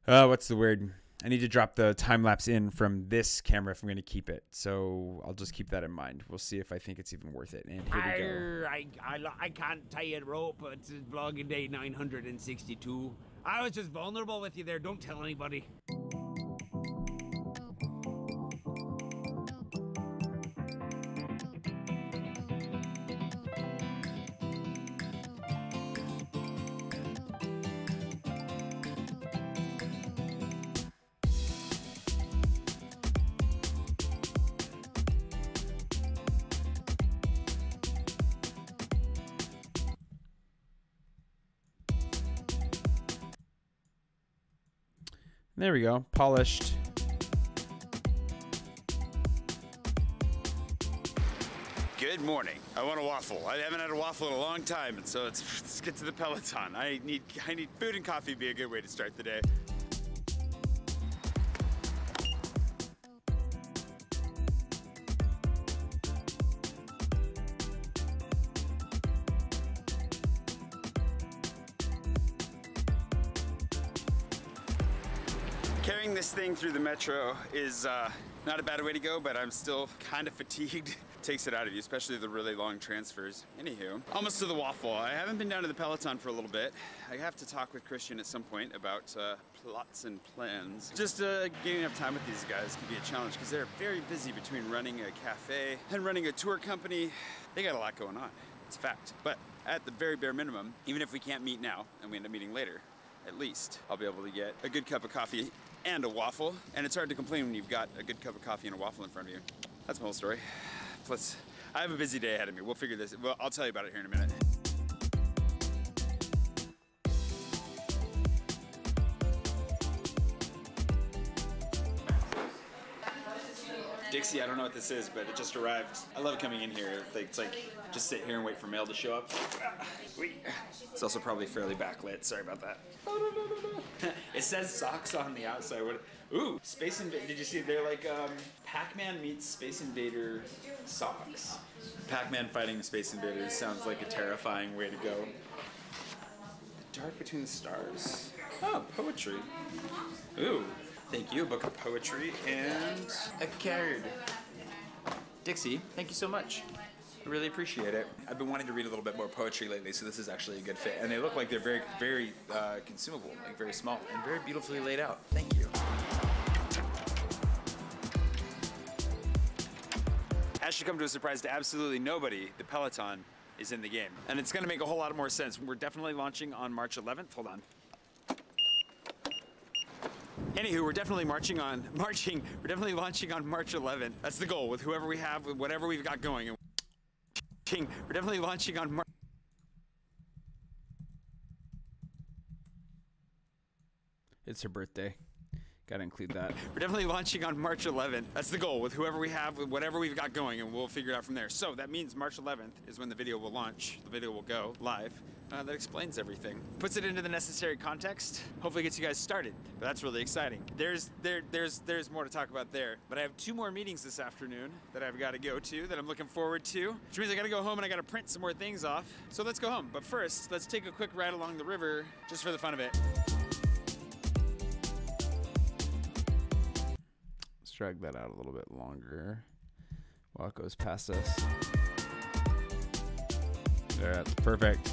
what's the word? I need to drop the time lapse in from this camera if I'm going to keep it. So I'll just keep that in mind. We'll see if I think it's even worth it. And here we go. I can't tie a rope. It's vlogging day 962. I was just vulnerable with you there. Don't tell anybody. There we go. Polished. Good morning. I want a waffle. I haven't had a waffle in a long time, and so let's get to the Peloton. I need food and coffee would be a good way to start the day. Carrying this thing through the metro is not a bad way to go, but I'm still kind of fatigued. Takes it out of you, especially the really long transfers. Anywho, almost to the waffle. I haven't been down to the Peloton for a little bit. I have to talk with Christian at some point about plots and plans. Just getting enough time with these guys can be a challenge because they're very busy between running a cafe and running a tour company. They got a lot going on. It's a fact. But at the very bare minimum, even if we can't meet now and we end up meeting later, at least I'll be able to get a good cup of coffee and a waffle. And it's hard to complain when you've got a good cup of coffee and a waffle in front of you. That's my whole story. Plus, I have a busy day ahead of me. We'll figure this. Well, I'll tell you about it here in a minute. Dixie, I don't know what this is, but it just arrived. I love coming in here. It's like just sit here and wait for mail to show up. It's also probably fairly backlit. Sorry about that. It says socks on the outside. Ooh, Space Invader. Did you see? They're like Pac-Man meets Space Invader socks. Pac-Man fighting the Space Invaders sounds like a terrifying way to go. The Dark Between the Stars. Oh, poetry. Ooh. Thank you, a book of poetry and a card. Dixie, thank you so much. I really appreciate it. I've been wanting to read a little bit more poetry lately, so this is actually a good fit. And they look like they're very, very consumable, like very small and very beautifully laid out. Thank you. As should come to a surprise to absolutely nobody, the Peloton is in the game. And it's gonna make a whole lot more sense. We're definitely launching on March 11th. Hold on. Anywho, we're definitely launching on March 11th. That's the goal with whoever we have, with whatever we've got going. We're definitely launching on March. It's her birthday. Gotta include that. We're definitely launching on March 11th. That's the goal with whoever we have, with whatever we've got going, and we'll figure it out from there. So that means March 11th is when the video will launch. The video will go live. That explains everything. Puts it into the necessary context. Hopefully gets you guys started. But that's really exciting. There's more to talk about there. But I have 2 more meetings this afternoon that I've got to go to that I'm looking forward to. Which means I got to go home and I got to print some more things off. So let's go home. But first, let's take a quick ride along the river just for the fun of it. Let's drag that out a little bit longer while it goes past us. There, that's perfect.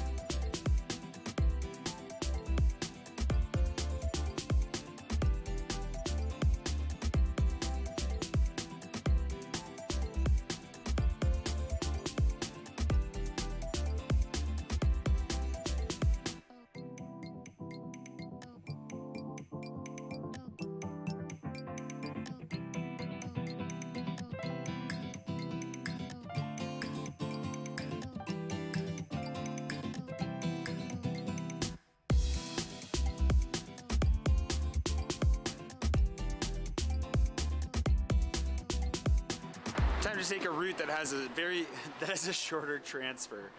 Time to take a route that has a shorter transfer.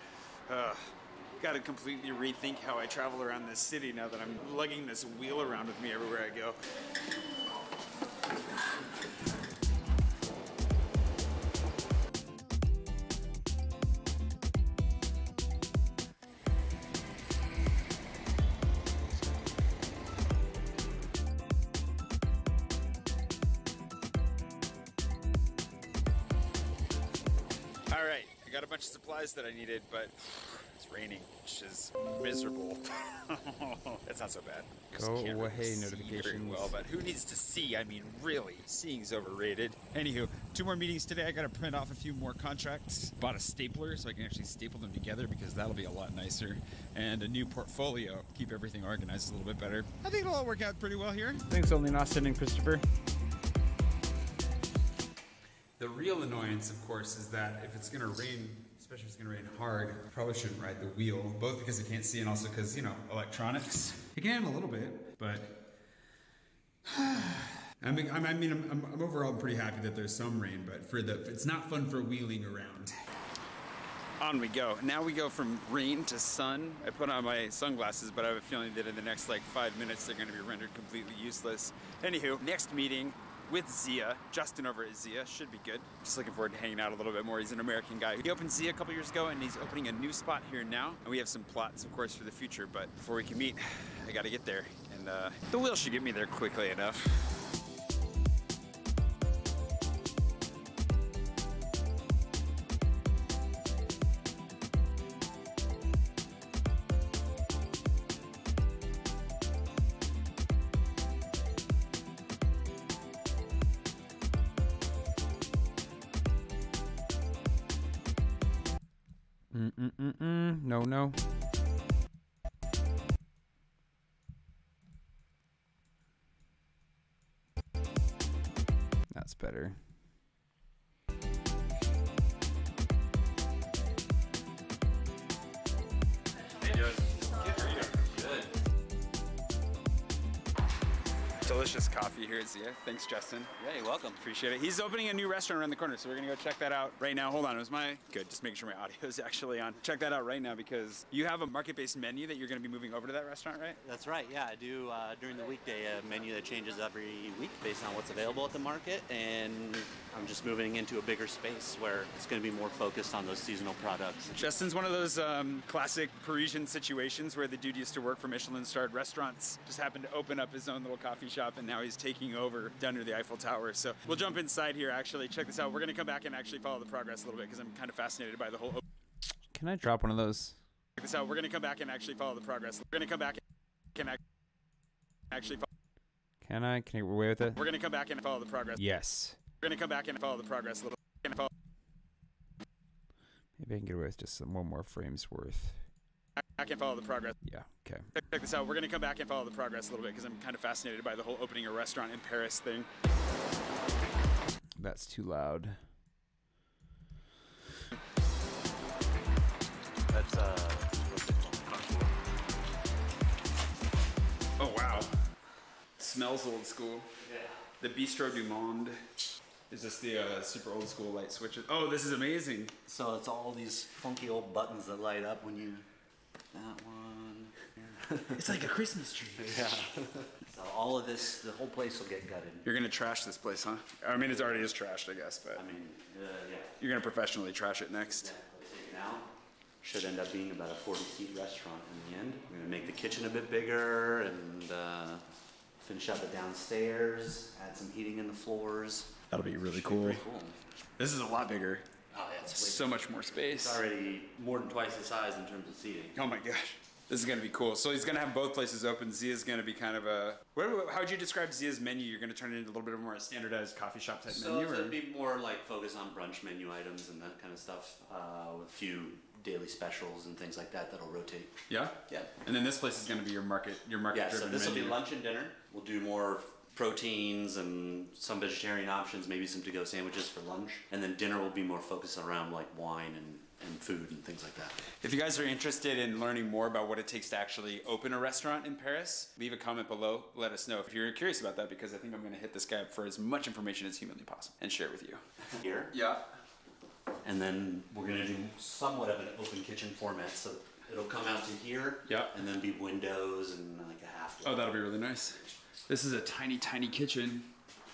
Got to completely rethink how I travel around this city now that I'm lugging this wheel around with me everywhere I go. All right, I got a bunch of supplies that I needed, but it's raining, which is miserable. That's not so bad. Just Go can't away, really see notifications. very well, but who needs to see? I mean, really, seeing's overrated. Anywho, 2 more meetings today. I got to print off a few more contracts. Bought a stapler so I can actually staple them together because that'll be a lot nicer. And a new portfolio, keep everything organized a little bit better. I think it'll all work out pretty well here. Thanks only in Austin and Christopher. The real annoyance, of course, is that if it's gonna rain, especially if it's gonna rain hard, I probably shouldn't ride the wheel, both because I can't see and also because, you know, electronics. It can handle a little bit, but I'm overall pretty happy that there's some rain, but it's not fun for wheeling around. On we go. Now we go from rain to sun. I put on my sunglasses, but I have a feeling that in the next like 5 minutes they're going to be rendered completely useless. Anywho, next meeting with Zia. Justin over at Zia should be good. Just looking forward to hanging out a little bit more. He's an American guy. He opened Zia a couple years ago, and he's opening a new spot here now. And we have some plots, of course, for the future. But before we can meet, I got to get there, and the wheel should get me there quickly enough. No. That's better. Delicious coffee here at Zia. Thanks, Justin. Yeah, you're welcome. Appreciate it. He's opening a new restaurant around the corner, so we're gonna go check that out right now. Hold on, good, just making sure my audio is actually on. Check that out right now because you have a market-based menu that you're gonna be moving over to that restaurant, right? That's right, yeah. I do during the weekday a menu that changes every week based on what's available at the market, and I'm just moving into a bigger space where it's gonna be more focused on those seasonal products. Justin's one of those classic Parisian situations where the dude used to work for Michelin-starred restaurants, just happened to open up his own little coffee shop, and now he's taking over down near the Eiffel Tower. So we'll jump inside here, actually. Check this out. We're gonna come back and actually follow the progress a little bit because I'm kind of fascinated by the whole... Can I drop one of those? Check this out. We're gonna come back and actually follow the progress. We're gonna come back and actually follow... Can I? Can I get away with it? We're gonna come back and follow the progress. Yes. We're gonna come back and follow the progress a little. Maybe I can get away with just one more frames worth. I can follow the progress. Yeah, okay. Check this out. We're gonna come back and follow the progress a little bit because I'm kind of fascinated by the whole opening a restaurant in Paris thing. That's too loud. That's Oh wow. Smells old school. Yeah. The Bistro du Monde. Is this the super old school light switches? Oh, this is amazing. So it's all these funky old buttons that light up when you... That one. It's like a Christmas tree. Yeah. So all of this, the whole place will get gutted. You're gonna trash this place, huh? I mean, it already is trashed, I guess, but I mean, yeah. you're gonna professionally trash it next. Now should end up being about a 40-seat restaurant in the end. We're gonna make the kitchen a bit bigger and finish out the downstairs, add some heating in the floors. That'll be really Should be cool. pretty cool. This is a lot bigger. Oh yeah, it's So much more space. It's already more than twice the size in terms of seating. Oh my gosh. This is gonna be cool. So he's gonna have both places open. Zia's gonna be kind of a... How would you describe Zia's menu? You're gonna turn it into a little bit more a standardized coffee shop type So menu? it's Or? gonna be more like focus on brunch menu items and that kind of stuff, with a few daily specials and things like that that'll rotate. Yeah? Yeah. And then this place is gonna be your market Yeah, so driven this will be menu. lunch and dinner. We'll do more proteins and some vegetarian options, maybe some to-go sandwiches for lunch. And then dinner will be more focused around like wine and food and things like that. If you guys are interested in learning more about what it takes to actually open a restaurant in Paris, leave a comment below. Let us know if you're curious about that, because I think I'm gonna hit this guy up for as much information as humanly possible and share it with you. Here. Yeah. And then we're gonna do somewhat of an open kitchen format, so it'll come out to here. Yeah. And then be windows and like a half. Oh, that'll be really nice. This is a tiny, tiny kitchen.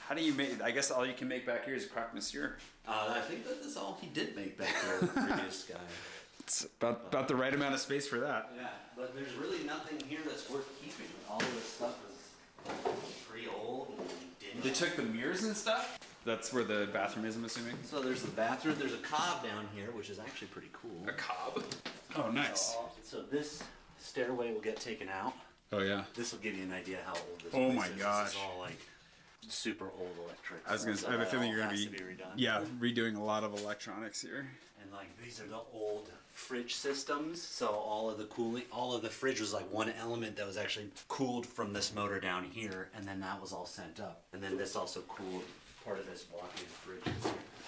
How do you make, I guess all you can make back here is croque monsieur. I think that is all he did make back there, the previous guy. It's about the right amount of space for that. Yeah, but there's really nothing here that's worth keeping. All of this stuff is pretty old and dingy. They took the mirrors and stuff? That's where the bathroom is, I'm assuming? So there's the bathroom. There's a cob down here, which is actually pretty cool. A cob? Oh, nice. So this stairway will get taken out. Oh, yeah. This will give you an idea how old this Oh place my is. gosh. This is all like super old electric. I was gonna say, I have a feeling you're gonna be, redone. yeah, redoing a lot of electronics here. And like these are the old fridge systems. So all of the fridge was like one element that was actually cooled from this motor down here, and then that was all sent up. And then this also cooled part of this walk-in fridge.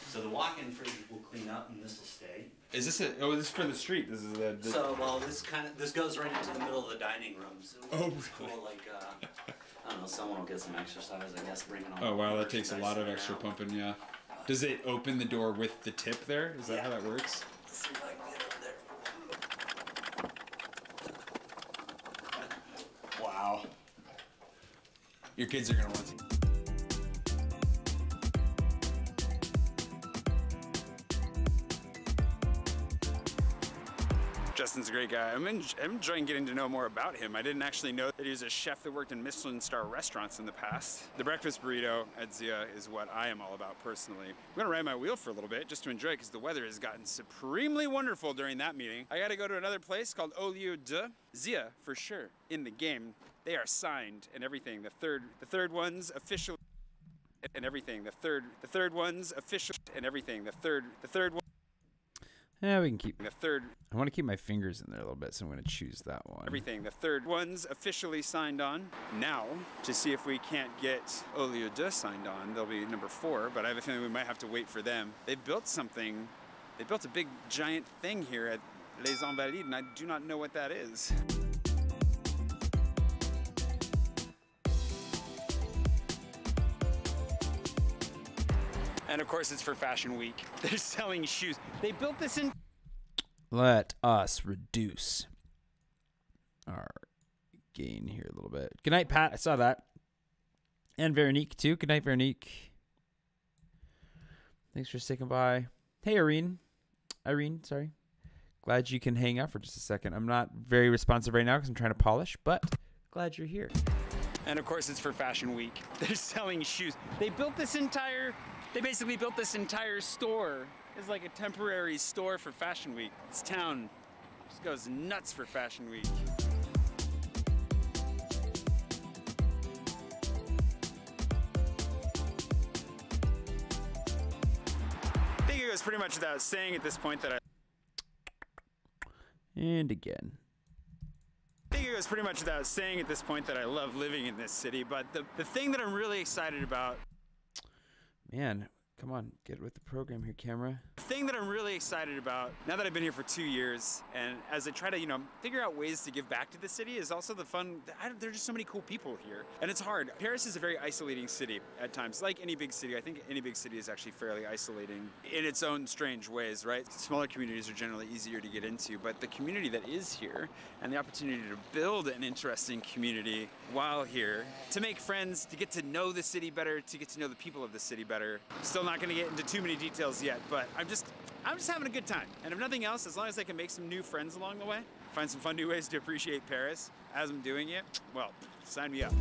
So the walk-in fridge will clean up, and this will stay. Is this this is for the street? This is the... So well, this goes right into the middle of the dining room. So Oh, it's cool, like I don't know, someone will get some exercise, I guess, bringing on. Oh wow, that takes a lot of extra pumping, yeah. Does it open the door with the tip there? Is that how that works? Let's see if I can get over there. Wow. Your kids are gonna want to. Justin's a great guy. I'm enjoying getting to know more about him. I didn't actually know that he was a chef that worked in Michelin star restaurants in the past. The breakfast burrito at Zia is what I am all about personally. I'm gonna ride my wheel for a little bit just to enjoy it because the weather has gotten supremely wonderful during that meeting. I gotta go to another place called Au Lieu de Zia for sure. In the game, they are signed and everything. The third one's official and everything. The third one's official and everything. The third one. Yeah, we can keep. The third. I want to keep my fingers in there a little bit, so I'm going to choose that one. Everything. The third one's officially signed on. Now, to see if we can't get Au Lieu de signed on, they'll be number 4, but I have a feeling we might have to wait for them. They built something. They built a big, giant thing here at Les Invalides, and I do not know what that is. And of course, it's for Fashion Week. They're selling shoes. They built this in. Let us reduce our gain here a little bit. Good night, Pat. I saw that. And Veronique, too. Good night, Veronique. Thanks for sticking by. Hey, Irene. Sorry. Glad you can hang out for just a second. I'm not very responsive right now because I'm trying to polish, but glad you're here. And of course, it's for Fashion Week. They're selling shoes. They basically built this entire store. It's like a temporary store for Fashion Week. This town just goes nuts for Fashion Week. I think it goes pretty much without saying at this point that And again. I think it goes pretty much without saying at this point that I love living in this city, but the thing that I'm really excited about. Man, come on, get with the program here, camera. The thing that I'm really excited about, now that I've been here for 2 years, and as I try to, figure out ways to give back to the city, is also the fun. There are just so many cool people here, and it's hard. Paris is a very isolating city at times, like any big city. I think any big city is actually fairly isolating in its own strange ways, right? Smaller communities are generally easier to get into, but the community that is here, and the opportunity to build an interesting community while here, to make friends, to get to know the city better, to get to know the people of the city better. Still not going to get into too many details yet, but I'm just having a good time. And if nothing else, as long as I can make some new friends along the way, find some fun new ways to appreciate Paris as I'm doing it, well, sign me up.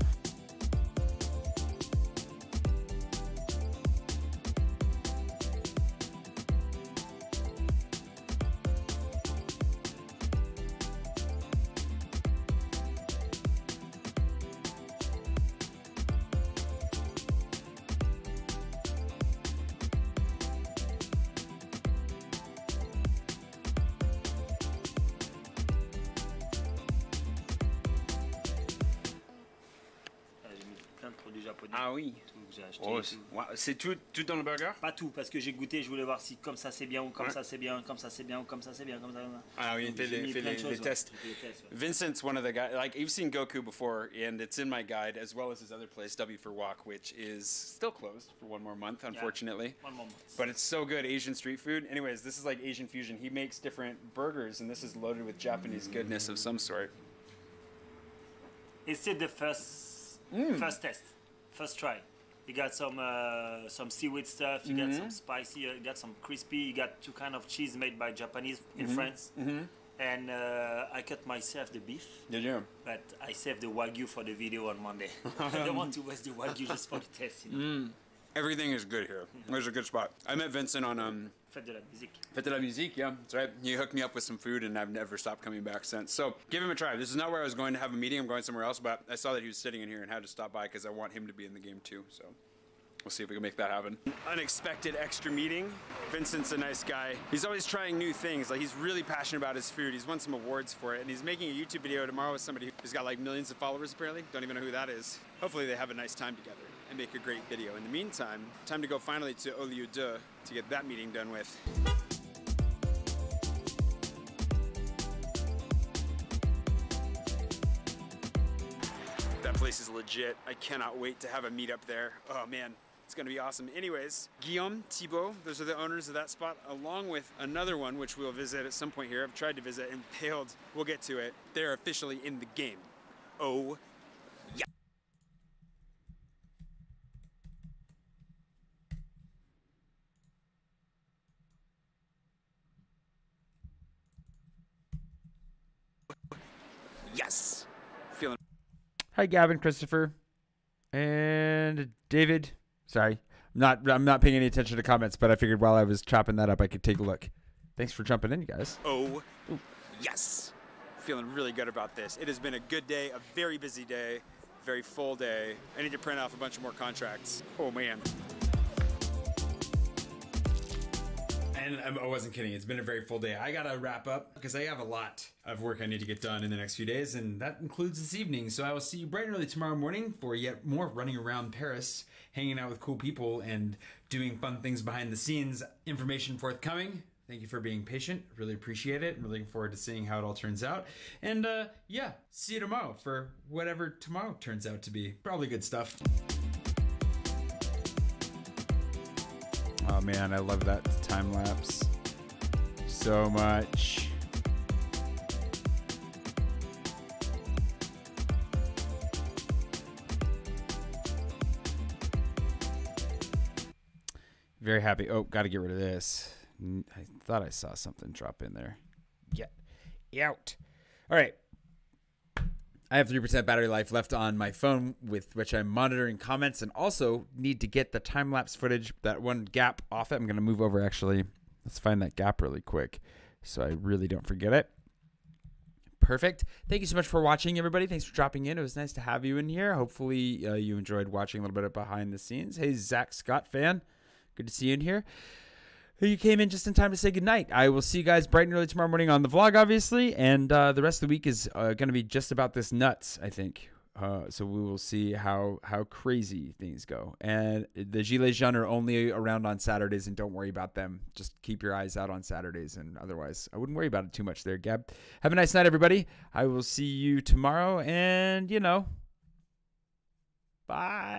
Ah oui. J'ai acheté Oh, et tout. c'est tout dans le burger? Pas tout, parce que j'ai goûté, je voulais voir si comme ça c'est bien, ou comme ça c'est bien, comme ça c'est bien, ou comme ça c'est bien, comme ça. Ah oui, Donc, j'ai mis plein de choses, les tests. J'ai fait les tests, ouais. Vincent's one of the guys, like you've seen Goku before, and it's in my guide, as well as his other place, W for Walk, which is still closed for one more month, unfortunately. One more month. But it's so good, Asian street food. Anyways, this is like Asian fusion. He makes different burgers, and this is loaded with Japanese goodness of some sort. It's still the first test, first try. You got some seaweed stuff. You got some spicy. You got some crispy. You got two kind of cheese made by Japanese in France. And I cut myself the beef. Did you? But I saved the Wagyu for the video on Monday. I don't want to waste the Wagyu just for the test. Everything is good here. There's a good spot. I met Vincent on Fête de la musique. Fête de la Musique, yeah, that's right. He hooked me up with some food, and I've never stopped coming back since. So give him a try. This is not where I was going to have a meeting. I'm going somewhere else, but I saw that he was sitting in here and had to stop by because I want him to be in the game too. So we'll see if we can make that happen. Unexpected extra meeting. Vincent's a nice guy. He's always trying new things. Like, he's really passionate about his food. He's won some awards for it, and he's making a YouTube video tomorrow with somebody who's got like millions of followers apparently. Don't even know who that is. Hopefully they have a nice time together and make a great video. In the meantime, time to go finally to Au Lieu de to get that meeting done with. That place is legit. I cannot wait to have a meetup there. Oh man, it's gonna be awesome. Anyways, Guillaume, Thibaut, those are the owners of that spot, along with another one which we'll visit at some point here. I've tried to visit and failed. We'll get to it. They're officially in the game. Oh, yeah. Yes. Feeling. Hi, Gavin, Christopher, and David. Sorry, I'm not paying any attention to comments, but I figured while I was chopping that up, I could take a look. Thanks for jumping in, you guys. Oh, yes. Feeling really good about this. It has been a good day, a very busy day, very full day. I need to print off a bunch more contracts. Oh man. And I wasn't kidding. It's been a very full day. I got to wrap up because I have a lot of work I need to get done in the next few days, and that includes this evening. So I will see you bright and early tomorrow morning for yet more running around Paris, hanging out with cool people, and doing fun things behind the scenes. Information forthcoming. Thank you for being patient. Really appreciate it. I'm really looking forward to seeing how it all turns out. And yeah, see you tomorrow for whatever tomorrow turns out to be. Probably good stuff. Oh man, I love that time lapse so much. Very happy. Oh, got to get rid of this. I thought I saw something drop in there. Get out. All right. I have 3% battery life left on my phone with which I'm monitoring comments, and also need to get the time-lapse footage, that one gap off it. I'm going to move over, actually. Let's find that gap really quick so I really don't forget it. Perfect. Thank you so much for watching, everybody. Thanks for dropping in. It was nice to have you in here. Hopefully you enjoyed watching a little bit of behind the scenes. Hey, Zach Scott fan. Good to see you in here. You came in just in time to say goodnight. I will see you guys bright and early tomorrow morning on the vlog, obviously. And the rest of the week is going to be just about this nuts, I think. So we will see how crazy things go. And the Gilets Jaunes are only around on Saturdays, and don't worry about them. Just keep your eyes out on Saturdays. And otherwise, I wouldn't worry about it too much there, Gab. Have a nice night, everybody. I will see you tomorrow. And, bye.